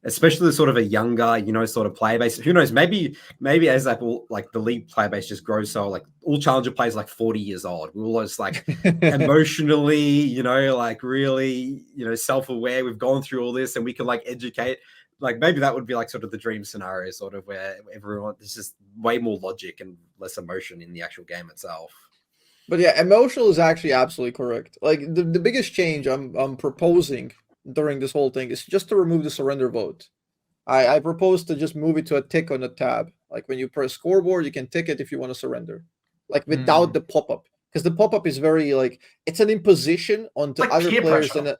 Especially the sort of a younger, sort of player base. Who knows? Maybe as like the League player base just grows, so like all Challenger players like 40 years old. We're all just like emotionally, like really, self-aware. We've gone through all this and we can like educate. Like maybe that would be like sort of the dream scenario, sort of where everyone, there's just way more logic and less emotion in the actual game itself. But yeah, emotional is actually absolutely correct. Like the biggest change I'm proposing during this whole thing is just to remove the surrender vote. I propose to just move it to a tick on a tab. Like when you press scoreboard, you can tick it if you want to surrender, like without the pop-up, because the pop-up is very like it's an imposition onto like other players pressure.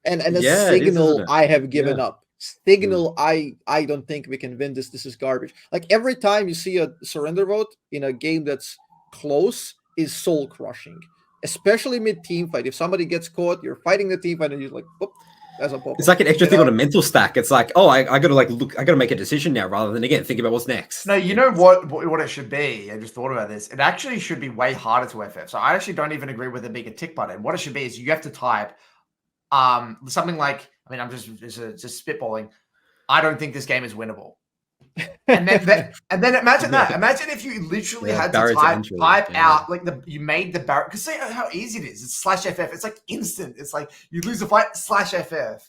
and a signal I have given up. Signal I don't think we can win this. This is garbage. Like every time you see a surrender vote in a game that's close is soul crushing, especially mid team fight. If somebody gets caught, you're fighting the team fight and you're like, whoop, that's a pop-up. It's like an extra thing on a mental stack. It's like, oh, I gotta like look, I gotta make a decision now rather than again think about what's next. No, you know what it should be. I just thought about this. It actually should be way harder to FF. So I actually don't even agree with it being a tick button. What it should be is you have to type something like, I mean, I'm just spitballing. I don't think this game is winnable. And then imagine that. Imagine if you literally had to type out like you made the barrier. Because see how easy it is. It's /FF. It's like instant. It's like you lose a fight /FF.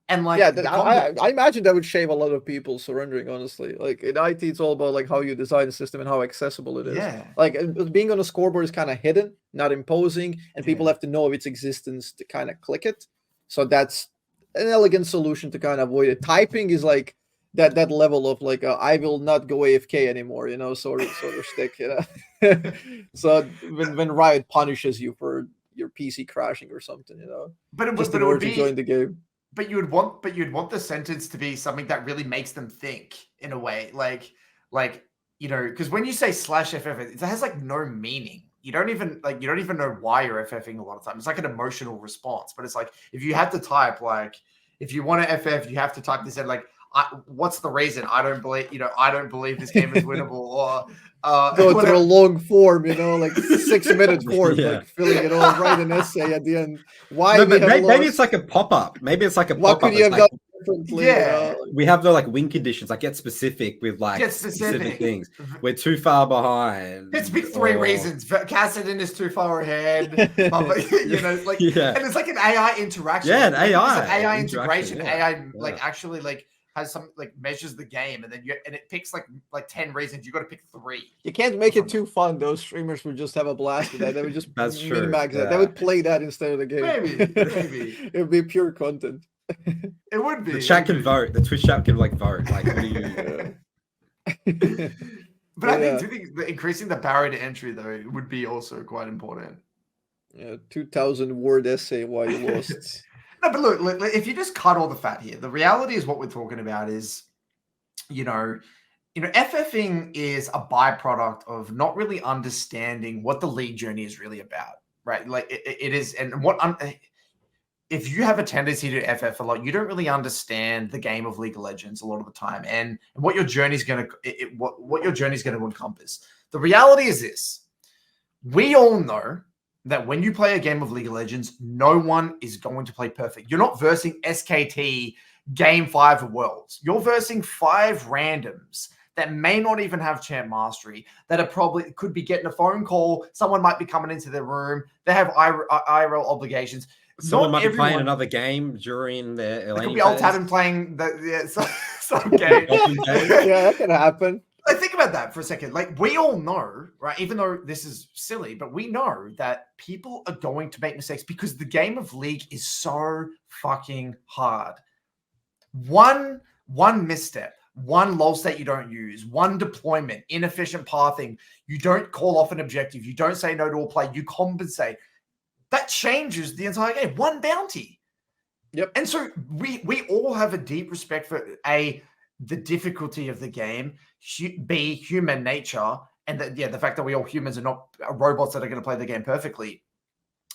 And like I imagine that would shave a lot of people surrendering, honestly. Like in IT, it's all about like how you design the system and how accessible it is. Yeah. Like being on a scoreboard is kind of hidden, not imposing, and people have to know of its existence to kind of click it. So that's an elegant solution to kind of avoid it. Typing is like that level of like I will not go AFK anymore, sort of stick, So when Riot punishes you for your PC crashing or something, but it would be join the game. But you'd want the sentence to be something that really makes them think in a way, like because when you say /FF, it has like no meaning. You don't even know why you're FFing a lot of times. It's like an emotional response, but it's like if you have to type like if you want to FF, you have to type this in like. What's the reason? I don't believe this game is winnable, or go through a long form, like 6-minute form, like filling it all, write an essay at the end. Why? No, maybe it's like a pop-up. Maybe it's like a pop-up. What could you have done differently? Yeah, we have the like win conditions. Like get specific with like specific things. We're too far behind. It's big 3 reasons. Kassadin is too far ahead. And it's like an AI interaction. Yeah, an AI. It's an AI integration. AI like actually like. Has some like measures the game and then it picks like 10 reasons. You got to pick 3. You can't make it too fun. Those streamers would just have a blast with that. They would just min-max that. They would play that instead of the game. Maybe. It would be pure content. It would be. The chat can vote. The Twitch chat can like vote. Like, what do you? But I think that increasing the barrier to entry though would be also quite important. Yeah, 2,000 word essay why you lost. No, but look, if you just cut all the fat here, the reality is what we're talking about is, FFing is a byproduct of not really understanding what the league journey is really about, right? Like it is, and if you have a tendency to FF a lot, you don't really understand the game of League of Legends a lot of the time, and what your journey's going to what your journey's going to encompass. The reality is this: we all know that when you play a game of League of Legends, no one is going to play perfect. You're not versing SKT Game 5 of Worlds. You're versing 5 randoms that may not even have champ mastery, that are probably could be getting a phone call. Someone might be coming into their room. They have IRL obligations. Someone might be playing another game during their It could be Alt Adam playing some game. Yeah, that can happen. Like, think about that for a second. Like, we all know, right? Even though this is silly, but we know that people are going to make mistakes because the game of League is so fucking hard. One misstep, one lull state you don't use, one deployment, inefficient pathing, you don't call off an objective, you don't say no to a play, you compensate. That changes the entire game. One bounty. Yep. And so we all have a deep respect for the difficulty of the game, B, human nature, and the fact that we all humans are not robots that are going to play the game perfectly.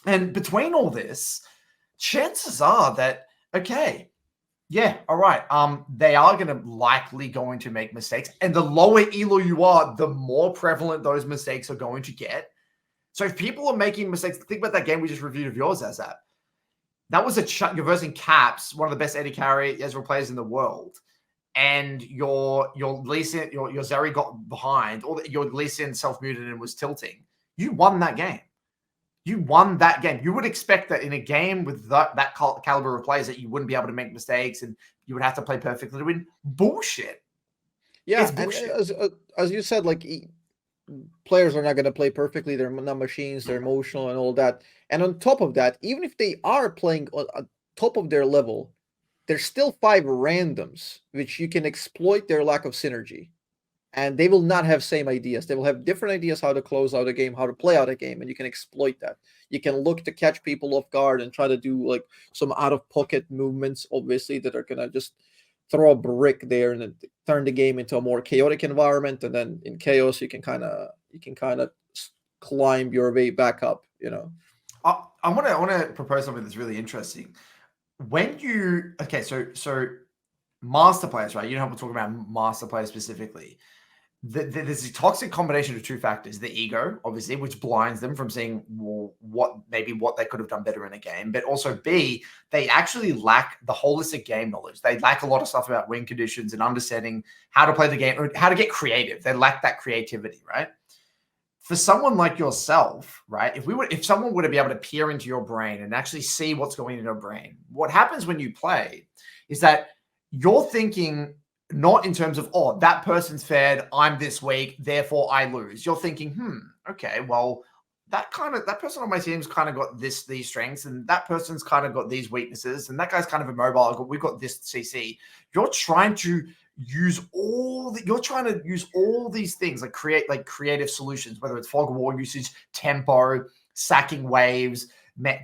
And between all this, chances are that, okay, yeah, all right, they are likely going to make mistakes. And the lower elo you are, the more prevalent those mistakes are going to get. So if people are making mistakes, think about that game we just reviewed of yours, Azzapp. That was you're versing Caps, one of the best AD carry Ezreal players in the world. And your Lee Sin, your Zeri got behind, or your Lee Sin self-muted and was tilting. You won that game. You won that game. You would expect that in a game with that caliber of players that you wouldn't be able to make mistakes and you would have to play perfectly to win. Bullshit. Yeah, and as you said, like, players are not going to play perfectly. They're not machines. They're emotional and all that. And on top of that, even if they are playing on top of their level, there's still 5 randoms, which you can exploit their lack of synergy. And they will not have same ideas. They will have different ideas how to close out a game, how to play out a game, and you can exploit that. You can look to catch people off guard and try to do like some out-of-pocket movements, obviously, that are going to just throw a brick there and then turn the game into a more chaotic environment. And then in chaos, you can kind of climb your way back up, you know. I want to propose something that's really interesting. When you so master players, right? You know, we're talking about master players specifically. There's a toxic combination of 2 factors: the ego, obviously, which blinds them from seeing what they could have done better in a game, but also B, they actually lack the holistic game knowledge. They lack a lot of stuff about win conditions and understanding how to play the game or how to get creative. They lack that creativity, right? For someone like yourself, right? If someone were to be able to peer into your brain and actually see what's going in your brain, what happens when you play is that you're thinking not in terms of, oh, that person's fared, I'm this weak, therefore I lose. You're thinking, okay, well, that person on my team's kind of got these strengths, and that person's kind of got these weaknesses, and that guy's kind of immobile. We've got this CC. You're trying to use all these things, like creative solutions, whether it's fog of war usage, tempo, sacking waves,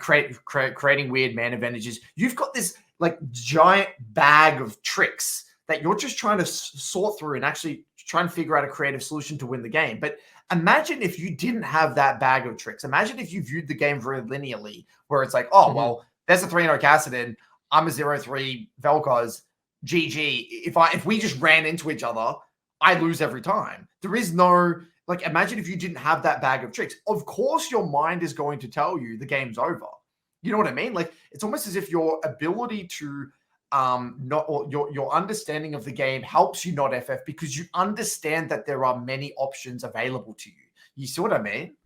creating weird man advantages. You've got this like giant bag of tricks that you're just trying to sort through and actually try and figure out a creative solution to win the game. But imagine if you didn't have that bag of tricks. Imagine if you viewed the game very linearly, where it's like, oh, well, there's a 3-0 Kassadin, I'm a 0-3 Vel'Koz, GG. If we just ran into each other, I lose every time. There is no, like, imagine if you didn't have that bag of tricks. Of course, your mind is going to tell you the game's over. You know what I mean? Like, it's almost as if your ability to your understanding of the game helps you not FF because you understand that there are many options available to you. You see what I mean?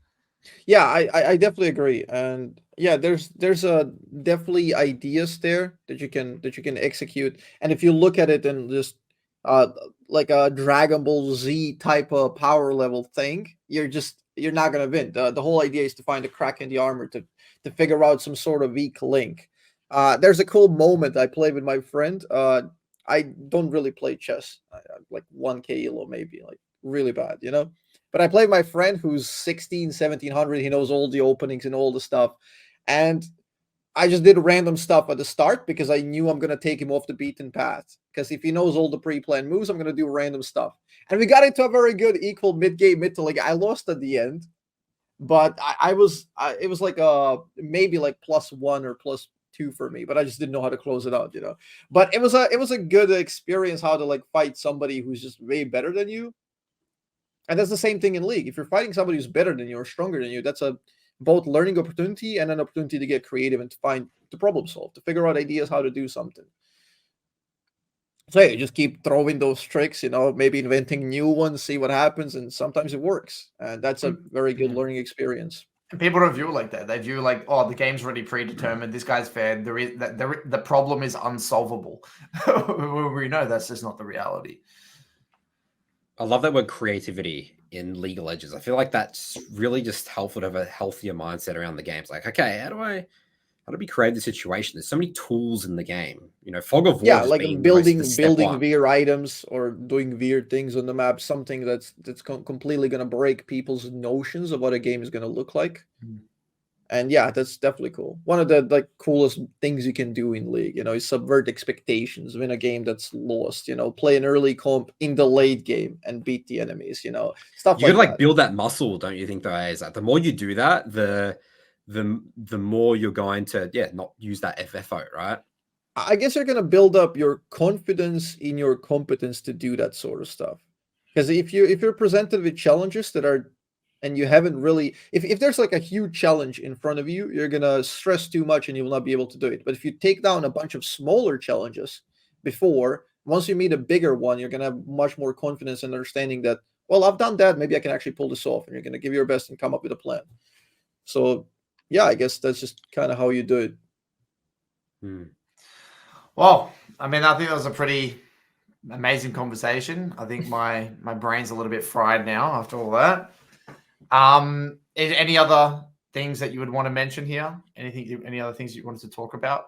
Yeah, I definitely agree. And yeah, there's definitely ideas there that you can execute. And if you look at it and just like a Dragon Ball Z type of power level thing, you're not gonna win. The whole idea is to find a crack in the armor to figure out some sort of weak link. There's a cool moment I played with my friend. I don't really play chess. I'm like 1K elo maybe, like really bad, you know? But I played with my friend who's 1700. He knows all the openings and all the stuff. And I just did random stuff at the start because I knew I'm going to take him off the beaten path. Because if he knows all the pre-planned moves, I'm going to do random stuff. And we got into a very good equal mid-game, mid to late. I lost at the end. But it was like maybe like +1 or 2 for me, but I just didn't know how to close it out, But it was a good experience how to like fight somebody who's just way better than you. And that's the same thing in League. If you're fighting somebody who's better than you or stronger than you, that's a both learning opportunity and an opportunity to get creative and to problem solve, to figure out ideas how to do something. So yeah, you just keep throwing those tricks, maybe inventing new ones, see what happens, and sometimes it works. And that's a very good learning experience. And people don't view it like that. They view like, oh, the game's already predetermined. This guy's fair. The problem is unsolvable. We know that's just not the reality. I love that word creativity in League of Legends. I feel like that's really just helpful to have a healthier mindset around the games. Like, okay, how do we create the situation? There's so many tools in the game. Fog of War. Yeah, like building weird items or doing weird things on the map. Something that's completely going to break people's notions of what a game is going to look like. And yeah, that's definitely cool. One of the coolest things you can do in League, is subvert expectations, win a game that's lost. Play an early comp in the late game and beat the enemies. Stuff you like gotta build that muscle, don't you think? Though, is that the more you do that, the more you're going to not use that FFO, right? I guess you're going to build up your confidence in your competence to do that sort of stuff. Because if you're presented with challenges that are, and you haven't really, if there's like a huge challenge in front of you, you're going to stress too much and you will not be able to do it. But if you take down a bunch of smaller challenges before, once you meet a bigger one, you're going to have much more confidence and understanding that, well, I've done that, maybe I can actually pull this off, and you're going to give your best and come up with a plan. So yeah, I guess that's just kind of how you do it. Well, I mean, I think that was a pretty amazing conversation. I think my brain's a little bit fried now after all that. Any other things that you would want to mention here? Any other things you wanted to talk about?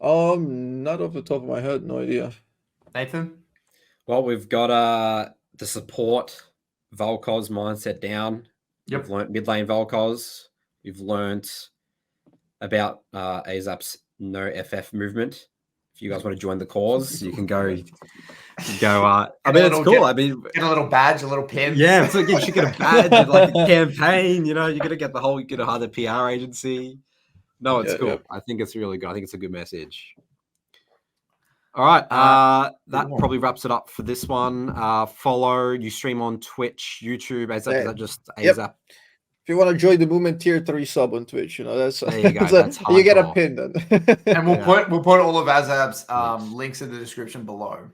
Not off the top of my head, no idea. Nathan? Well, we've got the support Vel'Koz mindset down. Yep. We've learnt mid lane Vel'Koz. We've learnt about Azapp's no FF movement. If you guys want to join the cause, you can go. I mean, it's cool. Get a little badge, a little pin. Yeah, it's like you should get a badge, like a campaign. You're gonna get a other PR agency. No, it's cool. Yeah. I think it's really good. I think it's a good message. All right, that probably wraps it up for this one. Follow. You stream on Twitch, YouTube. Azzapp, is that just Azapp? If you want to join the movement, tier 3 sub on Twitch, that's there you go. That's you get a pin then. And we'll put all of Azapp's links in the description below.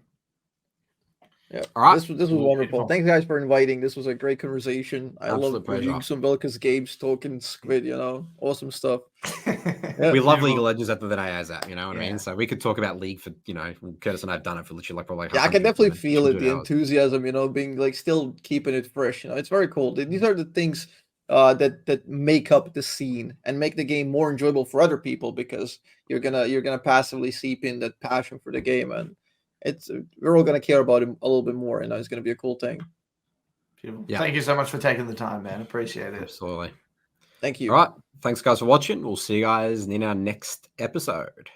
Yeah. All right. This was wonderful. Thanks guys for inviting. This was a great conversation. I love reviewing some Vel'Koz games, talking squid, awesome stuff. We love League of Legends at the day Azapp, you know what I mean? So we could talk about League for, Curtis and I have done it for literally probably I can definitely feel it, the enthusiasm, being still keeping it fresh. It's very cool. These are the things that make up the scene and make the game more enjoyable for other people, because you're gonna passively seep in that passion for the game, and we're all gonna care about it a little bit more, and it's gonna be a cool thing. Beautiful. Yeah. Thank you so much for taking the time, man. Appreciate it. Absolutely. Thank you. All right. Thanks guys for watching. We'll see you guys in our next episode.